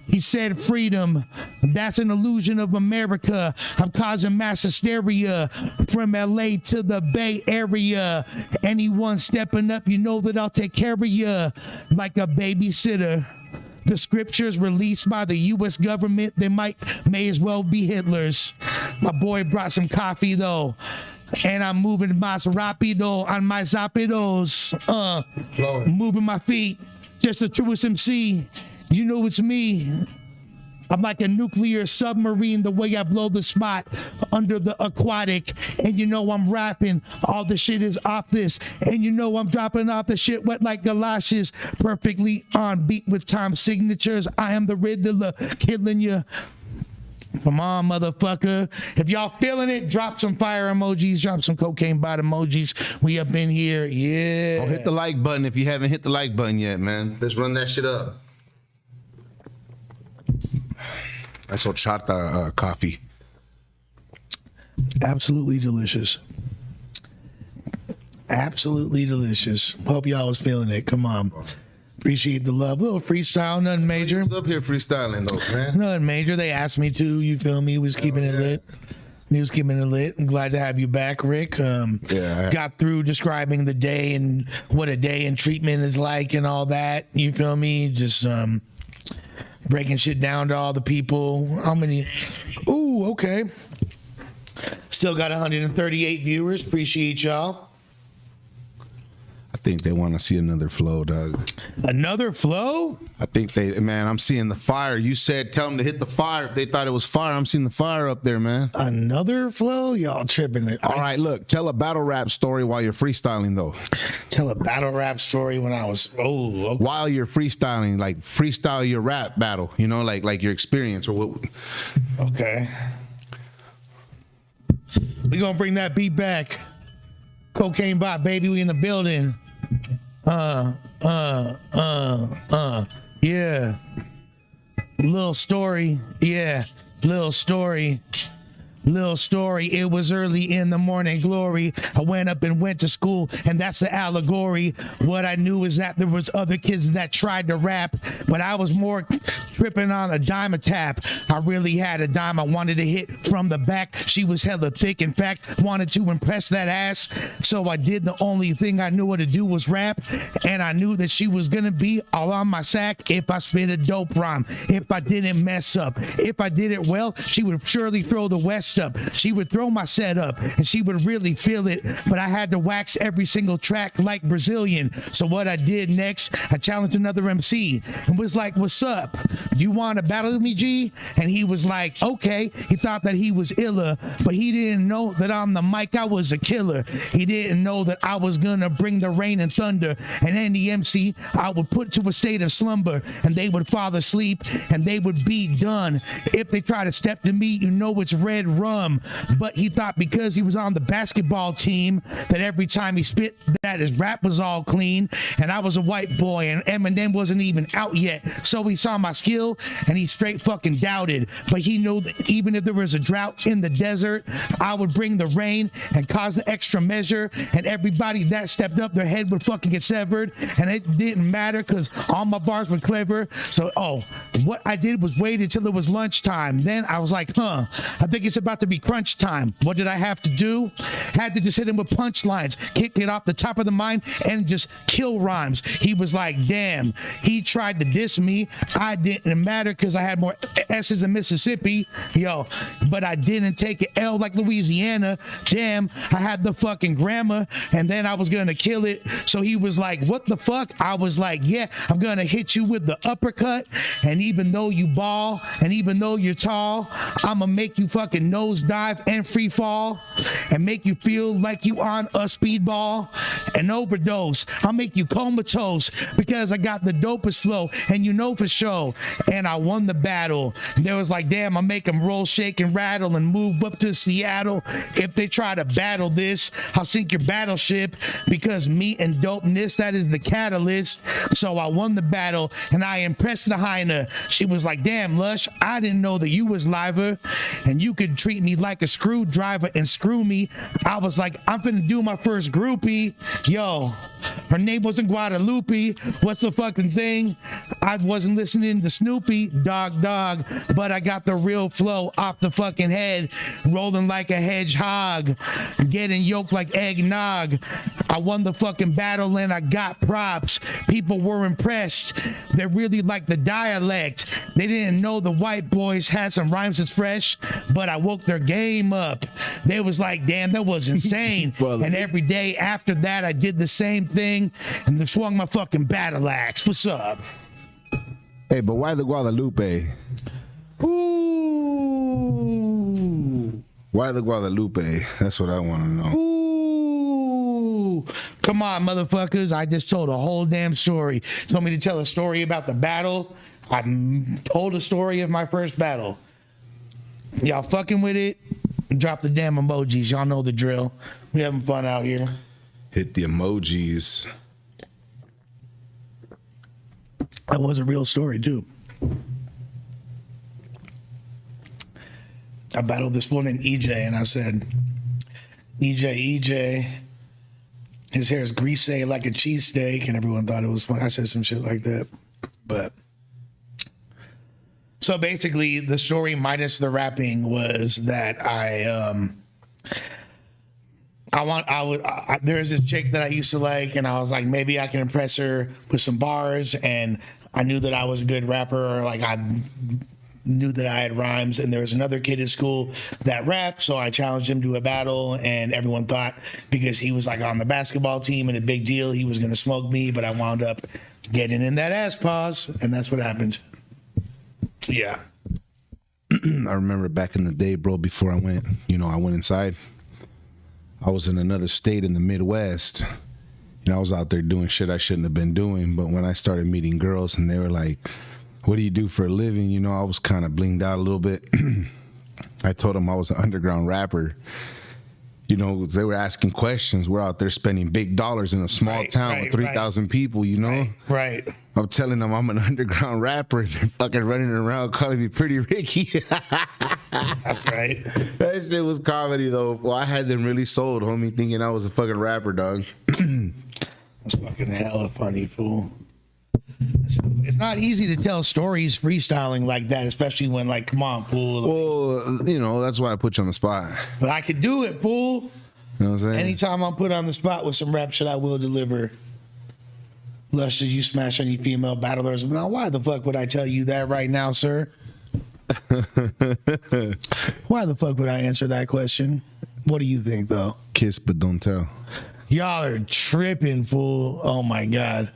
He said freedom. That's an illusion of America. I'm causing mass hysteria from LA to the Bay Area. Anyone stepping up, you know that I'll take care of you like a babysitter. The scriptures released by the U.S. government, they may as well be Hitler's. My boy brought some coffee though. And I'm moving más rápido on my zapitos. Moving my feet. Just the truest MC. You know it's me. I'm like a nuclear submarine, the way I blow the spot under the aquatic. And you know I'm rapping, all the shit is off this. And you know I'm dropping off the shit wet like galoshes. Perfectly on beat with time signatures. I am the Riddler, killing you. Come on, motherfucker. If y'all feeling it, drop some fire emojis, drop some cocaine bot emojis. We up in here, yeah. Oh, hit the like button if you haven't hit the like button yet, man. Let's run that shit up. I saw chata coffee. Absolutely delicious. Absolutely delicious. Hope y'all was feeling it. Come on. Appreciate the love. Little freestyle, nothing major. Who's up here freestyling though, man? Nothing major. They asked me to. You feel me? Was keeping it lit. He was keeping it lit. I'm glad to have you back, Rick. Got through describing the day and what a day in treatment is like and all that. You feel me? Just breaking shit down to all the people. How many? Ooh, okay. Still got 138 viewers. Appreciate y'all. I think they want to see another flow, Doug. Another flow? I think I'm seeing the fire. You said tell them to hit the fire. If they thought it was fire, I'm seeing the fire up there, man. Another flow? Y'all tripping it. All right, look, tell a battle rap story while you're freestyling, though. Tell a battle rap story when I was, okay. While you're freestyling, like freestyle your rap battle, you know, like your experience or what. Okay. We gonna bring that beat back. Cocaine bot, baby, we in the building. Yeah. Little story. Yeah. Little story. Little story, it was early in the morning glory. I went up and went to school, and that's the allegory. What I knew is that there was other kids that tried to rap, but I was more tripping on a dime a tap. I really had a dime I wanted to hit from the back. She was hella thick, in fact, wanted to impress that ass. So I did the only thing I knew how to do was rap, and I knew that she was gonna be all on my sack if I spit a dope rhyme, if I didn't mess up. If I did it well, she would surely throw the West up. She would throw my set up and she would really feel it, but I had to wax every single track like Brazilian. So what I did next, I challenged another MC and was like, what's up? You want to battle with me, G? And he was like, okay. He thought that he was iller, but he didn't know that on the mic I was a killer. He didn't know that I was gonna bring the rain and thunder, and any MC I would put to a state of slumber, and they would fall asleep and they would be done. If they try to step to me, you know it's red rum. But he thought because he was on the basketball team that every time he spit that his rap was all clean, and I was a white boy and Eminem wasn't even out yet. So he saw my skill and he straight fucking doubted. But he knew that even if there was a drought in the desert, I would bring the rain and cause the extra measure, and everybody that stepped up, their head would fucking get severed, and it didn't matter because all my bars were clever. So what I did was wait until it was lunchtime. Then I was like, I think it's about about to be crunch time. What did I have to do? Had to just hit him with punchlines, kick it off the top of the mind, and just kill rhymes. He was like, damn, he tried to diss me. I didn't matter because I had more S's in Mississippi, yo, but I didn't take an L like Louisiana. Damn, I had the fucking grammar, and then I was gonna kill it. So he was like, what the fuck? I was like, yeah, I'm gonna hit you with the uppercut, and even though you ball, and even though you're tall, I'ma make you fucking nosedive and free fall, and make you feel like you on a speedball and overdose. I'll make you comatose because I got the dopest flow, and you know for sure. And I won the battle. There was like, damn, I make them roll, shake, and rattle and move up to Seattle. If they try to battle this, I'll sink your battleship because me and dopeness, that is the catalyst. So I won the battle, and I impressed the hyena. She was like, damn, Lush, I didn't know that you was liver, and you could treat me like a screwdriver and screw me. I was like, I'm finna do my first groupie. Yo, her name wasn't Guadalupe. What's the fucking thing? I wasn't listening to Snoopy, dog, but I got the real flow off the fucking head, rolling like a hedgehog, getting yoked like eggnog. I won the fucking battle and I got props. People were impressed. They really liked the dialect. They didn't know the white boys had some rhymes that's fresh, but I woke their game up. They was like, damn, that was insane. And every day after that, I did the same thing and swung my fucking battle axe. What's up? Hey, but why the Guadalupe? Ooh. Why the Guadalupe? That's what I want to know. Ooh. Come on, motherfuckers. I just told a whole damn story. You want me to tell a story about the battle? I told a story of my first battle. Y'all fucking with it? Drop the damn emojis. Y'all know the drill. We having fun out here. Hit the emojis. That was a real story, too. I battled this one in EJ, and I said, EJ, his hair is greasy like a cheesesteak, and everyone thought it was funny. I said some shit like that. But so basically, the story minus the rapping was that there's this chick that I used to like, and I was like, maybe I can impress her with some bars, and I knew that I was a good rapper, or like I knew that I had rhymes, and there was another kid in school that rapped, so I challenged him to a battle, and everyone thought because he was like on the basketball team and a big deal, he was gonna smoke me, but I wound up getting in that ass pause, and that's what happened. Yeah. I remember back in the day, bro, before I went inside. I was in another state in the Midwest. I was out there doing shit I shouldn't have been doing. But when I started meeting girls and they were like, what do you do for a living? I was kind of blinged out a little bit. I told them I was an underground rapper. They were asking questions. We're out there spending big dollars in a small town with 3,000 people, Right. I'm telling them I'm an underground rapper, and they're fucking running around calling me Pretty Ricky. That's right. That shit was comedy, though. Well, I had them really sold, homie, thinking I was a fucking rapper, dog. That's fucking hella funny, fool. It's not easy to tell stories freestyling like that, especially when, like, come on, fool. Well, that's why I put you on the spot. But I could do it, fool. You know what I'm saying? Anytime I'm put on the spot with some rap shit, I will deliver. Lush, did you smash any female battlers? Now, why the fuck would I tell you that right now, sir? Why the fuck would I answer that question? What do you think, though? Kiss, but don't tell. Y'all are tripping, fool. Oh, my God.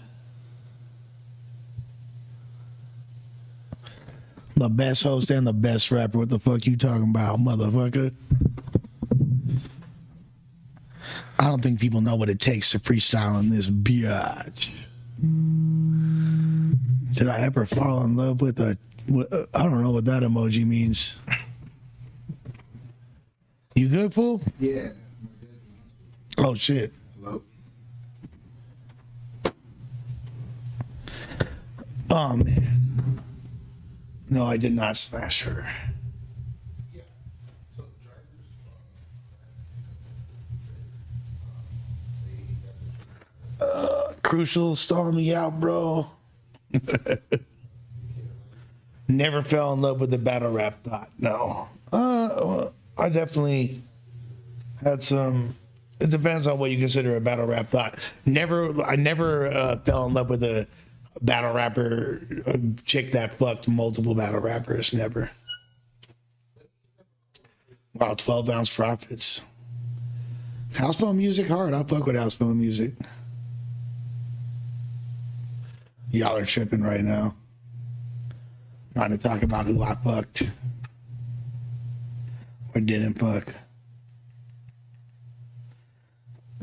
The best host and the best rapper. What the fuck you talking about, motherfucker? I don't think people know what it takes to freestyle in this biatch. Did I ever fall in love with I don't know what that emoji means. You good, fool? Yeah. Oh, shit. Hello? Oh, man. No, I did not smash her. Crucial, stall me out, bro. Never fell in love with the battle rap thought. No. I definitely had some. It depends on what you consider a battle rap thought. I never fell in love with a battle rapper, a chick that fucked multiple battle rappers. Never. Wow, 12-ounce profits. House phone music hard. I'll fuck with house phone music. Y'all are tripping right now. Trying to talk about who I fucked or didn't fuck.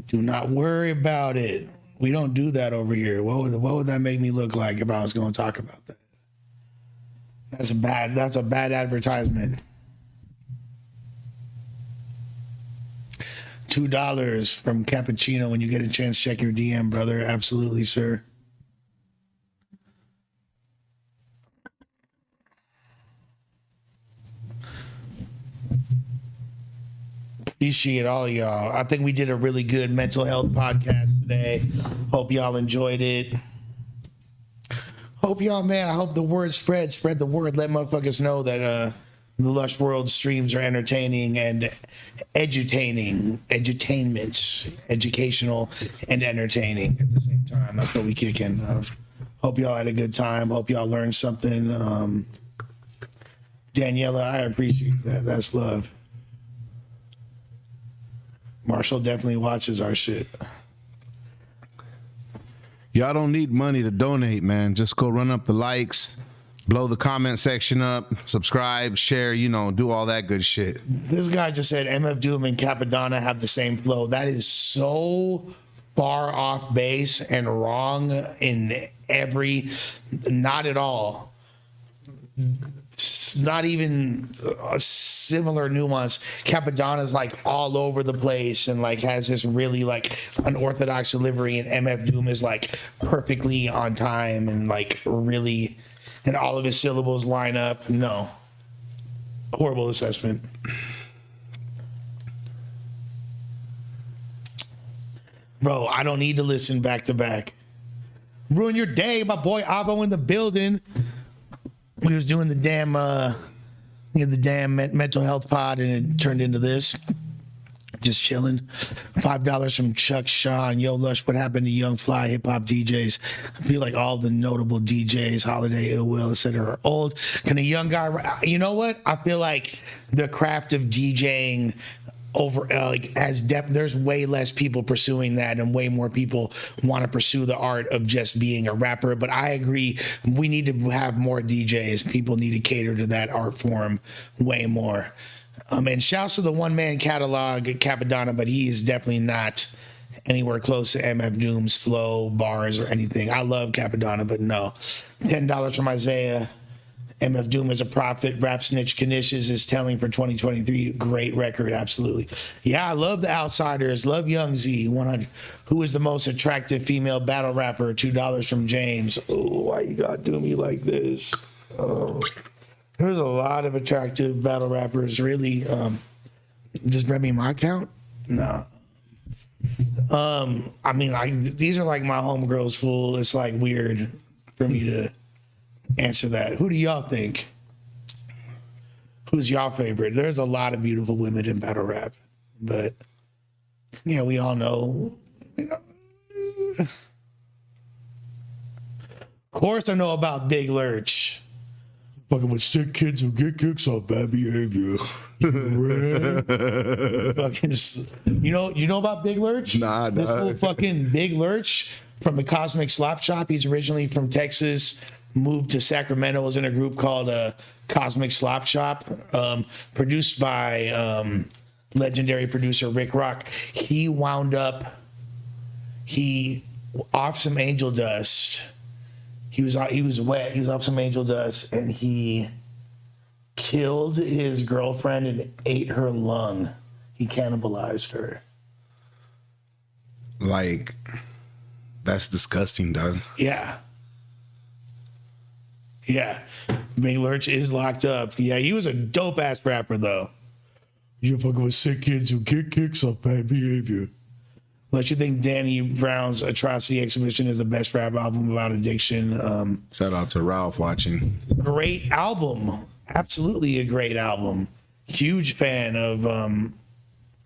Do not worry about it. We don't do that over here. What would that make me look like if I was going to talk about that? That's a bad advertisement. $2 from Cappuccino when you get a chance. Check your DM, brother. Absolutely, sir. Appreciate all y'all. I think we did a really good mental health podcast today. Hope y'all enjoyed it. Hope y'all, man, I hope the word spread the word. Let motherfuckers know that the Lush World streams are entertaining and educational and entertaining at the same time. That's what we kick in. Hope y'all had a good time. Hope y'all learned something. Daniela, I appreciate that. That's love. Marshall definitely watches our shit. Y'all don't need money to donate, man. Just go run up the likes, blow the comment section up, subscribe, share, do all that good shit. This guy just said MF Doom and Capadonna have the same flow. That is so far off base and wrong in not at all. Not even a similar nuance. Capadonna's like all over the place and like has this really like unorthodox delivery, and MF Doom is like perfectly on time and like really, and all of his syllables line up. No. Horrible assessment. Bro, I don't need to listen back to back. Ruin your day, my boy Avo in the building. We was doing the damn mental health pod, and it turned into this. Just chilling. $5 from Chuck Sean. Yo, Lush, what happened to young fly hip hop DJs? I feel like all the notable DJs, Holiday, Ill Will, etc., are old. Can a young guy? You know what? I feel like the craft of DJing there's way less people pursuing that, and way more people want to pursue the art of just being a rapper. But I agree, we need to have more DJs. People need to cater to that art form way more. And shouts to the one-man catalog at Capadonna, but he is definitely not anywhere close to MF Doom's flow, bars, or anything. I love Capadonna, but no. $10 from Isaiah. MF Doom is a prophet. Rap Snitch Knishes is telling for 2023. Great record, absolutely. Yeah, I love The Outsiders. Love Young Z. 100. Who is the most attractive female battle rapper? $2 from James. Oh, why you gotta do me like this? Oh, there's a lot of attractive battle rappers. Really, just read me my account. Nah. I mean, these are like my homegirls. Fool. It's like weird for me to answer that. Who do y'all think? Who's y'all favorite? There's a lot of beautiful women in battle rap, but yeah, we all know. Of course, I know about Big Lurch. Fucking with sick kids who get kicks off bad behavior. Fucking, you know about Big Lurch? Nah. This whole fucking Big Lurch from the Cosmic Slop Shop. He's originally from Texas. Moved to Sacramento, was in a group called Cosmic Slop Shop, produced by legendary producer Rick Rock. He off some angel dust. He was wet. He was off some angel dust, and he killed his girlfriend and ate her lung. He cannibalized her. Like, that's disgusting, dog. Yeah. Yeah, Big Lurch is locked up. Yeah, he was a dope ass rapper though. You're fucking with sick kids who get kicks off bad behavior. Let you think Danny Brown's Atrocity Exhibition is the best rap album about addiction. Shout out to Ralph watching. Great album, absolutely a great album. Huge fan of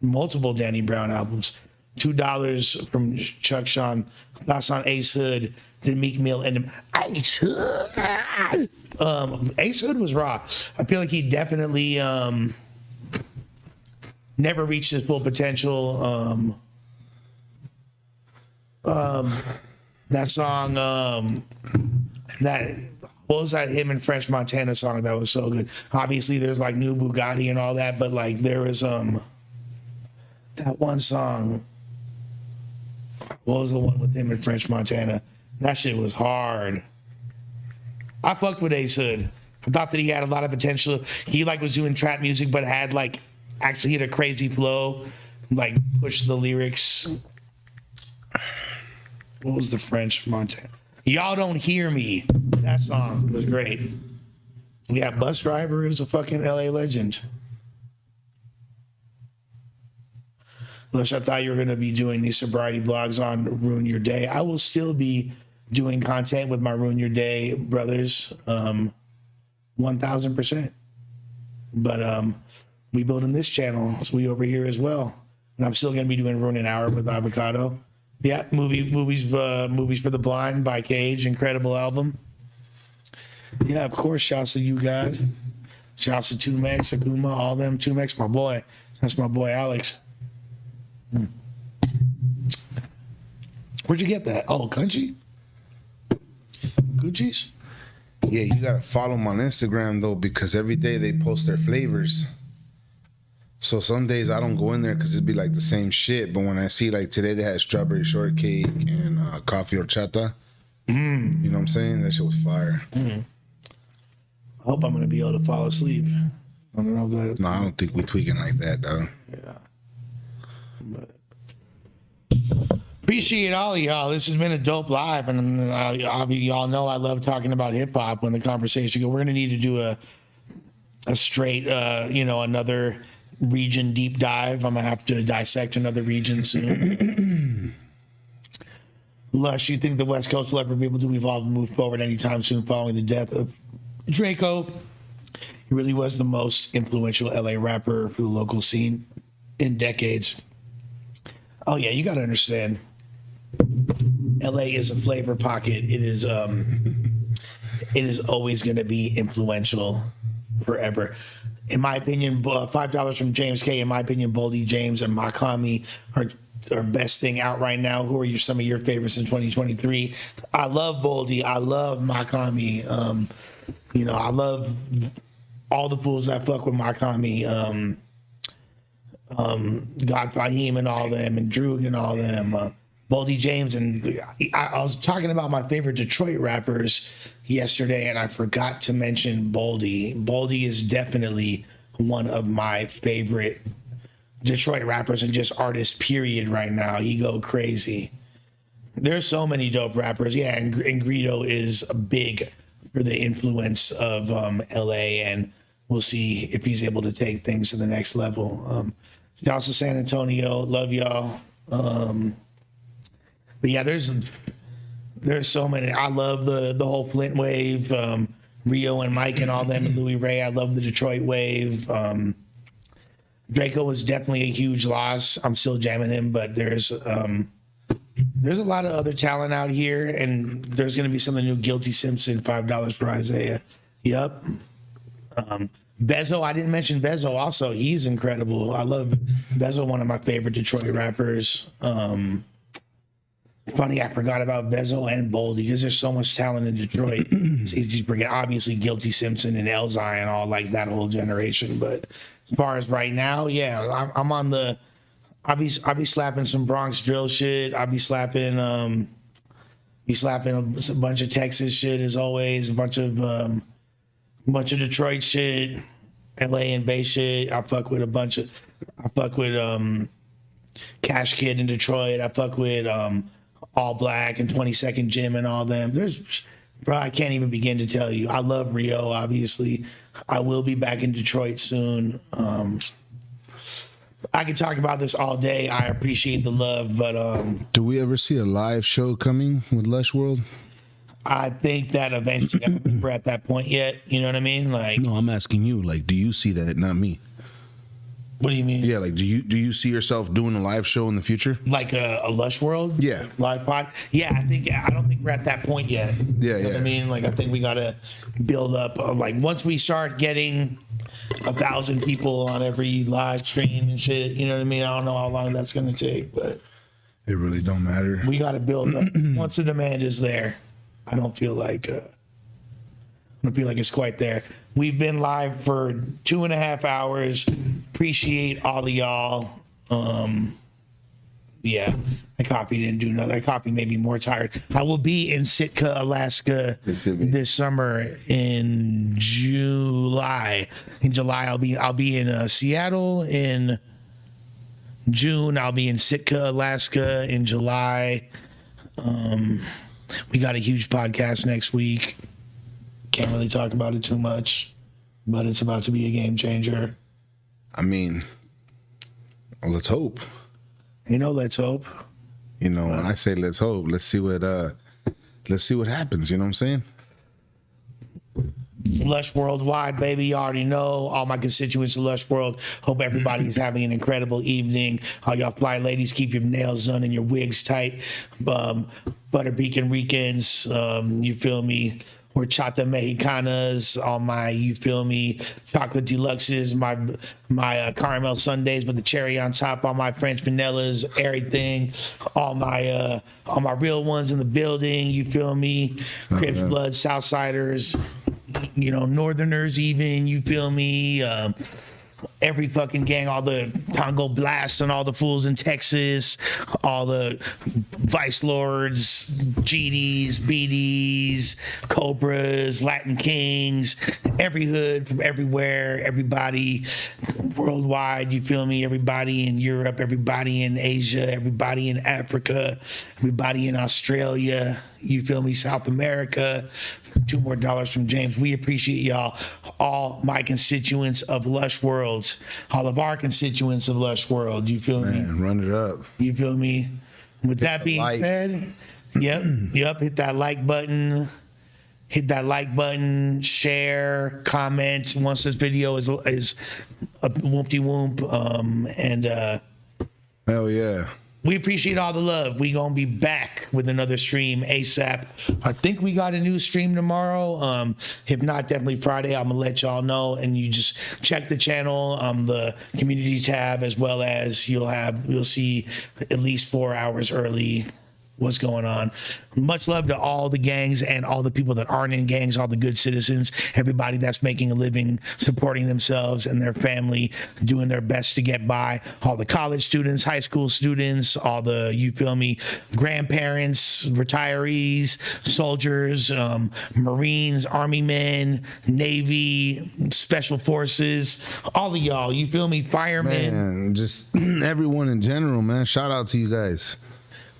multiple Danny Brown albums. $2 from Chuck Sean. Thoughts on Ace Hood, the Meek Mill, and Ace Hood. Ace Hood was raw. I feel like he definitely never reached his full potential. That song, what was that him and French Montana song that was so good? Obviously, there's like New Bugatti and all that, but like there was that one song. What was the one with him and French Montana? That shit was hard. I fucked with Ace Hood. I thought that he had a lot of potential. He like was doing trap music, but had like actually had a crazy flow, like pushed the lyrics. What was the French Montana? Y'all Don't Hear Me. That song was great. Yeah, Bus Driver is a fucking LA legend. Lush, I thought you were going to be doing these sobriety blogs on Ruin Your Day. I will still be doing content with my Ruin Your Day brothers, 1000%. But we building this channel, so we over here as well. And I'm still going to be doing Ruin an Hour with Avocado. Yeah, movies for the blind by Cage, incredible album. Yeah, of course. Shouts to you, God. Shouts to Tumex, Akuma, all them. Tumex, my boy. That's my boy Alex. Where'd you get that? Oh, Country? Gucci's? Yeah, you gotta follow them on Instagram though, because every day they post their flavors. So some days I don't go in there because it'd be like the same shit. But when I see like today they had strawberry shortcake and coffee horchata, you know what I'm saying? That shit was fire. I hope I'm gonna be able to fall asleep. I don't know if that. No, I don't think we tweaking like that, though. Yeah. But appreciate all of y'all. This has been a dope live, and y'all know I love talking about hip hop when the conversation goes. We're gonna need to do a straight, another region deep dive. I'm gonna have to dissect another region soon. Lush, you think the West Coast will ever be able to evolve and move forward anytime soon following the death of Draco? He really was the most influential LA rapper for the local scene in decades. Oh yeah, you gotta understand. LA is a flavor pocket. It is always gonna be influential forever. In my opinion, $5 from James K. In my opinion, Boldy James and Makami are best thing out right now. Who are some of your favorites in 2023? I love Boldy. I love Makami. I love all the fools that fuck with Makami. God Fahim and all them, and Droog and all them. Boldy James, and I was talking about my favorite Detroit rappers yesterday, and I forgot to mention Boldy. Boldy is definitely one of my favorite Detroit rappers and just artists, period, right now. He go crazy. There's so many dope rappers. Yeah, and Greedo is big for the influence of LA, and we'll see if he's able to take things to the next level. Shouts to San Antonio. Love y'all. But yeah, there's so many. I love the whole Flint wave, Rio and Mike and all them, and Louis Ray. I love the Detroit wave. Draco was definitely a huge loss. I'm still jamming him, but there's a lot of other talent out here, and there's gonna be something new. Guilty Simpson, $5 for Isaiah. Yep. Bezo, I didn't mention Bezo also. He's incredible. I love Bezo, one of my favorite Detroit rappers. Funny, I forgot about Bezo and Boldy because there's so much talent in Detroit. It's easy to forget. Obviously, Guilty Simpson and Elzai and all like that whole generation. But as far as right now, yeah, I'm on the. I'll be slapping some Bronx drill shit. I'll be slapping a bunch of Texas shit as always. A bunch of Detroit shit, LA and Bay shit. I fuck with Cash Kid in Detroit. I fuck with All Black and 22nd Gym and all them. Bro, I can't even begin to tell you. I love Rio, obviously. I will be back in Detroit soon. I could talk about this all day. I appreciate the love, but do we ever see a live show coming with Lush World? I think that eventually, we're at that point yet. You know what I mean? Like, no, I'm asking you. Like, do you see that? Not me. What do you mean? Yeah, like do you see yourself doing a live show in the future? Like a Lush World? Yeah. Live pod? Yeah, I don't think we're at that point yet. Yeah, You know what I mean? Like, I think we got to build up. Like, once we start getting 1,000 people on every live stream and shit, you know what I mean? I don't know how long that's going to take, but It really don't matter. we got to build up. Once the demand is there, I don't feel like it's quite there. We've been live for 2.5 hours. Appreciate all of y'all. Yeah, I didn't do another. I made me more tired. I will be in Sitka, Alaska this summer in July. In July, I'll be in Seattle. In June, I'll be in Sitka, Alaska. In July, we got a huge podcast next week. Can't really talk about it too much, but it's about to be a game changer. I mean, let's hope. Let's hope. When I say let's hope, let's see what happens. You know what I'm saying? Lush Worldwide, baby. You already know. All my constituents of Lush World. Hope everybody's having an incredible evening. All y'all fly ladies, keep your nails done and your wigs tight. Butter Beacon weekends. You feel me? Horchata Mexicanas, all my, you feel me, chocolate deluxes, my caramel sundaes with the cherry on top, all my French vanillas, everything, all my real ones in the building, you feel me, Crips, Bloods, Southsiders, Northerners even, you feel me, every fucking gang, all the Congo Blasts and all the fools in Texas, all the Vice Lords, GDs, BDs, Cobras, Latin Kings, every hood from everywhere, everybody worldwide, you feel me? Everybody in Europe, everybody in Asia, everybody in Africa, everybody in Australia, you feel me? South America. $2 more from James. We appreciate y'all. All my constituents of Lush Worlds, all of our constituents of Lush World. You feel me? Run it up. You feel me? With that being said, yep. Hit that like button. Share, comment. Once this video is a whoop-de-whoop. Hell yeah. We appreciate all the love. We gonna be back with another stream ASAP. I think we got a new stream tomorrow. If not, definitely Friday. I'm gonna let y'all know, and you just check the channel, the community tab, as well as you'll see at least 4 hours early what's going on. Much love to all the gangs and all the people that aren't in gangs, all the good citizens, everybody that's making a living, supporting themselves and their family, doing their best to get by. All the college students, high school students, all the, you feel me, grandparents, retirees, soldiers, Marines, Army men, Navy, Special Forces, all of y'all, you feel me, firemen. Man, just everyone in general, man. Shout out to you guys.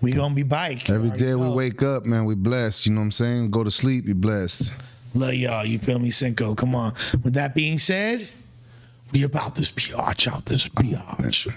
We gonna be bike. Every day we wake up, man, we blessed. You know what I'm saying? Go to sleep, you blessed. Love y'all. You feel me, Cinco? Come on. With that being said, we about this biatch out this biatch.